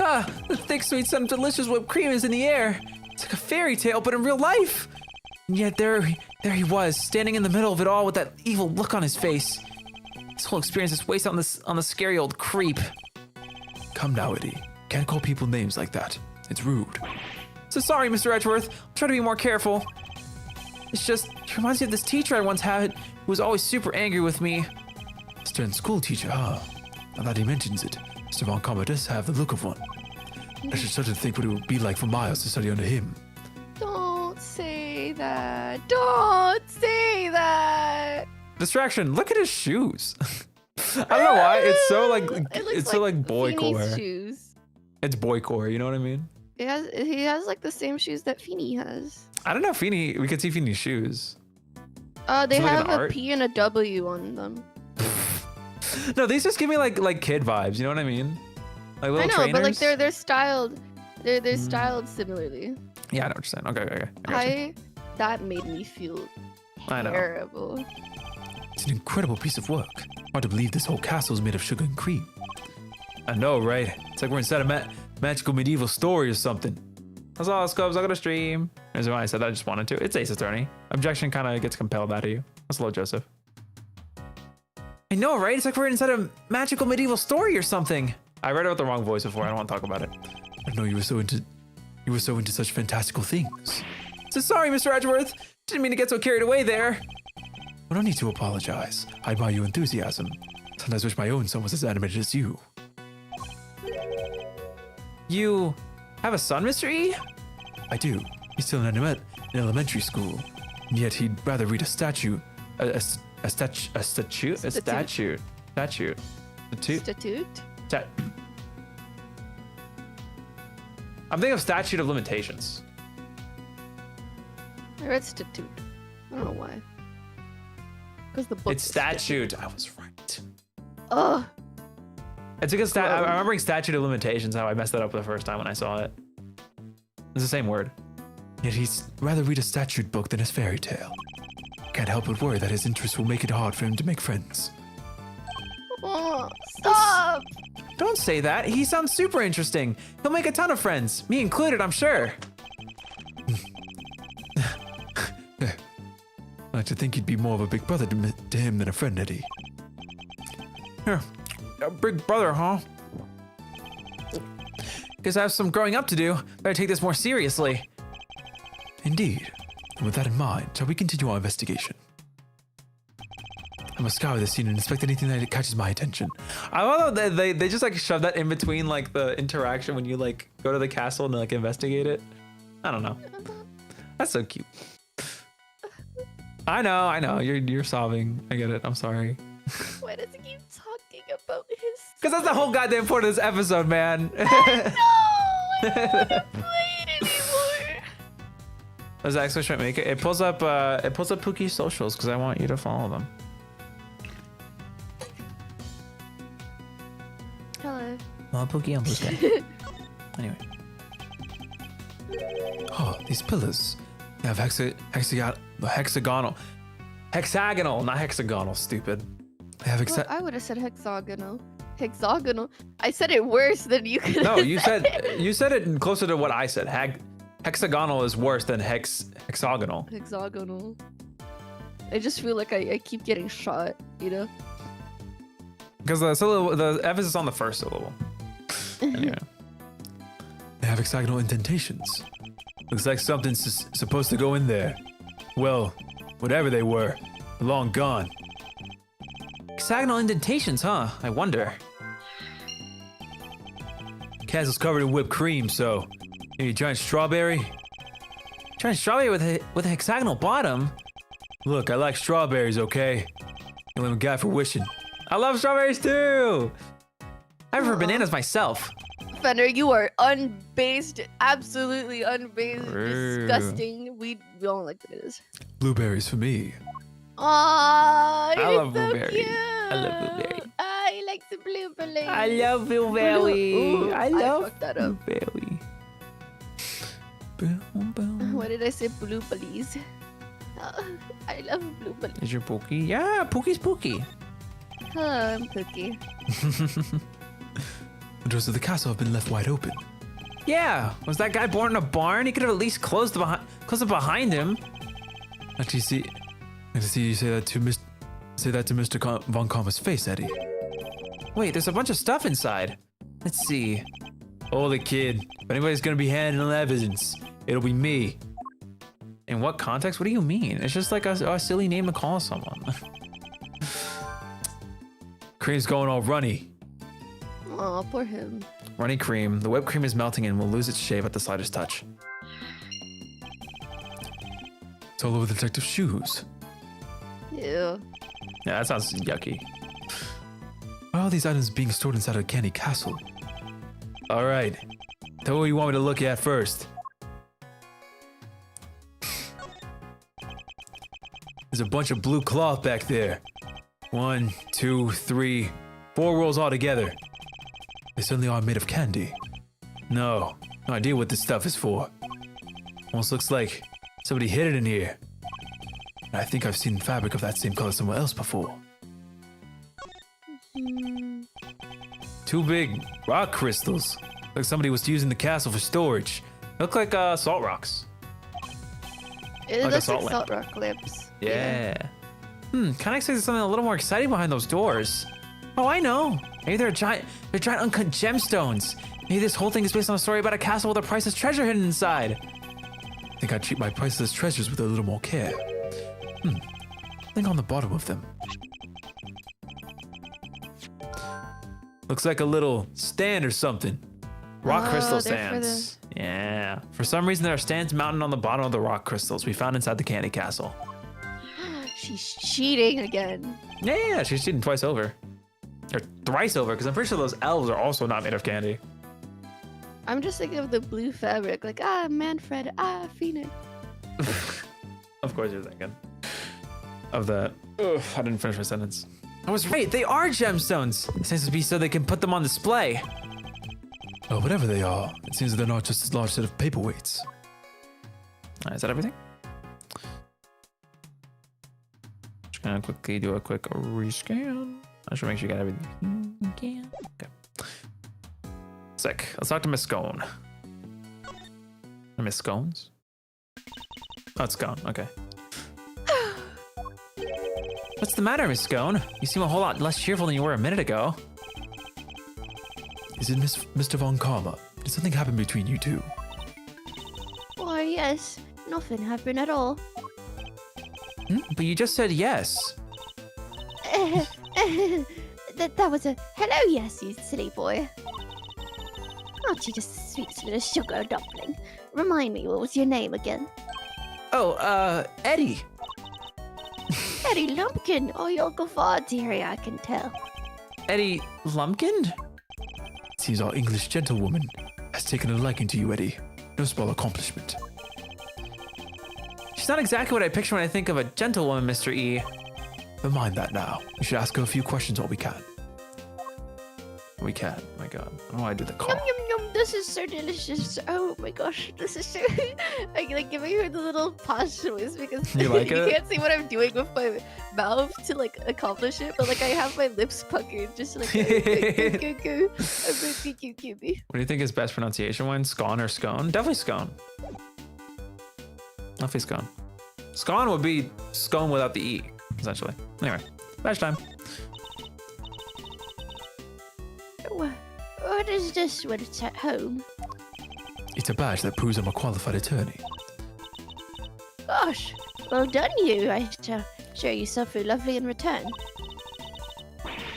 Ah, the thick, sweet, scent of delicious whipped cream is in the air. It's like a fairy tale, but in real life. And yet there he was, standing in the middle of it all with that evil look on his face. This whole experience is wasted on the scary old creep. Come now, Eddie. Can't call people names like that. It's rude. So sorry, Mr. Edgeworth. I'll try to be more careful. It's just, it reminds me of this teacher I once had who was always super angry with me. Stern school teacher, huh? Now that he mentions it, Mr. Von Comma does have the look of one. I should start to think what it would be like for Miles to study under him. don't say that. Don't say that. Distraction. Look at his shoes. I don't know why. It's so like It looks it's so like boy Feeney's core. shoes. It's boy core. You know what I mean? He has like the same shoes that Feeny has. I don't know. Feeny. We could see Feeny's shoes. They Is it like have an a art? P and a W on them. No, these just give me like kid vibes. You know what I mean? Like little I know, trainers. but like they're styled. They're styled similarly. Yeah, I know what you're saying. Okay. I got you. That made me feel I know. terrible. It's an incredible piece of work. Hard to believe this whole castle is made of sugar and cream. I know, right? It's like we're inside a magical medieval story or something. That's all, Scopes. I got to stream. As when I said that, I just wanted to. It's Ace Attorney. Objection kind of gets compelled out of you. That's low, Joseph. I know, right? It's like we're inside a magical medieval story or something. I read it with the wrong voice before. I don't want to talk about it. I didn't know you were so into such fantastical things. So sorry, Mr. Edgeworth. Didn't mean to get so carried away there. Well, no need to apologize. I admire your enthusiasm. Sometimes wish my own son was as animated as you. You have a son, Mr. E? I do. He's still in elementary school, and yet he'd rather read a statute. A statute. Statute. I'm thinking of statute of limitations. I read statute. I don't know why. Because the book. It's statute. I was right. Ugh. It's because I'm remembering statute of limitations. How I messed that up the first time when I saw it. It's the same word. Yet he'd rather read a statute book than his fairy tale. Can't help but worry that his interests will make it hard for him to make friends. Oh, stop! Don't say that. He sounds super interesting. He'll make a ton of friends, me included, I'm sure. I like to think you'd be more of a big brother to him than a friend, Eddie. Here, a big brother, huh? Guess I have some growing up to do. Better take this more seriously. Indeed. And with that in mind, shall we continue our investigation? I must scour the scene and inspect anything that catches my attention. I love that they just like shove that in between like the interaction when you like go to the castle and like investigate it. I don't know. That's so cute. I know. You're sobbing. I get it. I'm sorry. Why does he keep talking about his? Because that's the whole goddamn point of this episode, man. No, I don't want to play it anymore. Does that actually make it? It pulls up Pookie's socials because I want you to follow them. Hello. Well, Pookie on Blue Sky. Anyway. Oh, these pillars. They have hexagonal, Not hexagonal, stupid. They have Well, I would have said hexagonal. Hexagonal. I said it worse than you could. No, you said it closer to what I said. Hexagonal is worse than hexagonal. Hexagonal. I just feel like I keep getting shot, you know? Because the emphasis on the first syllable. Anyway. They have hexagonal indentations. Looks like something's supposed to go in there. Well, whatever they were, long gone. Hexagonal indentations, huh? I wonder. Castle's covered in whipped cream, so maybe a giant strawberry? Giant strawberry with a hexagonal bottom? Look, I like strawberries, okay? I'm a guy for wishing. I love strawberries too! I prefer bananas myself. Fender, you are unbased, absolutely unbased, True. disgusting. We don't like bananas. Blueberries for me. Aww, I you're love so blueberry. cute. I love blueberry. I like the blueberry. I love blueberry. Ooh, I love fucked that up. blueberry. What did I say? Blueberries. I love blueberries. Is your Pookie? Yeah, Pookie's Pookie. Hello, I'm Cookie. The doors of the castle have been left wide open. Yeah, was that guy born in a barn? He could have at least closed it behind him. Actually, I see you say that to Mr. Von Karma's face, Eddie. Wait, there's a bunch of stuff inside. Let's see. Oh, the kid. If anybody's gonna be handling evidence, it'll be me. In what context? What do you mean? It's just like a silly name to call someone. Cream's going all runny. Aw, poor him. Runny cream. The whipped cream is melting and will lose its shape at the slightest touch. It's all over the detective's shoes. Ew. Yeah, that sounds yucky. Why are all these items being stored inside a candy castle? All right. Tell me what you want me to look at first. There's a bunch of blue cloth back there. 1, 2, 3, 4 rolls all together. They certainly are made of candy. No idea what this stuff is for. Almost looks like somebody hid it in here. And I think I've seen fabric of that same color somewhere else before. 2 big rock crystals. Like somebody was using the castle for storage. Look like salt rocks. It Like a looks salt like lamp. salt rock lips. Yeah. Kind of expect there's something a little more exciting behind those doors. Oh, I know. Maybe they're giant uncut gemstones. Maybe this whole thing is based on a story about a castle with a priceless treasure hidden inside. I think I'd treat my priceless treasures with a little more care. Think on the bottom of them. Looks like a little stand or something. Rock Oh, crystal they're for stands. Yeah. For some reason, there are stands mounted on the bottom of the rock crystals we found inside the candy castle. She's cheating again. Yeah, she's cheating twice over. Or thrice over, because I'm pretty sure those elves are also not made of candy. I'm just thinking of the blue fabric. Like, Manfred, Phoenix. Of course you're thinking of that. Ugh, I didn't finish my sentence. I was right. They are gemstones. It seems to be so they can put them on display. Well, whatever they are, it seems that they're not just a large set of paperweights. Is that everything? Just gonna quickly do a quick rescan. I should make sure you got everything. Yeah. Okay. Sick. Let's talk to Miss Scone. Miss Scones? Oh, it's Scone. Okay. What's the matter, Miss Scone? You seem a whole lot less cheerful than you were a minute ago. Is it Mr. Von Karma? Did something happen between you two? Why, yes. Nothing happened at all. But you just said yes. That was a hello, yes, you silly boy. Aren't you just the sweetest little sugar dumpling? Remind me, what was your name again? Oh, Eddie. Eddie Lumpkin. Oh, you'll go far, dearie, I can tell. Eddie Lumpkin? Seems our English gentlewoman has taken a liking to you, Eddie. No small accomplishment. She's not exactly what I picture when I think of a gentlewoman, Mr. E. But mind that now. We should ask her a few questions while we can. We can. My God. I don't know why I do the call. Yum, yum, yum. This is so delicious. Oh my gosh, this is so... I like giving her the little pause noise because You like you it? can't see what I'm doing with my mouth to like accomplish it, but like I have my lips puckered just like go. What do you think is best pronunciation one? Scone or Scone? Definitely Scone. Definitely Scone. Scone would be Scone without the E, essentially. Anyway, badge time. What is this when it's at home? It's a badge that proves I'm a qualified attorney. Gosh, well done you. I shall show you something lovely in return.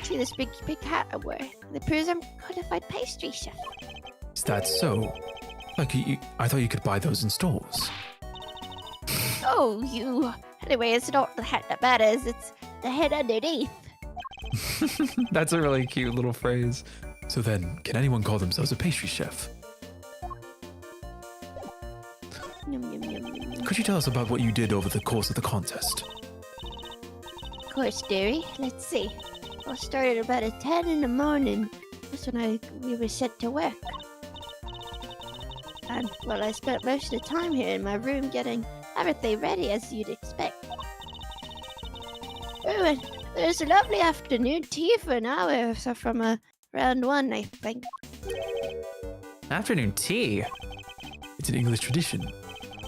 See this big hat I wear? It proves I'm a qualified pastry chef. Is that so? Like, I thought you could buy those in stores. Oh, you. Anyway, it's not the hat that matters, it's the head underneath. That's a really cute little phrase. So then, can anyone call themselves a pastry chef? Yum, yum, yum, yum, yum. Could you tell us about what you did over the course of the contest? Of course, dearie. Let's see. I started about at 10 in the morning. That's when we were set to work. And, well, I spent most of the time here in my room getting everything ready as you'd expect. Oh, and there's a lovely afternoon tea for an hour, so from round 1, I think. Afternoon tea? It's an English tradition.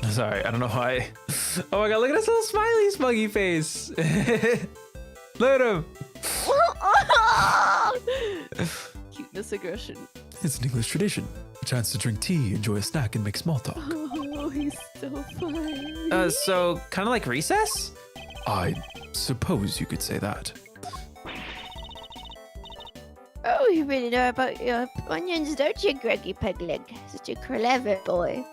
Sorry, I don't know why. Oh my God, look at this little smiley smuggy face. Look at him. Cuteness aggression. It's an English tradition. A chance to drink tea, enjoy a snack, and make small talk. Oh, he's so fun. So kind of like recess? I suppose you could say that. Oh, you really know about your onions, don't you, Greggy Pegleg? Such a clever boy.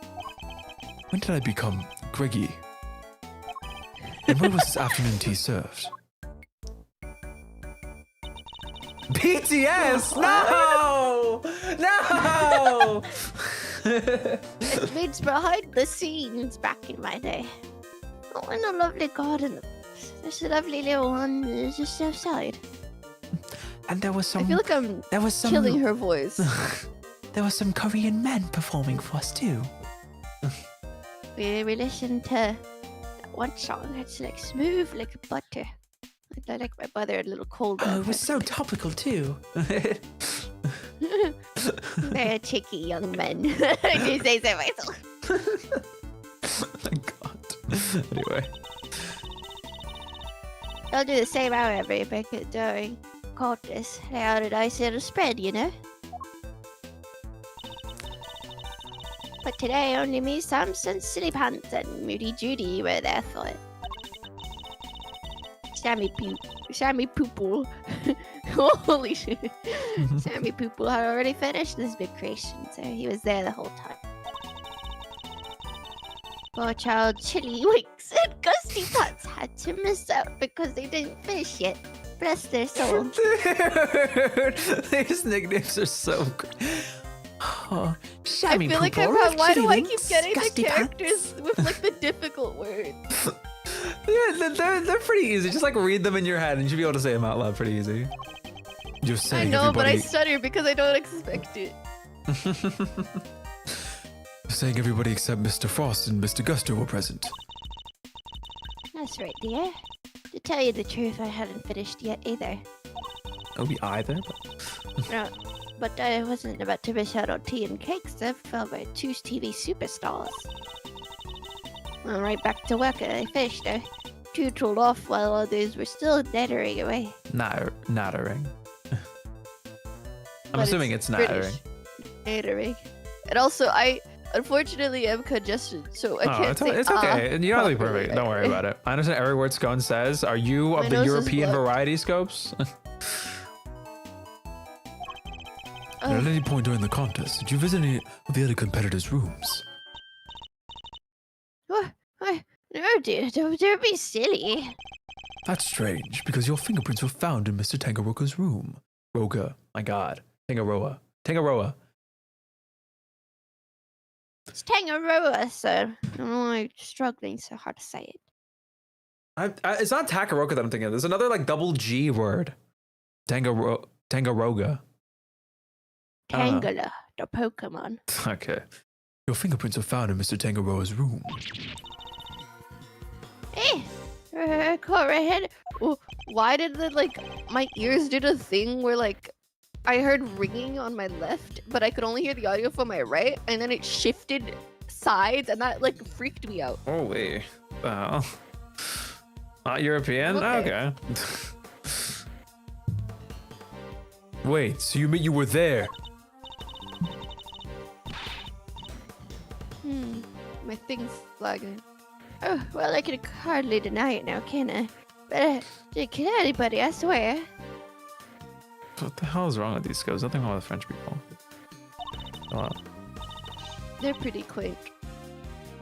When did I become Greggy? And where was this afternoon tea served? BTS? No! No! It means behind the scenes back in my day. Oh, in a lovely garden. There's a lovely little one just outside. And there was I some. feel like I'm There was some. killing her voice. There was some Korean men performing for us too. We listened to that one song. It's like smooth like butter. I like my mother a little colder. Oh, it was so topical too. They're cheeky young men. I do say so myself. Oh my God. Anyway. I'll do the same however back during contest. How did I set a spread, you know? But today only me, Samson, Silly Pants, and Moody Judy were there for it. Sammy Poople. Holy shit. Sammy Poople had already finished this big creation, so he was there the whole time. Poor child Chili Winks and Gusty Pants had to miss out because they didn't finish yet. Bless their soul. Dude, these nicknames are so great. Oh, I feel like why do I keep getting the characters with like the difficult words? Yeah, they're pretty easy. Just like read them in your head and you should be able to say them out loud pretty easy. You're I saying know, but I everybody. stutter because I don't expect it. You're saying everybody except Mr. Frost and Mr. Gusto were present. That's right, dear. To tell you the truth, I hadn't finished yet either. It'll be either. No, but I wasn't about to miss out on tea and cakes. I felt by two TV superstars. Well, right back to work. I finished. Two tooled off while others were still nattering away. Nattering. I'm But assuming it's nattering. Nattering. And also, I unfortunately am congested, so I can't say it's okay. You're not properly. perfect. Don't worry about it. I understand every word Scone says. Are you My of the nose is European blocked. variety scopes? At any point during the contest, did you visit any of the other competitors' rooms? What? No, dear. Don't be silly. That's strange, because your fingerprints were found in Mr. Tangaroka's room. Roga. My God. Tangaroa. It's Tangaroa, sir. I don't know why I'm struggling so hard to say it. It's not Takaroka that I'm thinking of. There's another like double G word. Tangaroga. I don't know. Tangela, the Pokemon. Okay. Your fingerprints were found in Mr. Tangaroa's room. Go right ahead. Oh, why did my ears did a thing where I heard ringing on my left, but I could only hear the audio from my right, and then it shifted sides, and that freaked me out. Holy. Oh. Not European? Okay. Okay. Wait, so you mean you were there? My thing's lagging. Oh, well, I can hardly deny it now, can I? But can anybody, I swear. What the hell is wrong with these scopes? Nothing wrong with French people. They're pretty quick.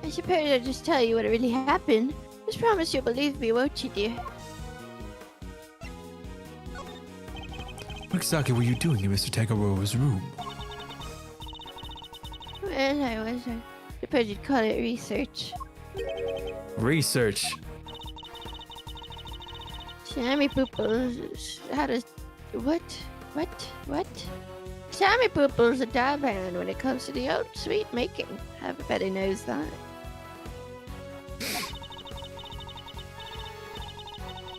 I suppose I'll just tell you what really happened. Just promise you'll believe me, won't you, dear? What exactly were you doing in Mr. Tangaroa's room? Well, I suppose you'd call it research. Research. Sammy Pooples, how does... What? Sammy Poople's a dab hand when it comes to the old sweet making. Everybody knows that.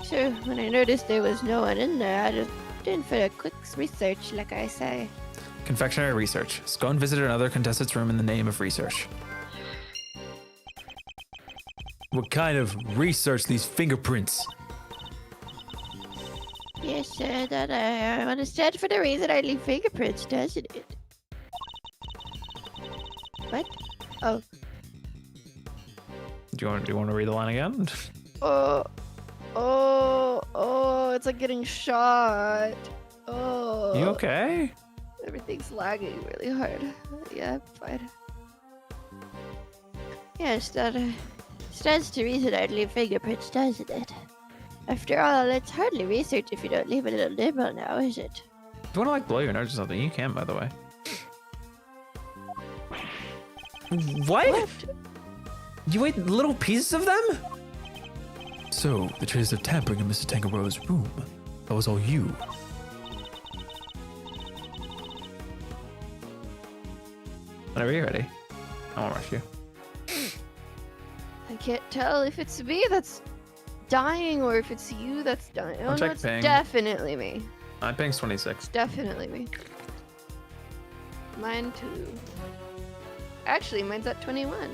So, when I noticed there was no one in there, I just did for a quick research, like I say. Confectionery research. Scone visited another contestant's room in the name of research. What kind of research these fingerprints? Yes, sir, that I understand for the reason I leave fingerprints, doesn't it? What? Oh. Do you want to read the line again? It's like getting shot. Oh. You okay? Everything's lagging really hard. Yeah, I'm fine. Yes, that stands to reason I'd leave fingerprints, doesn't it? After all, it's hardly research if you don't leave a little nibble now, is it? Do you want to blow your nose or something? You can, by the way. What? You ate little pieces of them? So, the traces of tampering in Mr. Tangaroa's room. That was all you. Whenever you're ready. I won't rush you. I can't tell if it's me that's dying or if it's you that's dying. Oh no, check it's ping. definitely me. My ping's 26. It's definitely me. Mine too. Actually, mine's at 21.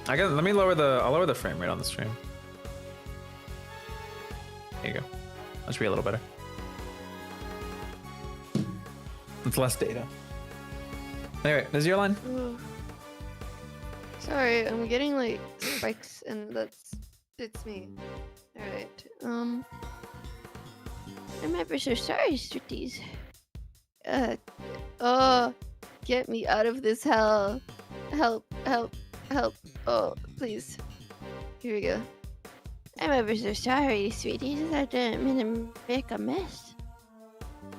I'll lower the frame rate on the stream. There you go. That should be a little better. It's less data. Anyway, this is your line. Ooh. Sorry, I'm getting spikes and it's me. Alright, I'm ever so sorry, Sweeties. Get me out of this hell. Help. Oh, please. Here we go. I'm ever so sorry, Sweeties. I didn't mean to make a mess.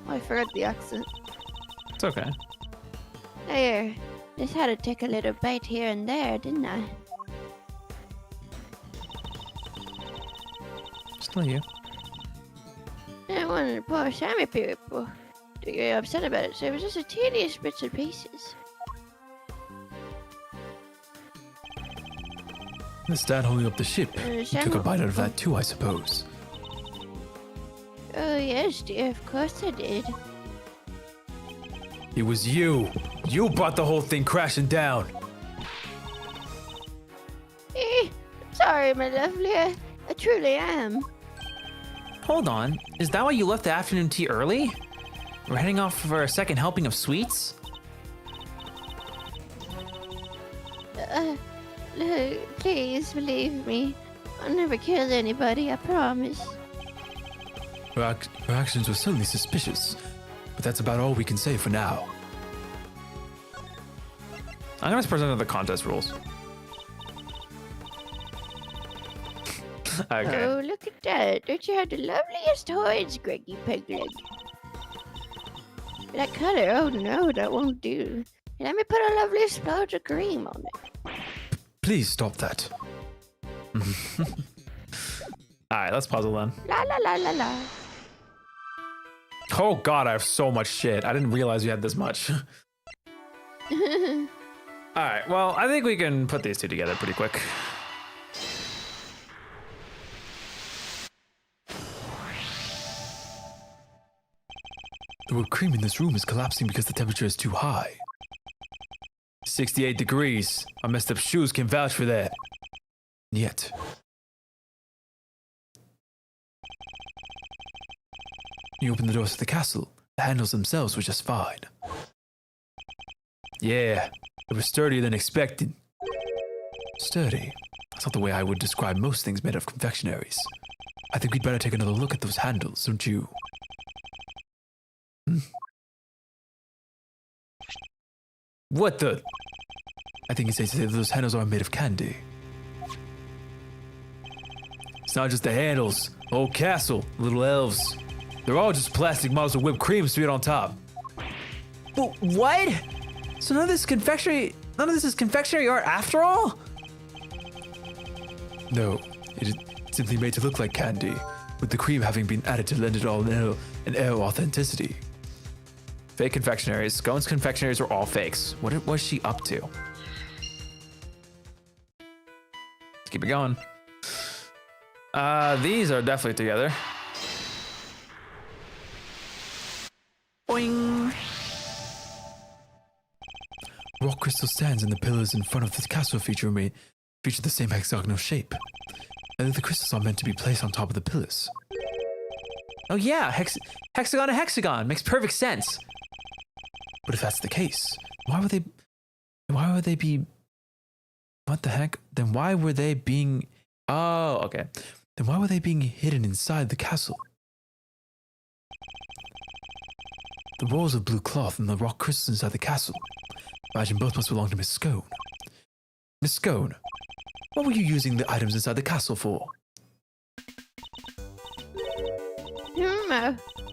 Oh, I forgot the accent. It's okay. There. Just had to take a little bite here and there, didn't I? Still you. I wanted to poor Sammy people to get upset about it, so it was just a tedious bits and pieces. This dad holding up the ship. You took a bite out of that too, I suppose. Oh, yes, dear. Of course I did. It was you. You brought the whole thing crashing down. Sorry, my lovely. I truly am. Hold on. Is that why you left the afternoon tea early? We're heading off for a second helping of sweets? Look, please believe me. I'll never kill anybody, I promise. Her actions were certainly suspicious, but that's about all we can say for now. I'm gonna present the contest rules. Okay. Oh, look at that. Don't you have the loveliest horns, Greggy Pegleg? That color, oh no, that won't do. Let me put a lovely splodge of cream on it. Please stop that. Alright, let's puzzle then. La la la la la. Oh god, I have so much shit. I didn't realize you had this much. Alright, well, I think we can put these two together pretty quick. The whipped cream in this room is collapsing because the temperature is too high. 68 degrees. Our messed up shoes can vouch for that. Yet. You open the doors to the castle. The handles themselves were just fine. Yeah, they were sturdier than expected. Sturdy? That's not the way I would describe most things made of confectionaries. I think we'd better take another look at those handles, don't you? What the? I think it's safe to say that those handles are made of candy. It's not just the handles. The whole castle, little elves. They're all just plastic models of whipped cream smeared on top. But what? So none of this is confectionery art after all? No, it is simply made to look like candy, with the cream having been added to lend it all an air of authenticity. Fake confectionaries. Scone's confectionaries were all fakes. What was she up to? Let's keep it going. These are definitely together. Boing. Rock crystal stands and the pillars in front of the castle feature the same hexagonal shape. And the crystals are meant to be placed on top of the pillars. Oh yeah, hexagon to hexagon. Makes perfect sense. But if that's the case, why would they be? What the heck? Then why were they being? Oh, okay. Then why were they being hidden inside the castle? The walls of blue cloth and the rock crystals inside the castle. Imagine both must belong to Miss Scone. Miss Scone, what were you using the items inside the castle for?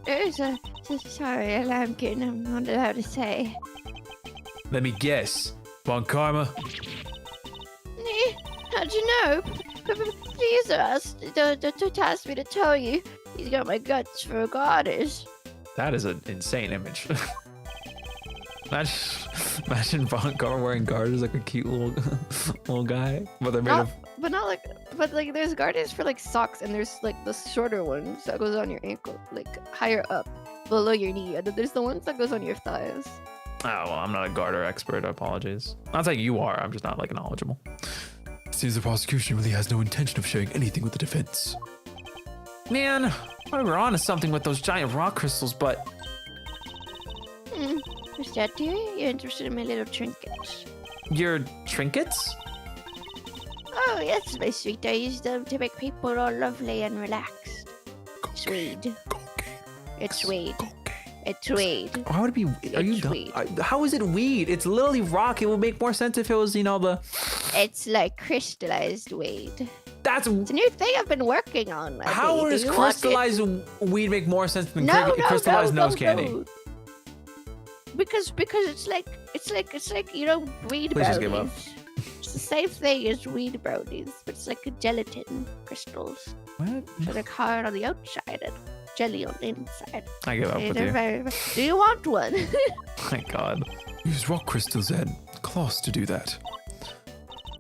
There's a... Sorry, Lambkin, I'm not allowed to say. Let me guess. Want karma? How'd you know? Please don't ask me to tell you. He's got my guts for a goddess. That is an insane image. Imagine Von Gar wearing garters like a cute little guy, but they're made of. But there's garters for like socks, and there's like the shorter ones that goes on your ankle, like higher up, below your knee, and then there's the ones that goes on your thighs. Oh well, I'm not a garter expert. Apologies. Not like you are. I'm just not like knowledgeable. Seems the prosecution really has no intention of sharing anything with the defense. Man, we were onto something with those giant rock crystals, but. What's that, dear? You're interested in my little trinkets? Your trinkets? Oh, yes, my sweet. I use them to make people all lovely and relaxed. It's weed. It's weed. It's weed. Why would it be? Are you dumb? How is it weed? It's literally rock. It would make more sense if it was, the. It's like crystallized weed. It's a new thing I've been working on. How does crystallized weed make more sense than crystallized nose candy? No. Because it's like weed Please just give brownies. up. It's the same thing as weed brownies, but it's like a gelatin crystals. What? So they're hard on the outside and jelly on the inside. I give up with you. Do you want one? Oh my god. Use rock crystals and cloths to do that.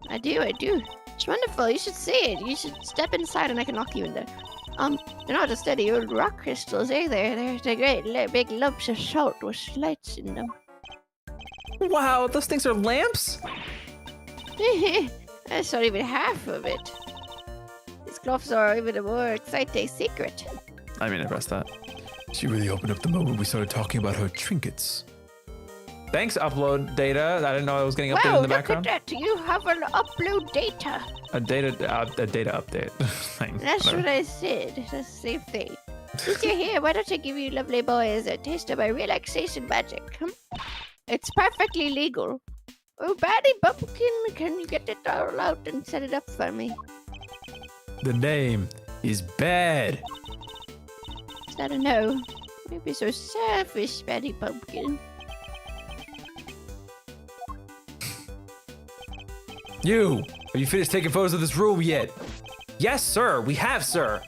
I do. It's wonderful. You should see it. You should step inside and I can knock you in there. They're not just steady old rock crystals either. They're great big lumps of salt with lights in them. Wow, those things are lamps? That's not even half of it. These gloves are even a more exciting secret. I mean, I pressed that. She really opened up the moment we started talking about her trinkets. Thanks, upload data. I didn't know I was getting updated Wow, in the look background. at that. You have an upload data. A data update thing. That's Whatever. what I said. That's the same thing. Since you're here, why don't I give you lovely boys a taste of my relaxation magic? It's perfectly legal. Oh, Batty Bumpkin, can you get it all out and set it up for me? The name is bad. Is that a no? Maybe so selfish, Batty Bumpkin. You, have you finished taking photos of this room yet? Yes, sir. We have, sir.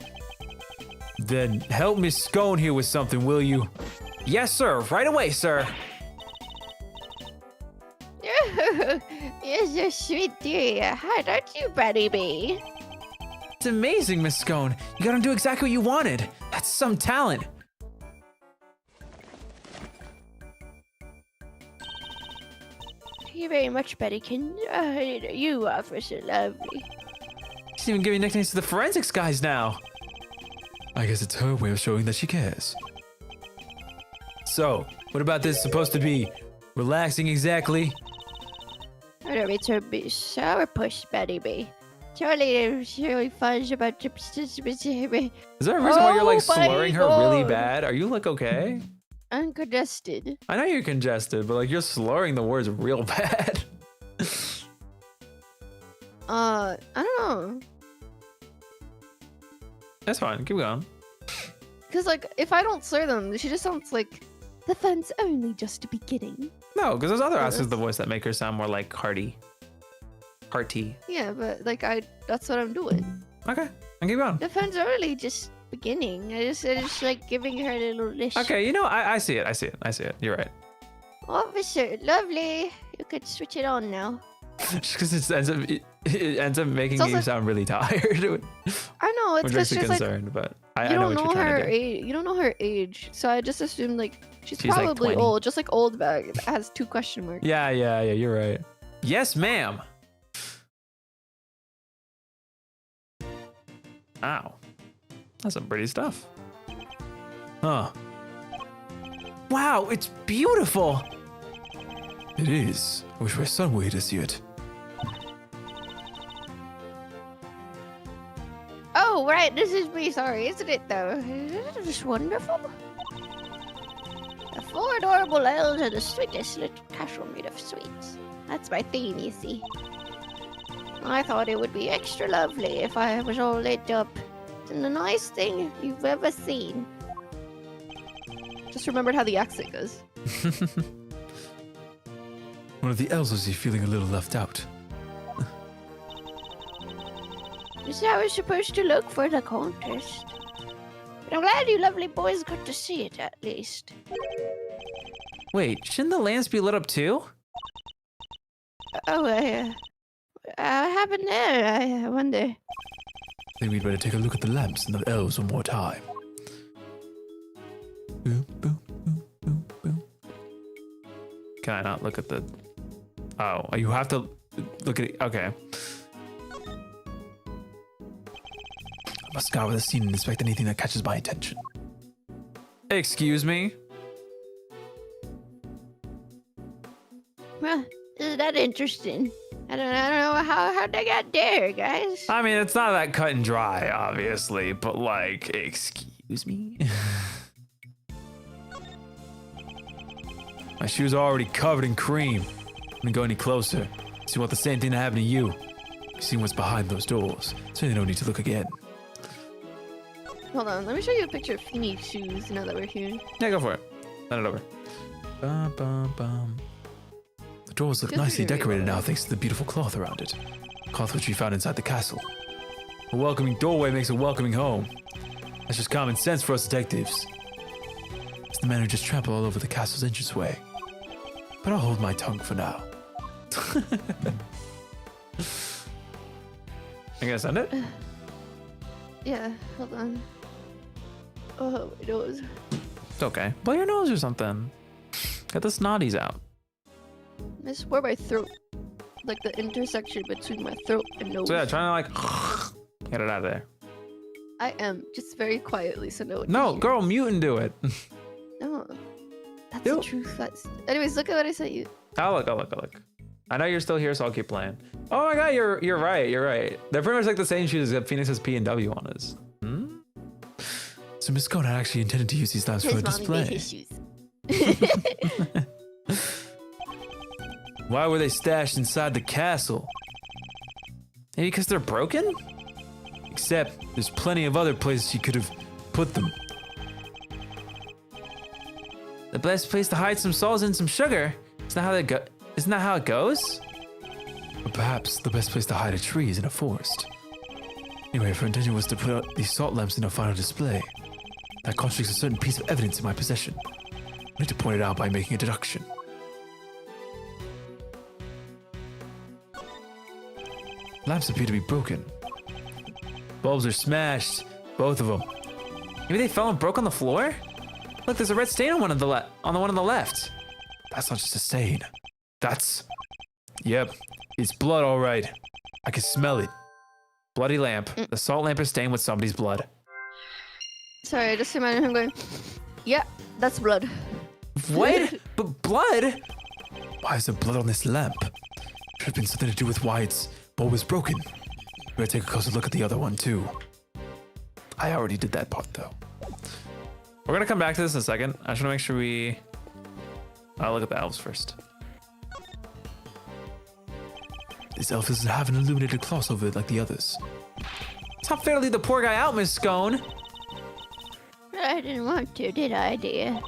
Then help Miss Scone here with something, will you? Yes, sir. Right away, sir. You're so sweet, dear. Hi, don't you, Batty Bee? It's amazing, Miss Scone. You got him to do exactly what you wanted. That's some talent. Thank you very much, Bettykin. You are so lovely. She's even giving nicknames to the forensics guys now. I guess it's her way of showing that she cares. So, what about this supposed to be? Relaxing exactly? I don't mean to be sourpuss, Betty Bee. Surely there's really fun about Is there a reason why you're like Oh my slurring her really God. bad? Are you like okay? uncongested. I know you're congested, but like you're slurring the words real bad. I don't know. That's fine. Keep going. Because, like, if I don't slur them, she just sounds like the fun's only just beginning. No, because there's other Oh, aspects of the that's- voice that make her sound more like hearty. Hearty. Yeah, but, like, that's what I'm doing. Okay, and keep going. The fun's only just beginning. I just like giving her a little list. Okay, you know, I see it. I see it. I see it. You're right. Officer, lovely. You could switch it on now. Just because it ends up making It's you also- sound really tired, I know, it's which because makes me she's like, concerned. But I you know don't what know you're her trying to do. age. You don't know her age, so I just assumed like she's She's, like, probably 20. old, just like old bag that has 2 question marks. Yeah, you're right. Yes, ma'am. Ow. That's some pretty stuff. Huh. Wow, it's beautiful. It is. I wish my son were here to see it. Oh, right. This is me. Sorry, isn't it though? Isn't it just wonderful? The 4 adorable elves are the sweetest little castle made of sweets. That's my theme, you see. I thought it would be extra lovely if I was all lit up. It's the nice thing you've ever seen. Just remembered how the accent goes. One of the elves was feeling a little left out. This is how it's supposed to look for the contest. But I'm glad you lovely boys got to see it at least. Wait, shouldn't the lamps be lit up too? Oh, what happened there? I wonder. I think we'd better take a look at the lamps and the elves one more time. Boom, boom, boom, boom, boom. Can I not look at the... Oh, you have to look at it. Okay. I must scour the scene and inspect anything that catches my attention. Excuse me? Well, isn't that interesting? I don't know how they got there, guys. I mean, it's not that cut and dry, obviously, but like, excuse me? My shoes are already covered in cream. Let me go any closer. See what the same thing that happened to you. See what's behind those doors. So you don't need to look again. Hold on, let me show you a picture of Feeney's shoes now that we're here. Yeah, go for it. Send it over. Bum, bum, bum. The doors look Feels nicely very decorated well. now thanks to the beautiful cloth around it. Cloth which we found inside the castle. A welcoming doorway makes a welcoming home. That's just common sense for us detectives. It's the man who just trampled all over the castle's entranceway. But I'll hold my tongue for now. You gonna send it? Yeah, hold on. Oh, my nose. It's okay. Blow your nose or something. Get the snotties out. I swear my throat. Like the intersection between my throat and nose. So yeah, trying to like get it out of there. I am just very quietly, so no one No, can hear. girl, mute and do it. No. That's Do the it. truth. Anyways, look at what I sent you. I'll look. I know you're still here, so I'll keep playing. Oh my god, you're right. They're pretty much like the same shoes that Phoenix's P and W one is. Hmm? So Miss Scone had actually intended to use these lamps for a His mommy made display. his shoes. Why were they stashed inside the castle? Maybe because they're broken? Except there's plenty of other places you could have put them. The best place to hide some salt and some sugar. Isn't that how it goes? Or perhaps the best place to hide a tree is in a forest. Anyway, if her intention was to put out these salt lamps in a final display, that contradicts a certain piece of evidence in my possession. I need to point it out by making a deduction. Lamps appear to be broken. Bulbs are smashed, both of them. Maybe they fell and broke on the floor? Look, there's a red stain on one on the one on the left. That's not just a stain. Yep, it's blood all right. I can smell it. Bloody lamp. The salt lamp is stained with somebody's blood. Sorry, I just reminded him going, yeah, that's blood. What? But blood? Why is there blood on this lamp? Should have been something to do with why its bulb was broken. Better take a closer look at the other one too. I already did that part though. We're gonna come back to this in a second. I just wanna make sure we look at the elves first. This elf doesn't have an illuminated cloth over it like the others. It's not fair to leave the poor guy out, Miss Scone. I didn't want to, did I, dear?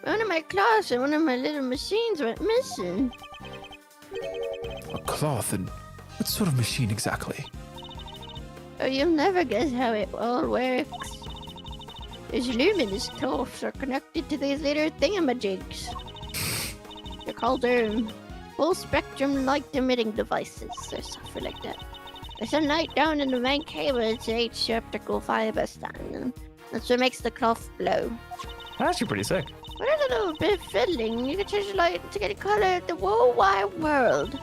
One of my cloths and one of my little machines went missing. A cloth and what sort of machine exactly? Oh, you'll never guess how it all works. These luminous cloths are connected to these little thingamajigs. They're called full spectrum light emitting devices or something like that. There's a light down in the main cable. It's H optical fiber stand, and that's what makes the cloth glow. That's actually pretty sick. With a little bit of fiddling, you can change the light to get a color of the whole wide world.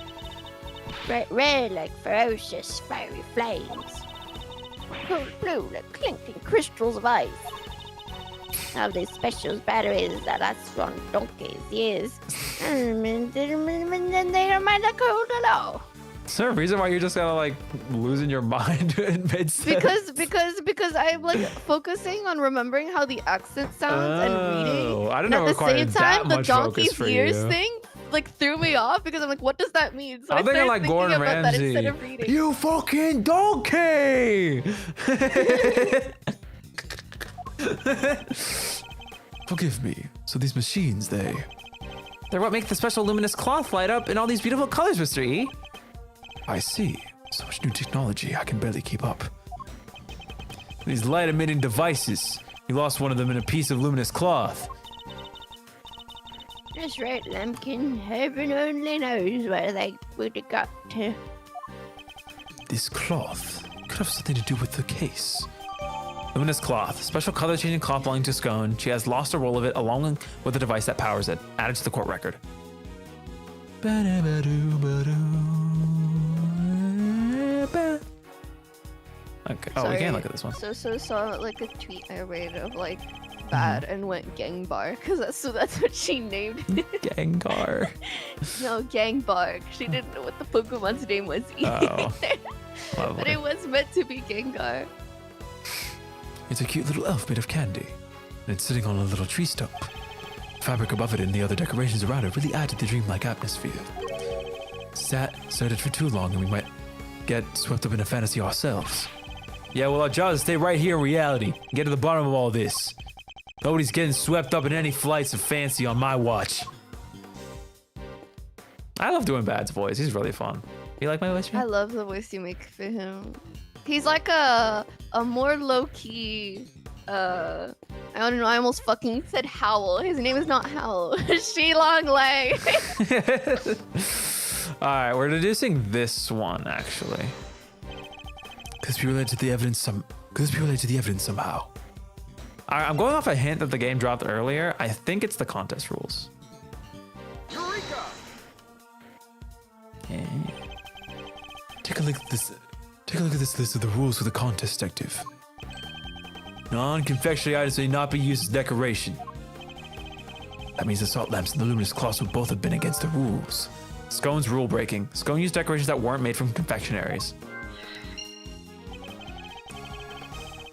Bright red like ferocious fiery flames. Cold blue like clinking crystals of ice. Now these special batteries that last on donkeys' years. And then they remind the cold below. Is there a reason why you're just kind of like losing your mind in mid-sentence? Because I'm like focusing on remembering how the accent sounds and reading. I didn't know At it the required same time, that the much focus donkey's for ears you. thing like threw me off because I'm like, what does that mean? So I'm thinking started like Gordon about that instead Ramsay. of reading. You fucking donkey! Forgive me. So these machines, They're what make the special luminous cloth light up in all these beautiful colors, Mr. E. I see. So much new technology, I can barely keep up. These light emitting devices. You lost one of them in a piece of luminous cloth. That's right, Lumpkin. Heaven only knows where they would have got to. This cloth could have something to do with the case. Luminous cloth, special color changing cloth belonging to Scone. She has lost a roll of it along with the device that powers it. Added to the court record. Okay. Oh, we Sorry. can't look at this one. So saw like a tweet I read of like bad and went Gangbar because that's what she named it. Gengar. No, Gangbar. She didn't know what the Pokemon's name was either. Oh. But Lovely. it was meant to be Gengar. It's a cute little elf made of candy. And it's sitting on a little tree stump. Fabric above it and the other decorations around it really add to the dreamlike atmosphere. Stared it for too long and we might get swept up in a fantasy ourselves. Yeah, well, our job is to stay right here in reality and get to the bottom of all this. Nobody's getting swept up in any flights of fancy on my watch. I love doing Bad's voice. He's really fun. You like my voice? I love the voice you make for him. He's like a more low-key, I don't know, I almost fucking said Howl. His name is not Howl. She Long Leg. All right, we're deducing this one, actually. Could this be related to the evidence somehow? I'm going off a hint that the game dropped earlier. I think it's the contest rules. Eureka! Yeah. Take a look at this. Take a look at this list of the rules for the contest, detective. Non-confectionery items may not be used as decoration. That means the salt lamps and the luminous cloths would both have been against the rules. Scone's rule breaking. Scone used decorations that weren't made from confectionaries.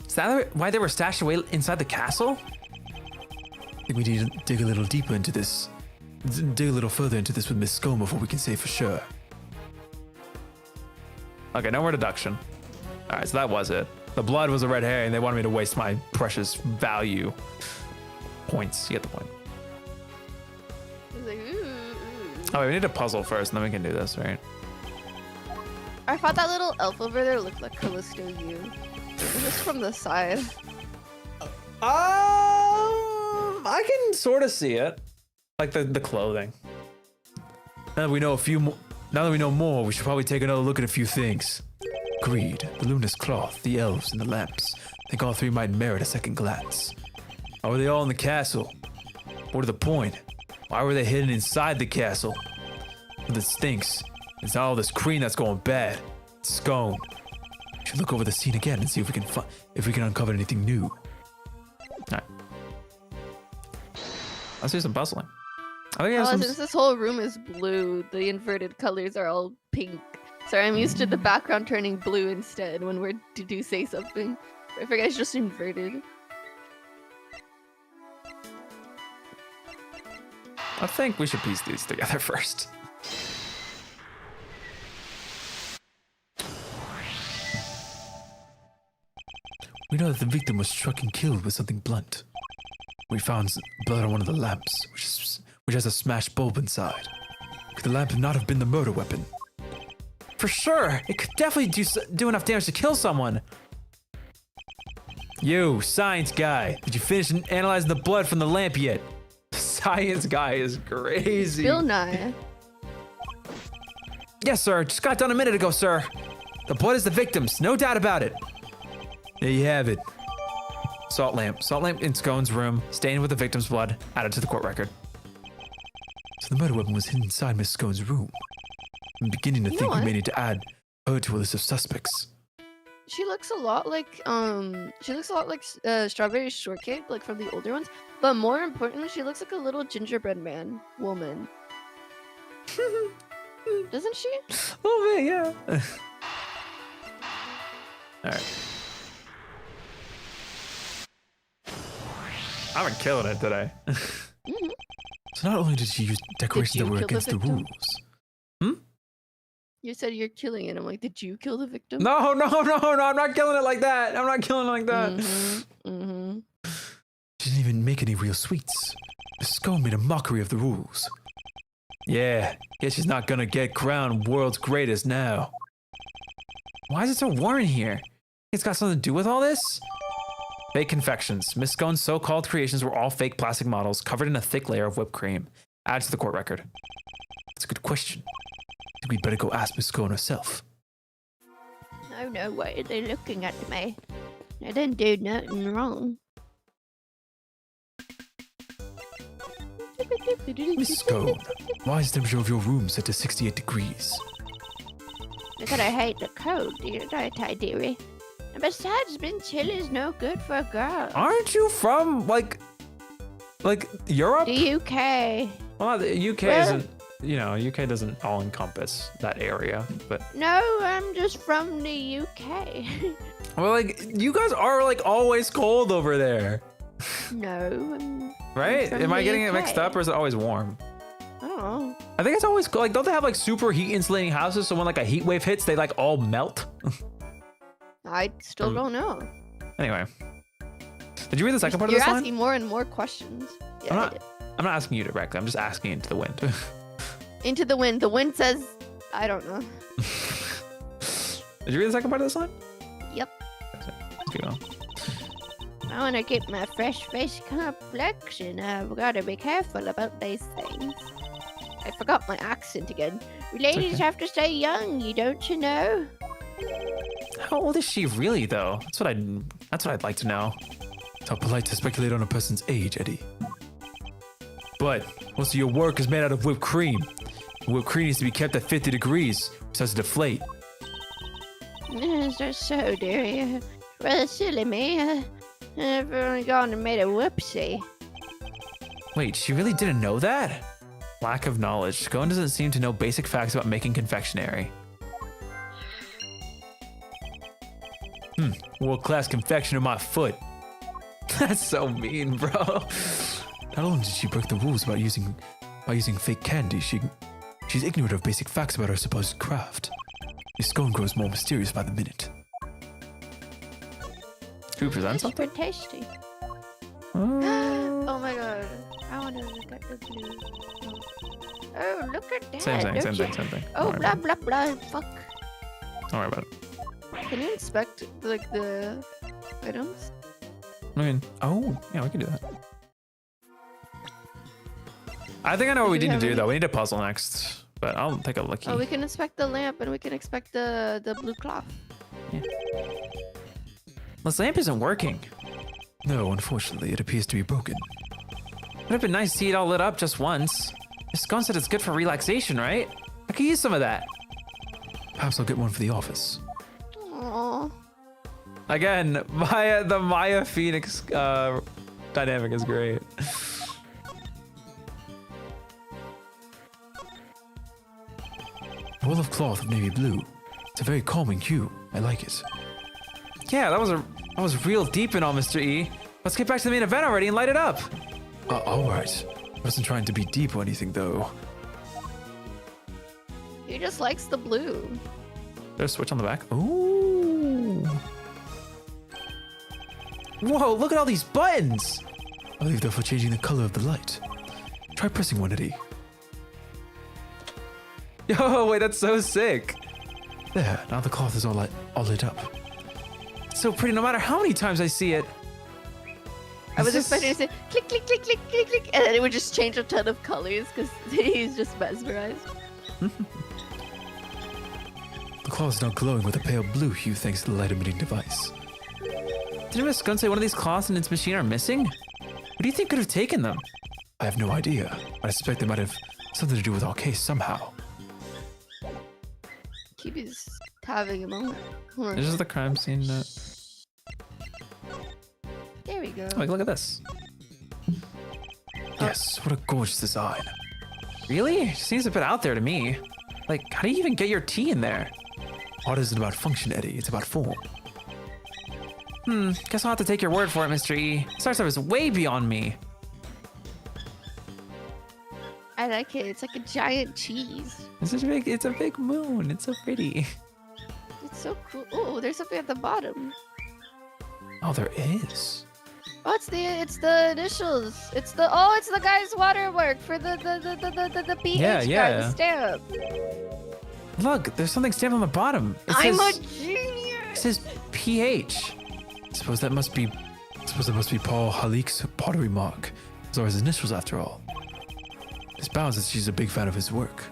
Is that why they were stashed away inside the castle? I think we need to dig a little deeper into this. Dig a little further into this with Miss Scone before we can say for sure. Okay, no more deduction. All right, so that was it. The blood was a red herring. They wanted me to waste my precious value points. You get the point. He's like, ooh. Oh, wait, we need a puzzle first, and then we can do this, right? I thought that little elf over there looked like Callisto U. Just from the side. I can sort of see it, like the clothing. Now that we know more, we should probably take another look at a few things. Agreed. The luminous cloth, the elves, and the lamps. I think all three might merit a second glance. Why were they all in the castle? What are the point? Why were they hidden inside the castle? But it stinks. It's all this cream that's going bad. It's Scone. We should look over the scene again and see if we can uncover anything new. Alright. Let's do some puzzling. I think I have Since this whole room is blue, the inverted colors are all pink. Sorry, I'm used to the background turning blue instead when we're to say something. I forget it's just inverted. I think we should piece these together first. We know that the victim was struck and killed with something blunt. We found blood on one of the lamps, which has a smashed bulb inside. Could the lamp not have been the murder weapon? For sure, it could definitely do enough damage to kill someone. You, science guy, did you finish analyzing the blood from the lamp yet? Science guy is crazy. Bill Nye. Yes, sir. Just got done a minute ago, sir. The blood is the victim's, no doubt about it. There you have it. Salt lamp in Scone's room, stained with the victim's blood, added to the court record. So the murder weapon was hidden inside Miss Scone's room. I'm beginning to think we may need to add her to a list of suspects. She looks a lot like strawberry shortcake, like from the older ones. But more importantly, she looks like a little gingerbread woman. Doesn't she? A little bit, yeah. All right. I've been killing it today. Mm-hmm. So not only did she use decorations that were against the rules. You said you're killing it. I'm like, did you kill the victim? No, I'm not killing it like that. I'm not killing it like that. Mm-hmm. She didn't even make any real sweets. Miss Scone made a mockery of the rules. Yeah, guess she's not gonna get crowned world's greatest now. Why is it so warm in here? It's got something to do with all this? Fake confections. Miss Scone's so-called creations were all fake plastic models covered in a thick layer of whipped cream. Add to the court record. That's a good question. I think we'd better go ask Miss Scone herself. Oh no, why are they looking at me? I didn't do nothing wrong. Miss Scone, why is the temperature of your room set to 68 degrees? Because I hate the cold, dearie. And besides, being chilly is no good for a girl. Aren't you from like Europe? The UK. Well, the UK isn't. You know, UK doesn't all encompass that area, but No, I'm just from the UK. well, like you guys are like always cold over there, No, right? from Am I the getting it mixed UK. up, or is it always warm? I don't know. I think it's always cold. Like, don't they have like super heat insulating houses? So when like a heat wave hits, they like all melt. I still don't know. Anyway, did you read the second part of You're this asking line? more and more questions. Yeah, I'm not asking you directly. I'm just asking into the wind. Into the wind. The wind says, I don't know. Did you read the second part of this line? Yep. Let's keep going. I want to keep my fresh face complexion. I've got to be careful about these things. I forgot my accent again. Ladies okay. have to stay young, you don't you know? How old is she really, though? That's what I'd like to know. It's not polite to speculate on a person's age, Eddie. But most of your work is made out of whipped cream. Whipped cream needs to be kept at 50 degrees, or it starts to deflate. Is that so, dearie? Rather silly me. I've only gone and made a whoopsie. Wait, she really didn't know that? Lack of knowledge. Scone doesn't seem to know basic facts about making confectionery. World-class confectioner my foot. That's so mean, bro. Not only did she break the rules about using fake candy, she's ignorant of basic facts about her supposed craft. Your Scone grows more mysterious by the minute. Should we present It's something? pretty tasty. Oh my god. I want to look at the blue. Oh, look at that. Same thing, Don't same you- thing, same thing. Oh, Don't worry blah, about blah, blah. Fuck. it. Don't worry about it. Can you inspect like the items? I mean, oh, yeah, we can do that. I think I know what we Do you need to have do, any- though. We need a puzzle next, but I'll take a lookie. Oh, we can inspect the lamp and we can inspect the blue cloth. This lamp isn't working. No, unfortunately, it appears to be broken. Would have been nice to see it all lit up just once. Miss Scone said it's good for relaxation, right? I could use some of that. Perhaps I'll get one for the office. Aww. Again, the Maya Phoenix dynamic is great. A roll of cloth of navy blue. It's a very calming hue. I like it. Yeah, that was real deep and all, Mr. E. Let's get back to the main event already and light it up. All right. I wasn't trying to be deep or anything, though. He just likes the blue. There's a switch on the back. Ooh. Whoa, look at all these buttons. I believe they're for changing the color of the light. Try pressing one, Eddie. Yo, wait, that's so sick. There, now the cloth is all lit up. It's so pretty no matter how many times I see it. I was Is this- expecting to say click, click, click, click, click, click, and then it would just change a ton of colors because he's just mesmerized. The cloth is now glowing with a pale blue hue thanks to the light-emitting device. Didn't Miss Scone say one of these cloths in its machine are missing? What do you think could have taken them? I have no idea. I suspect they might have something to do with our case somehow. Keeby's having a moment. Hold on. This is the crime scene. There we go. Oh, look at this. Yes, what a gorgeous design. Really? It seems a bit out there to me. Like, how do you even get your tea in there? Art isn't about function, Eddie. It's about form. Guess I'll have to take your word for it, Mr. E. Star Stuff is way beyond me. I like it. It's like a giant cheese. It's a big moon. It's so pretty. It's so cool. Oh, there's something at the bottom. Oh, there is. Oh, it's the initials. It's the guy's watermark for the PH Yeah, guy, yeah. the stamp. Look, there's something stamped on the bottom. I'm a It genius. says PH. Suppose that must be Paul Halik's pottery mark. Those are his initials after all. This bounds that she's a big fan of his work.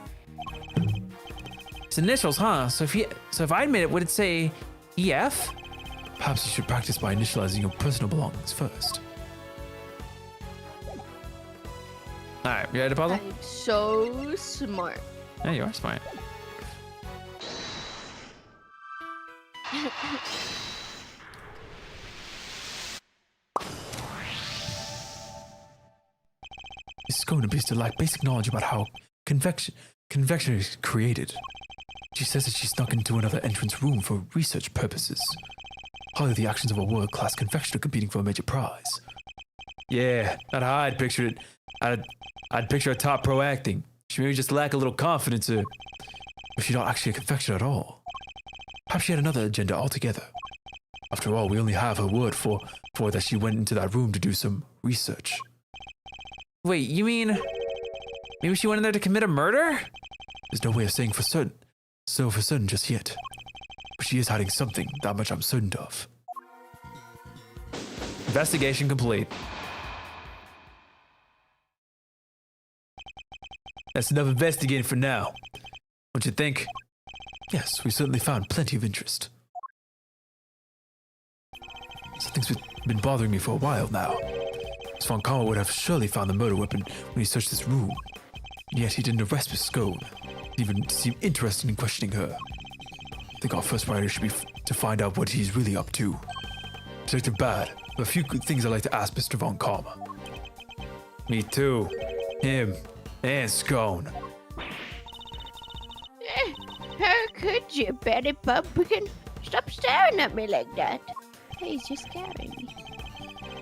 It's initials, huh? So if I admit it, would it say EF? Perhaps you should practice by initializing your personal belongings first. All right, you ready to puzzle? I'm so smart. Yeah, you are smart. Miss Scone appears to lack basic knowledge about how confectionery is created. She says that she snuck into another entrance room for research purposes. Hardly the actions of a world-class confectioner competing for a major prize. Yeah, not how I'd picture it. I'd picture a top pro acting. She maybe just lack a little confidence, or she's not actually a confectioner at all. Perhaps she had another agenda altogether. After all, we only have her word for that she went into that room to do some research. Wait, you mean maybe she went in there to commit a murder? There's no way of saying for certain just yet. But she is hiding something, that much I'm certain of. Investigation complete. That's enough investigating for now. Don't you think? Yes, we certainly found plenty of interest. Something's been bothering me for a while now. Miss Von Karma would have surely found the murder weapon when he searched this room. And yet he didn't arrest Miss Scone. He even seemed interested in questioning her. I think our first priority should be to find out what he's really up to. Detective Bad, I have a few good things I'd like to ask Mr. Von Karma. Me too. Him and Scone. How could you, Betty Pumpkin? Stop staring at me like that. Please, you're scaring me.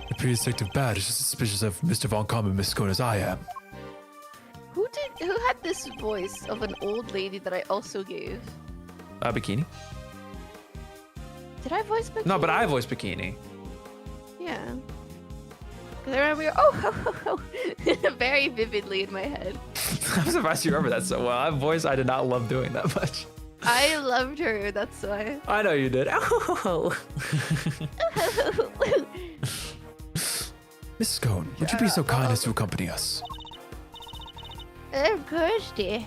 The pretty Detective Bad is just as suspicious of Mr. Von Karma and Miss Scone as I am. Who had this voice of an old lady that I also gave? Bikini? Did I voice Bikini? No, but I voiced Bikini. Yeah. Because I remember, very vividly in my head. I'm surprised you remember that so well. I did not love doing that much. I loved her, that's why. I know you did. Miss Scone, would you be so kind as to accompany us? Of course, dear.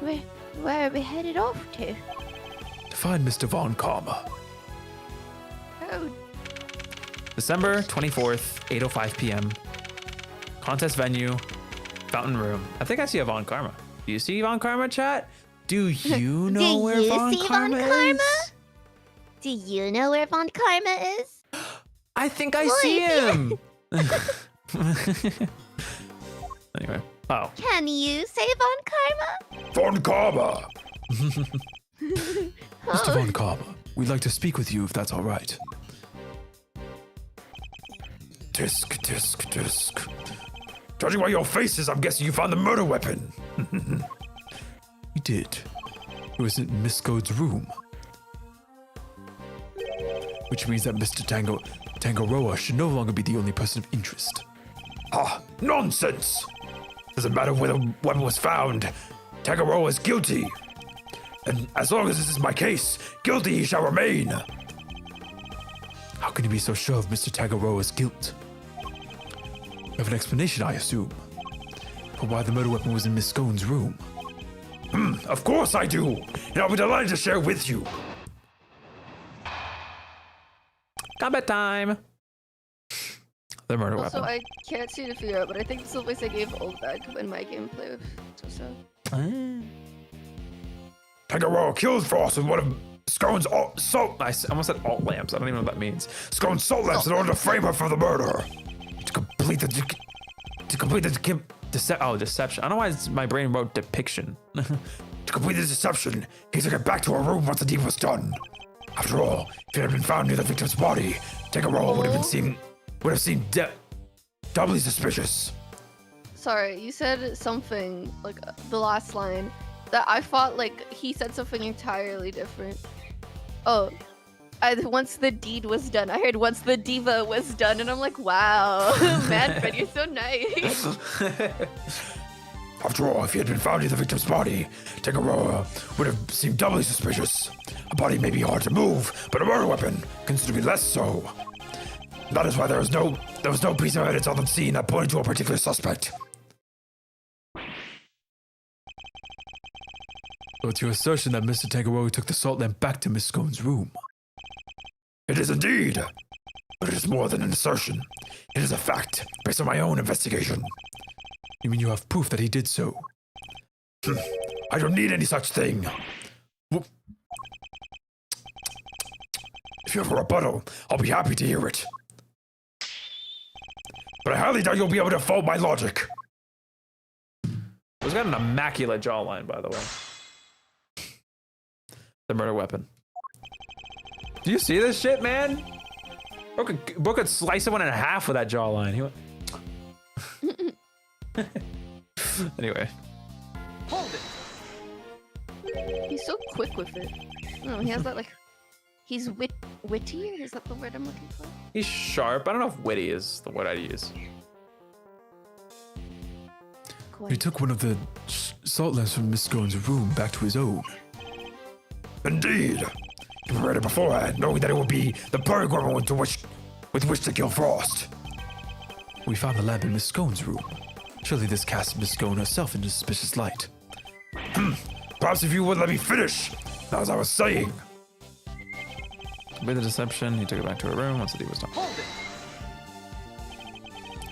Where are we headed off to? To find Mr. Von Karma. Oh, December 24th, 8:05 p.m. Contest venue, fountain room. I think I see a Von Karma. Do you see Von Karma, chat? Do you know where you Von see Karma Von Karma? is? Do you know where Von Karma is? I think I see him. Anyway. Oh. Can you say Von Karma? Von Karma! Mr. Von Karma, we'd like to speak with you if that's all right. Tisk, tisk, tisk. Judging by your faces, I'm guessing you found the murder weapon. We did. It was in Miss Scone's room. Which means that Mr. Tangaroa should no longer be the only person of interest. Ah, nonsense! Doesn't matter where the weapon was found. Tangaroa is guilty. And as long as this is my case, guilty he shall remain. How can you be so sure of Mr. Tangaroa's guilt? You have an explanation, I assume, for why the murder weapon was in Miss Scone's room. Of course I do, and I'll be delighted to share with you. Gambit time. The murder also, weapon. I can't seem to figure out, but I think it's the voice I gave Oldback in my gameplay with Tosa. Tangaroa killed Frost with one of Scone's salt. I almost said alt lamps. I don't even know what that means. Scone's salt lamps in order to frame her for the murder. To complete the deception. I don't know why my brain wrote depiction. To complete the deception, he took it back to her room once the deed was done. After all, if it had been found near the victim's body, Tangaroa would have seemed doubly suspicious. Sorry, you said something, like the last line, that I thought like he said something entirely different. Oh, once the deed was done. I heard once the diva was done, and I'm like, wow, Manfred, you're so nice. After all, if he had been found in the victim's body, Tangaroa would have seemed doubly suspicious. A body may be hard to move, but a murder weapon considerably less so. That is why there was no piece of evidence on the scene that pointed to a particular suspect. So it's your assertion that Mr. Tangaroa took the salt lamp back to Miss Scone's room? It is indeed, but it is more than an assertion. It is a fact, based on my own investigation. You mean you have proof that he did so? I don't need any such thing. If you have a rebuttal, I'll be happy to hear it. But I highly doubt you'll be able to fault my logic. He's got an immaculate jawline, by the way. The murder weapon. Do you see this shit, man? Bro could slice someone in half with that jawline. He went... Anyway. Hold it. He's so quick with it. No, he has that like. He's witty. Is that the word I'm looking for? He's sharp. I don't know if witty is the word I'd use. He took one of the salt lamps from Miss Scone's room back to his own. Indeed. He prepared it beforehand, knowing that it would be the perfect weapon with which to kill Frost. We found the lamp in Miss Scone's room. Surely this casts Miss Scone herself into suspicious light. Perhaps if you would let me finish, as I was saying. With the deception, he took it back to her room once the deed was done. Hold it.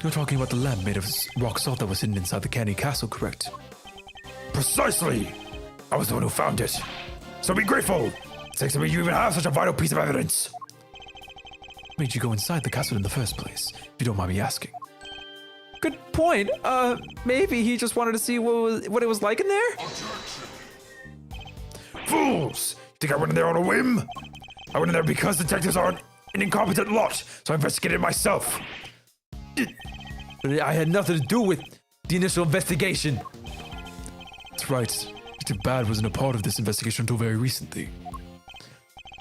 You're talking about the lamp made of rock salt that was hidden inside the candy castle, correct? Precisely! I was the one who found it. So be grateful! Thanks to me, you even have such a vital piece of evidence. What made you go inside the castle in the first place, if you don't mind me asking? Good point. Maybe he just wanted to see what it was like in there? Fools! You think I went in there on a whim? I went in there because detectives are an incompetent lot, so I investigated myself. But I had nothing to do with the initial investigation. That's right. Detective Bad wasn't a part of this investigation until very recently.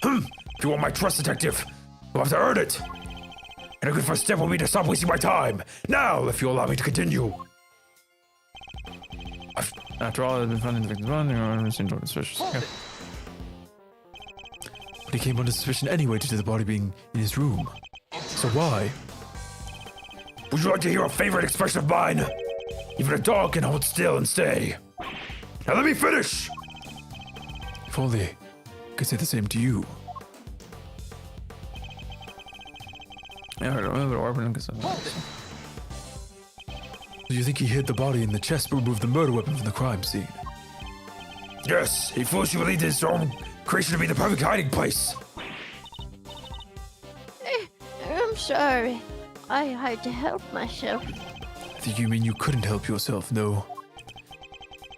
If you want my trust, detective, you'll have to earn it. And a good first step will be to stop wasting my time. Now, if you allow me to continue. After all, I've been finding the victim's body, seems suspicious. Okay. But he came under suspicion anyway due to the body being in his room. So why? Would you like to hear a favorite expression of mine? Even a dog can hold still and stay. Now let me finish! If only I could say the same to you. Yeah, I don't remember orbiting because Do you think he hid the body in the chest but removed the murder weapon from the crime scene? Yes, he foolishly believed his own creation to be the perfect hiding place. I'm sorry. I had to help myself. I think you mean you couldn't help yourself, no?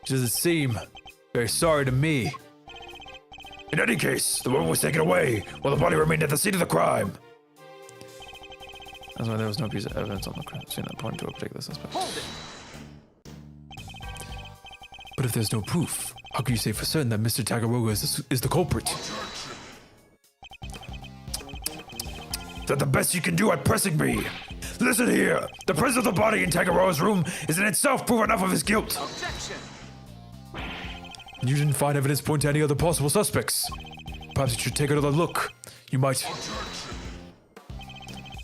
It doesn't seem very sorry to me. In any case, the woman was taken away while the body remained at the scene of the crime. that's why there was no piece of evidence on the crime scene that pointed to a particular suspect. But if there's no proof, how can you say for certain that Mr. Tagaroga is the culprit? Is that the best you can do at pressing me? Listen here. The presence of the body in Tagaroa's room is in itself proof enough of his guilt. Objection! You didn't find evidence pointing to any other possible suspects. Perhaps you should take another look. You might...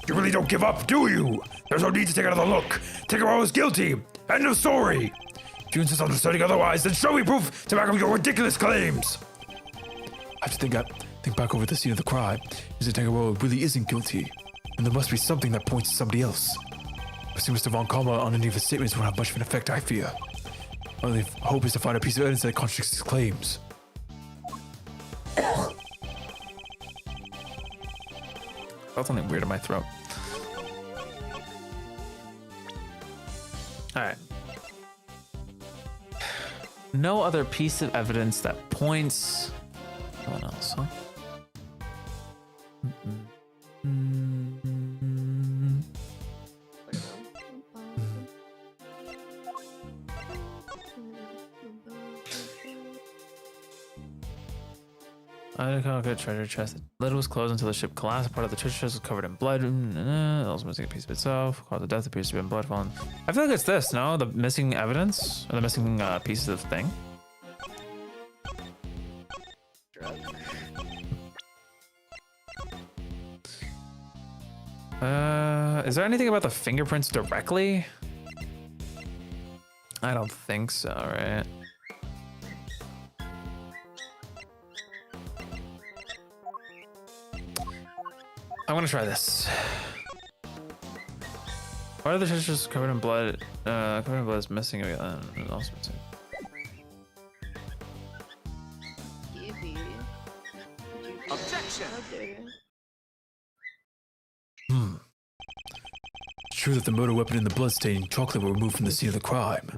You really don't give up, do you? There's no need to take another look. Tagaroa is guilty. End of story. If you insist on asserting otherwise, then show me proof to back up your ridiculous claims. I have to think back over the scene of the crime. Mr. Tagaroa really isn't guilty. And there must be something that points to somebody else. Pressing Mr. Von Kalma on any of his statements won't have much of an effect, I fear. My only hope is to find a piece of evidence that contradicts his claims. Felt something weird in my throat. All right. No other piece of evidence that points. No one else, huh? I can't get treasure chest. The lid was closed until the ship collapsed. Part of the treasure chest was covered in blood. Also missing a piece of itself. Caused the death appears to be in blood falling. I feel like it's this, no? The missing evidence? Or the missing pieces of the thing? Is there anything about the fingerprints directly? I don't think so, right? I'm gonna try this. Why are the treasures covered in blood? Covered in blood is missing. Also missing. Objection! It's true that the murder weapon and the bloodstained chocolate were removed from the scene of the crime.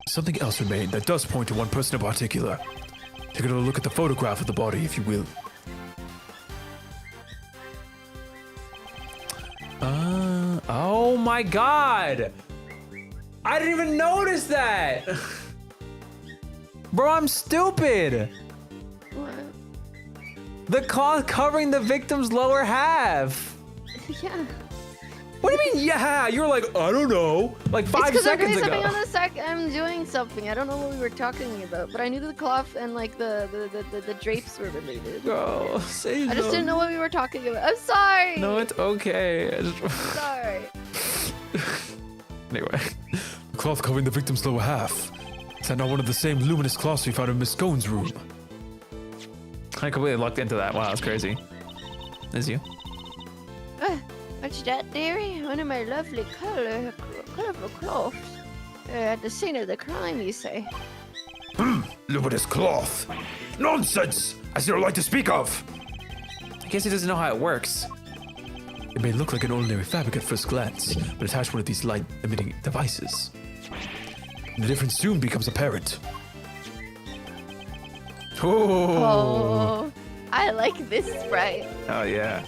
Something else remained that does point to one person in particular. Take another look at the photograph of the body, if you will. Oh my god! I didn't even notice that! Bro, I'm stupid! What? The cloth covering the victim's lower half! Yeah. What do you mean, yeah? You were like, I don't know. Like 5 seconds I'm ago. doing something on the sec. I'm doing something. I don't know what we were talking about, but I knew the cloth and like the drapes were related. Bro, say I just didn't know what we were talking about. I'm sorry. No, it's okay. Sorry. Anyway. The cloth covering the victim's lower half. Is that not one of the same luminous cloths we found in Miss Scone's room? I completely lucked into that. Wow, that's crazy. Is you? Aren't challenge that theory. One of my lovely colorful cloths. At the scene of the crime, you say? Luminous cloth. Nonsense! I see no light to speak of. I guess he doesn't know how it works. It may look like an ordinary fabric at first glance, but attach one of these light-emitting devices. And the difference soon becomes apparent. Oh, I like this sprite. Oh, yeah.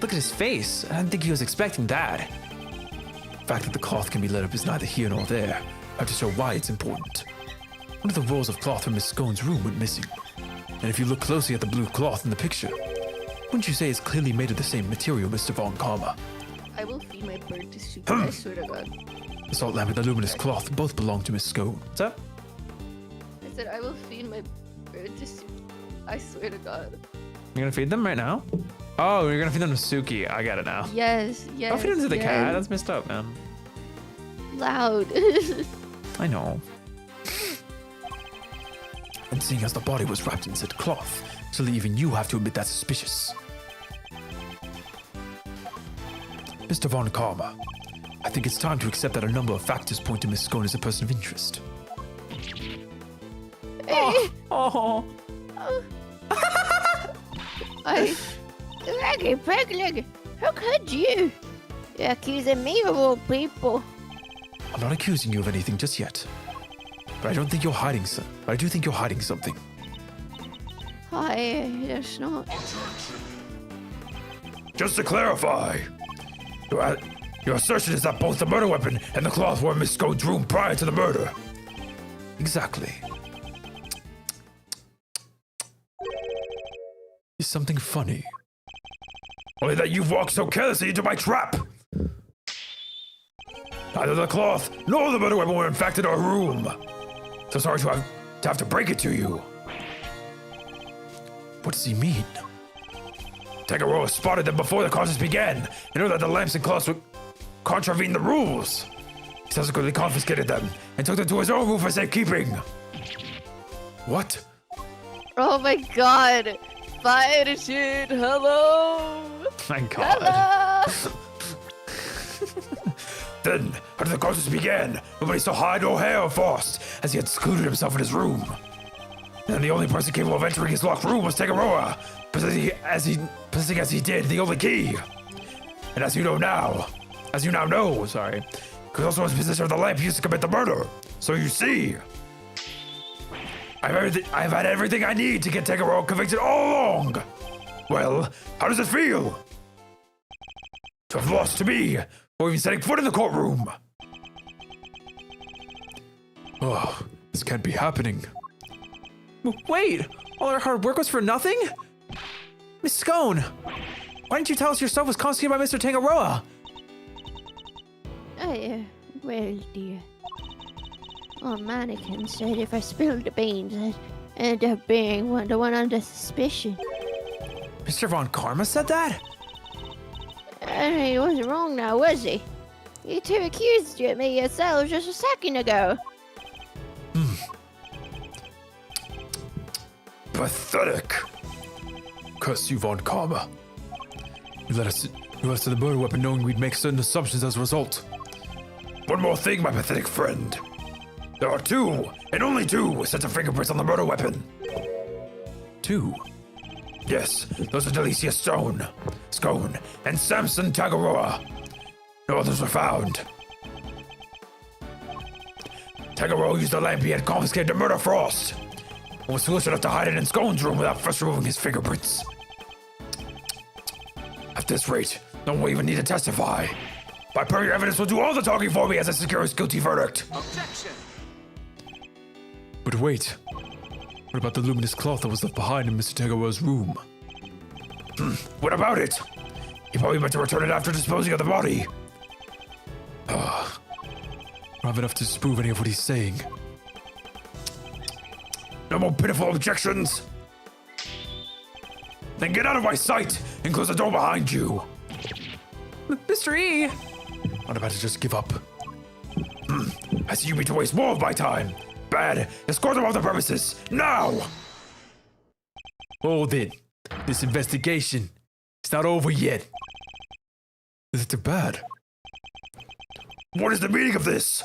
Look at his face. I didn't think he was expecting that. The fact that the cloth can be lit up is neither here nor there. I have to show why it's important. One of the rolls of cloth from Miss Scone's room went missing. And if you look closely at the blue cloth in the picture, wouldn't you say it's clearly made of the same material, Mr. Von Karma? I will feed my bird to soup, I swear to God. The salt lamp and the luminous cloth both belong to Miss Scone. What's up? I said I will feed my bird to soup. I swear to God. You're gonna feed them right now? Oh, you're gonna feed them to Suki. I get it now. Yes, yes. Don't feed them to the yes. cat. That's messed up, man. Loud. I know. And seeing as the body was wrapped in said cloth, surely even you have to admit that's suspicious. Mr. Von Karma, I think it's time to accept that a number of factors point to Miss Scone as a person of interest. Oh. I. Leggy, Pegleg, how could you? You're accusing me of all people. I'm not accusing you of anything just yet. But I don't think you're hiding I do think you're hiding something. It's not. Just to clarify, your assertion is that both the murder weapon and the cloth were in Miss Scone's room prior to the murder. Exactly. Is something funny? Only that you've walked so carelessly into my trap. Neither the cloth nor the murder weapon were in fact in our room. So sorry to have to break it to you. What does he mean? Tyrell spotted them before the contest began and knew that the lamps and cloths would contravene the rules. He subsequently confiscated them and took them to his own room for safekeeping. What? Oh my God. Fire shit. Hello. My God. Hello. Then, after the contest began, nobody saw hide or hair of Faust, as he had secluded himself in his room. And the only person capable of entering his locked room was Tegaroa, possessing as he did the only key. And as you now know, he was also in possession of the lamp used to commit the murder. So you see, I've had everything I need to get Tegaroa convicted all along. Well, how does it feel to have lost to me, or even setting foot in the courtroom? Oh, this can't be happening. Wait, all our hard work was for nothing? Miss Scone, why didn't you tell us your stuff was confiscated by Mr. Tangaroa? Well, dear. Our mannequin said if I spilled the beans, I'd end up being the one under suspicion. Mr. Von Karma said that? He wasn't wrong now, was he? You two accused me yourselves just a second ago. Pathetic. Curse you, Von Karma. You led us to the murder weapon knowing we'd make certain assumptions as a result. One more thing, my pathetic friend. There are two, and only two, sets of fingerprints on the murder weapon. 2. Yes, those are Delicia Scone, and Samson Tagaroa. No others were found. Tagaroa used the lamp he had confiscated to murder Frost, and was foolish enough to hide it in Scone's room without first removing his fingerprints. At this rate, no one will even need to testify. My prior evidence will do all the talking for me as I secure his guilty verdict. Objection! But wait. What about the luminous cloth that was left behind in Mr. Tagaroa's room? What about it? He probably meant to return it after disposing of the body. I don't have enough to disprove any of what he's saying. No more pitiful objections. Then get out of my sight and close the door behind you. Mr. E! I'm about to just give up. I see you mean to waste more of my time. Bad. Escort them off the premises. Now! Hold it. This investigation is not over yet. Detective Bad. What is the meaning of this?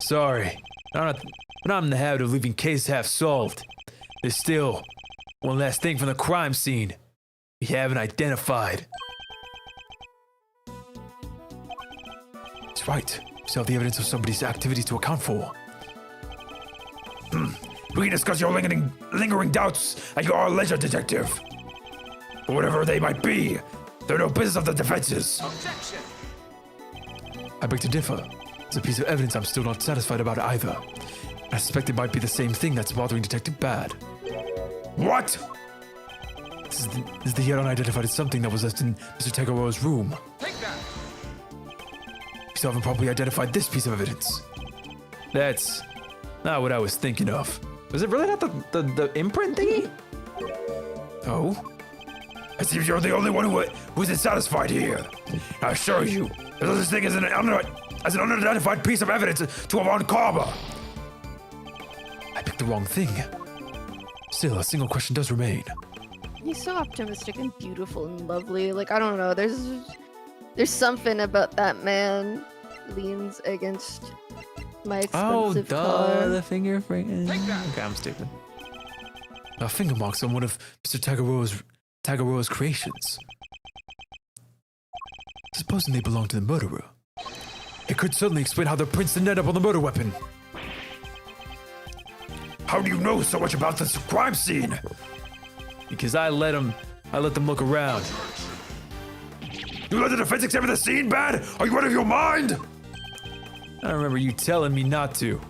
Sorry, but I'm in the habit of leaving case half solved. There's still one last thing from the crime scene we haven't identified. It's right. We still have the evidence of somebody's activities to account for. We can discuss your lingering doubts at your leisure, detective. But whatever they might be, they're no business of the defense's. Objection. I beg to differ. It's a piece of evidence I'm still not satisfied about either. I suspect it might be the same thing that's bothering Detective Bad. What? This is the yet unidentified something that was left in Mr. Tegaroa's room. Take that. We still haven't properly identified this piece of evidence. That's not what I was thinking of. Was it really not the imprint thingy? Oh? It seems you're the only one who isn't satisfied here. I assure you, there's no such thing as an unidentified piece of evidence to uncover. I picked the wrong thing. Still, a single question does remain. He's so optimistic and beautiful and lovely. Like, I don't know. There's something about that man leans against my expensive car. the fingerprint. Take that. Okay, I'm stupid. Finger marks on one of Mr. Tagaroa's creations. Supposing they belong to the murderer. It could certainly explain how the prints ended up on the murder weapon. How do you know so much about this crime scene? Because I let them look around. You let the defense examine the scene, Bad? Are you out of your mind? I remember you telling me not to.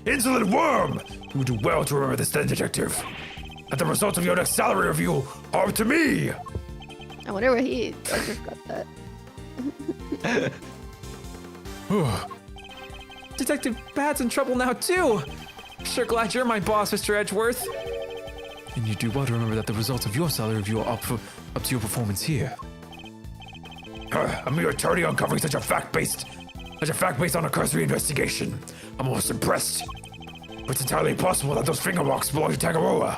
Insolent worm! You would do well to remember this then, detective. And the results of your next salary review are up to me! I wonder where I just got that. Detective Bad's in trouble now too. Sure glad you're my boss, Mr. Edgeworth. And you do well to remember that the results of your salary review are up to your performance here. A mere attorney uncovering such a fact based on a cursory investigation. I'm almost impressed. But it's entirely possible that those finger marks belong to Tagaroa.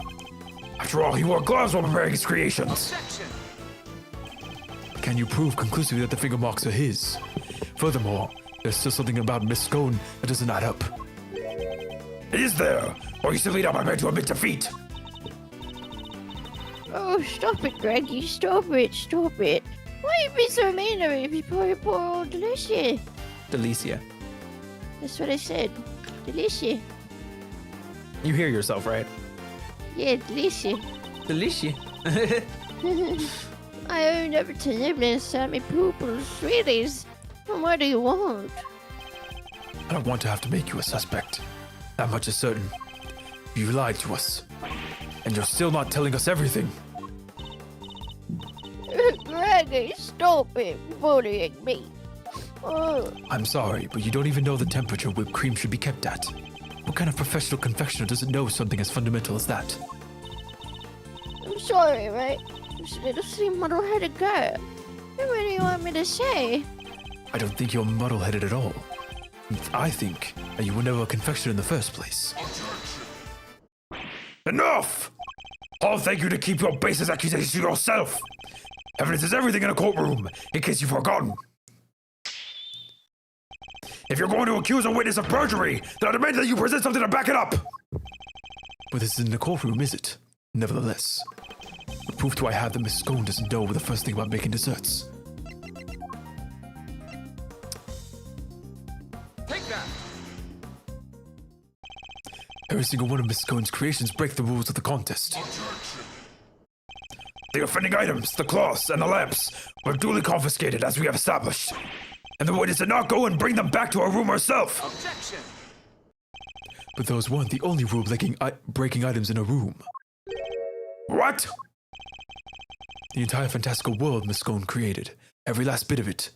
After all, he wore gloves while preparing his creations. Objection. Can you prove conclusively that the finger marks are his? Furthermore, there's still something about Miss Scone that doesn't add up. Is there? Or you simply not prepared to admit defeat? Oh, stop it, Greggy. Stop it. Stop it. Why are you being so mean to me before your poor old Delicia? Delicia. That's what I said. Delicia. You hear yourself, right? Yeah, Delicia. Delicia. I owned over to Niblin, Sammy Poople, sweeties. And what do you want? I don't want to have to make you a suspect. That much is certain. You lied to us. And you're still not telling us everything. Greggy, stop it bullying me. Oh, I'm sorry, but you don't even know the temperature whipped cream should be kept at. What kind of professional confectioner doesn't know something as fundamental as that? I'm sorry, right? This little slim muddle-headed girl. What do you want me to say? I don't think you're muddle-headed at all. I think that you were never a confectioner in the first place. Enough! I'll thank you to keep your baseless accusations to yourself. Evidence is everything in a courtroom, in case you've forgotten. If you're going to accuse a witness of perjury, then I demand that you present something to back it up. But this isn't a courtroom, is it? Nevertheless, what proof do I have that Miss Scone doesn't know the first thing about making desserts? Take that. Every single one of Miss Scone's creations break the rules of the contest. The offending items, the cloths, and the lamps were duly confiscated as we have established. And the witness did not go and bring them back to her room herself. Objection. But those weren't the only rule-breaking items in a room. What? The entire fantastical world Miss Scone created, every last bit of it.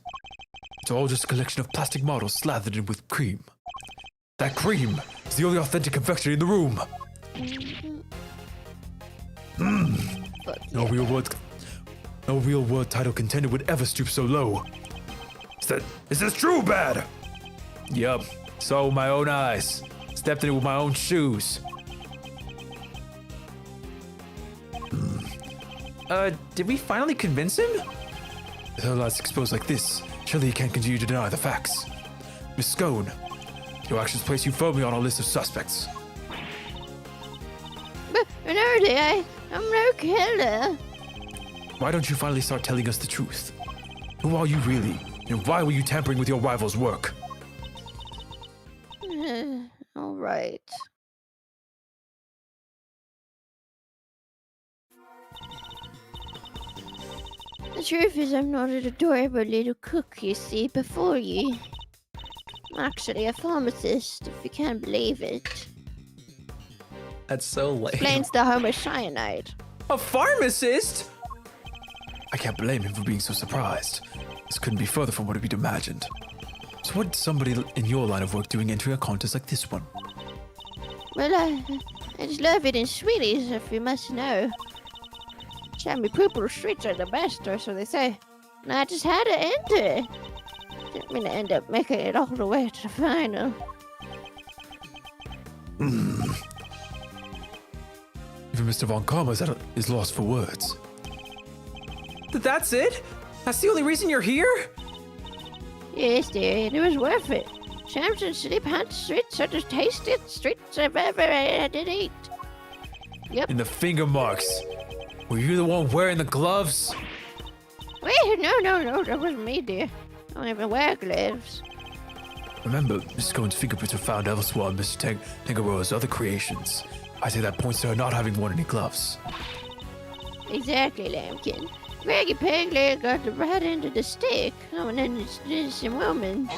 It's all just a collection of plastic models slathered in whipped cream. That cream is the only authentic confectionery in the room. No real world title contender would ever stoop so low. Is this true, Bad? Yup, saw with my own eyes. Stepped in it with my own shoes. Did we finally convince him? With her lies exposed like this, surely he can't continue to deny the facts. Miss Scone, your actions place you firmly on our list of suspects. But no, I'm no killer. Why don't you finally start telling us the truth? Who are you really? And why were you tampering with your rival's work? All right. The truth is, I'm not an adorable little cook you see before you. I'm actually a pharmacist, if you can't believe it. That's so lame. Explains the homocyanide. A pharmacist? I can't blame him for being so surprised. This couldn't be further from what had been imagined. So what is somebody in your line of work doing entering a contest like this one? Well, I just love it in sweeties, if you must know. Shabby purple streets are the best, or so they say. And I just had to enter. Didn't mean to end up making it all the way to the final. Even Mr. Von Karma is lost for words. That's it? That's the only reason you're here? Yes, dear, it was worth it. Shams and City Pants streets are the tastiest streets I've ever had to eat. Yep. And the finger marks. Were you the one wearing the gloves? Wait, no, that wasn't me, dear. I don't even wear gloves. Remember, Miss Scone's fingerprints were found elsewhere on Mr. Tangaroa's other creations. I say that points to her not having worn any gloves. Exactly, Lambkin. Greggy Pegleg got the right end of the stick. Oh, and then it's an innocent woman.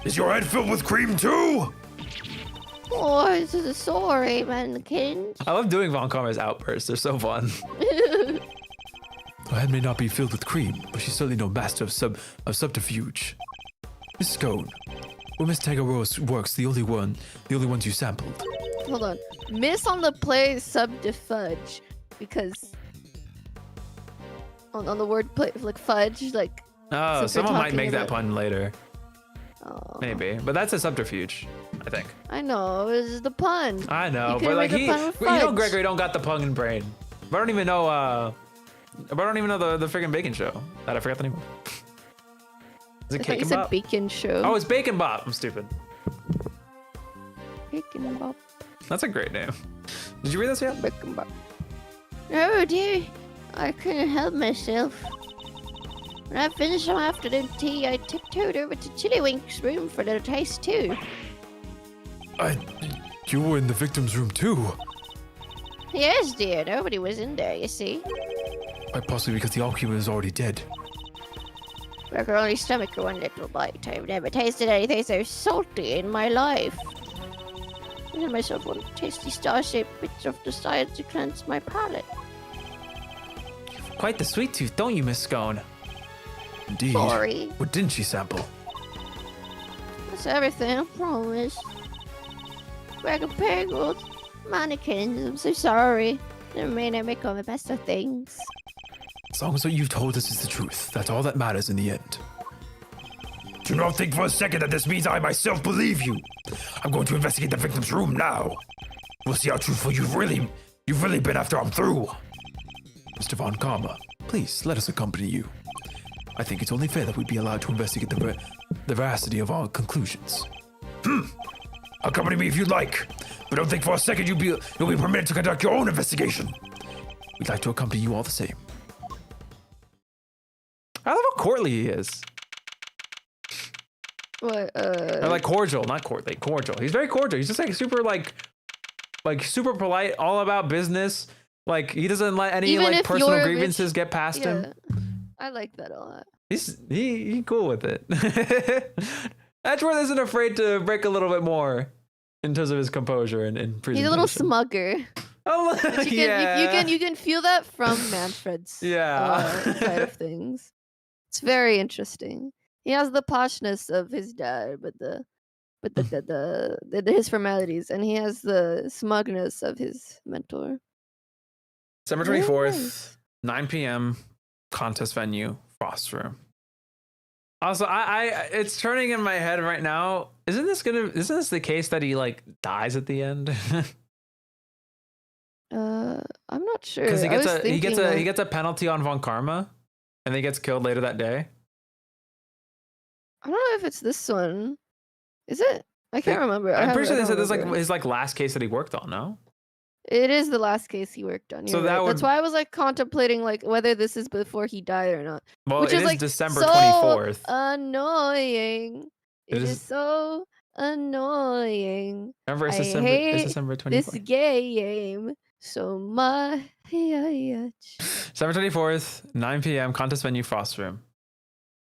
Is your head filled with cream too? Oh, this is sorry, mannequin. I love doing Von Karma's outbursts. They're so fun. Her head may not be filled with cream, but she's certainly no master of subterfuge. Miss Scone, were Miss Tangaroa's works the only ones you sampled? Hold on. Miss on the play subterfuge because on the word play like fudge like. Oh, since we're someone might talking make that about- pun later. Oh, Maybe. But that's a subterfuge, I think. I know it was the pun. I know, You but can like make a he, pun with well, you know, fudge. Gregory don't got the pun in brain. But I don't even know. But I don't even know the freaking bacon show that I forgot the name of. Is it I thought Cake you and said Bop? Beacon Show. Oh, it's Bacon Bop. I'm stupid. Bacon Bop. That's a great name. Did you read this yet? Bacon Bop. Oh, dear. I couldn't help myself. When I finished some afternoon tea, I tiptoed over to Chillywink's room for a little taste, too. You were in the victim's room too. Yes, dear. Nobody was in there, you see. Quite possibly because the alchemy is already dead. I could only stomach one little bite. I've never tasted anything so salty in my life. I had myself one tasty star-shaped bits off the sides to cleanse my palate. Quite the sweet tooth, don't you, Miss Scone? Indeed. Sorry. What didn't she sample? That's everything, I promise. Dragon Peggled. Mannequins, I'm so sorry. Didn't mean to make all the best of things. As long as what you've told us is the truth, that's all that matters in the end. Do not think for a second that this means I myself believe you. I'm going to investigate the victim's room now. We'll see how truthful you've really been after I'm through. Mr. Von Karma, please let us accompany you. I think it's only fair that we be allowed to investigate the veracity of our conclusions. Accompany me if you'd like, but don't think for a second you'll be permitted to conduct your own investigation. We'd like to accompany you all the same. I love how courtly he is. What? Or like cordial, not courtly, cordial. He's very cordial. He's just like super super polite, all about business. Like he doesn't let any Even like if personal you're grievances get past him. I like that a lot. He cool with it. Edgeworth isn't afraid to break a little bit more in terms of his composure and presentation. He's a little smugger. Oh, But you can feel that from Manfred's side of things. It's very interesting. He has the poshness of his dad, but his formalities, and he has the smugness of his mentor. December Very 24th, nice. 9 p.m. contest venue, Frost Room. Also, I it's turning in my head right now. Isn't this the case that he like dies at the end? I'm not sure. Because I was he thinking gets a penalty on Von Karma. and then he gets killed later that day. I don't know if it's this one. Is it? I can't remember. I'm pretty sure they said this is remember. like his like last case that he worked on. No. It is the last case he worked on. So You're that right. That's would- why I was like contemplating like whether this is before he died or not. Well, Which it is is like December so 24th. annoying. It It is is- so annoying. Remember, it's I December. hate It's December This 24th. game so much. December 24th, 9 p.m. Contest venue, Frost Room.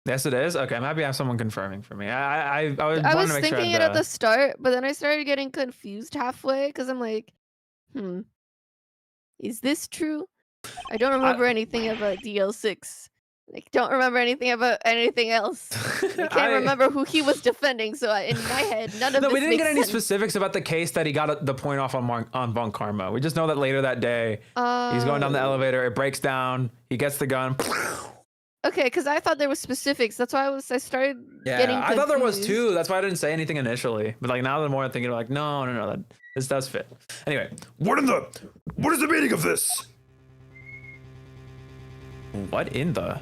Yes, it is. Okay, I'm happy I have someone confirming for me. I I wanted was to make sure. thinking it at the start, but then I started getting confused halfway because I'm like, is this true? I don't remember anything about DL6. Like, don't remember anything about anything else. I can't remember who he was defending, so in my head, none of No, this we didn't makes get any sense. specifics about the case that he got the point off on Von Karma. We just know that later that day, he's going down the elevator. It breaks down. He gets the gun. Okay, because I thought there was specifics. That's why I started getting confused. I thought there was too. That's why I didn't say anything initially. But like now, the more I'm thinking, like, no, this does fit. Anyway, What is the meaning of this? what in the?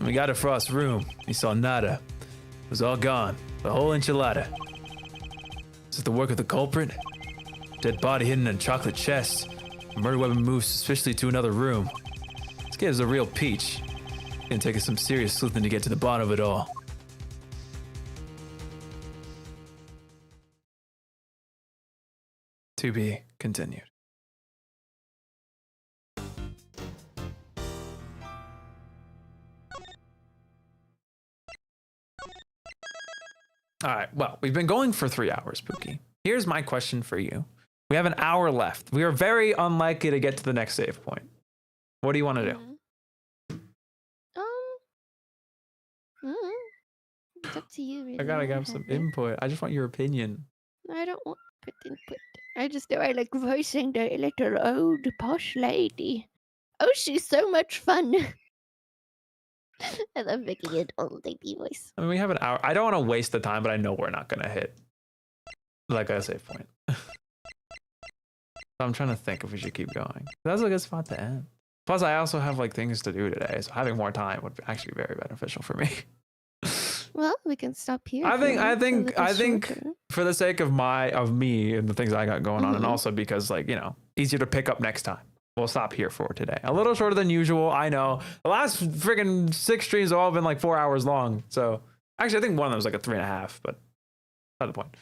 We got to Frost's room. He saw nada. It was all gone. The whole enchilada. Is it the work of the culprit? Dead body hidden in a chocolate chest. A murder weapon moved suspiciously to another room. This kid is a real peach. Gonna take us some serious sleuthing to get to the bottom of it all. To be continued. All right. Well, we've been going for 3 hours, Pookie. Here's my question for you. We have an hour left. We are very unlikely to get to the next save point. What do you want to do? It's up to you. Really. I gotta don't have some have it. input. I just want your opinion. I don't want to put input. I just know I like voicing the little old posh lady. Oh, she's so much fun. I love making an old lady voice. I mean, we have an hour. I don't want to waste the time, but I know we're not gonna hit like a save point. So I'm trying to think if we should keep going. That's a good spot to end. Plus, I also have like things to do today, so having more time would actually be very beneficial for me. Well, we can stop here. I if you think- I want. It's a think- little I think- shorter. For the sake of me and the things I got going on, and Mhm. also because like, you know, easier to pick up next time. We'll stop here for today. A little shorter than usual, I know. The last freaking 6 streams have all been like 4 hours long. So actually, I think one of them was like a 3.5, but not the point.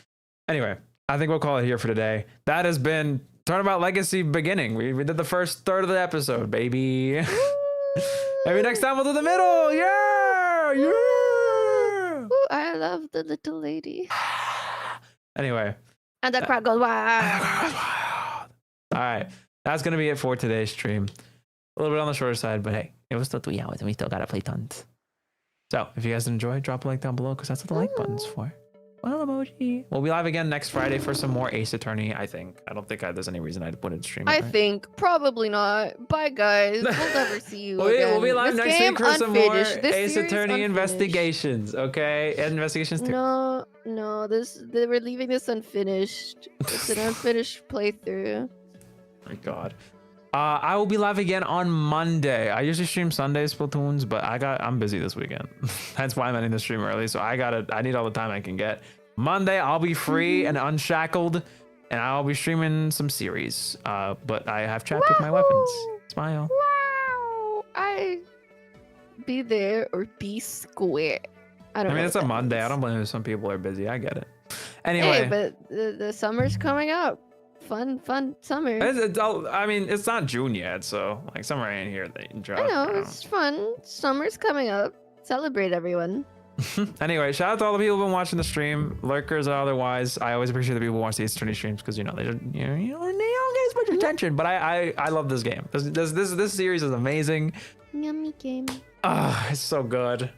Anyway, I think we'll call it here for today. That has been Turnabout Legacy beginning. We did the first third of the episode, baby. Maybe next time we'll do the middle. Yeah, yeah. Ooh, I love the little lady. Anyway. And the crowd goes wild. All right. That's going to be it for today's stream. A little bit on the shorter side, but hey, it was still 3 hours and we still got to play tons. So if you guys enjoyed, drop a like down below because that's what the like button's for. Well, emoji. We'll be live again next Friday for some more Ace Attorney, I think. I don't think there's any reason I wouldn't stream it. I right? think probably not. Bye, guys. We'll never see you again. We'll be live This next game week for some more unfinished. This Ace series Attorney unfinished. investigations, okay? And investigations too. No, we're leaving this unfinished. It's an unfinished playthrough. Oh my god. I will be live again on Monday. I usually stream Sundays Splatoons, but I'm busy this weekend. That's why I'm ending the stream early. So I need all the time I can get. Monday I'll be free and unshackled, and I'll be streaming some series. But I have chat pick my weapons. Smile. Wow! I be there or be square. I don't I know. mean, it's what a that Monday. I means. don't blame if some people are busy. I get it. Anyway. Hey, but the summer's coming up. Fun summer. I mean, it's not June yet, so like summer ain't here. I know, it's fun. Summer's coming up. Celebrate, everyone. Anyway, shout out to all the people who've been watching the stream, lurkers or otherwise. I always appreciate the people who watch the Ace Attorney streams because they don't get as much attention. But I love this game. This series is amazing. Yummy game. It's so good.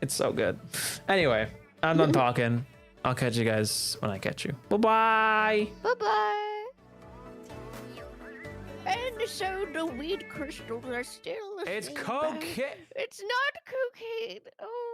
It's so good. Anyway, I'm done talking. I'll catch you guys when I catch you. Bye-bye. Bye-bye. And so the weed crystals are still. It's the same cocaine. It's not cocaine. Oh.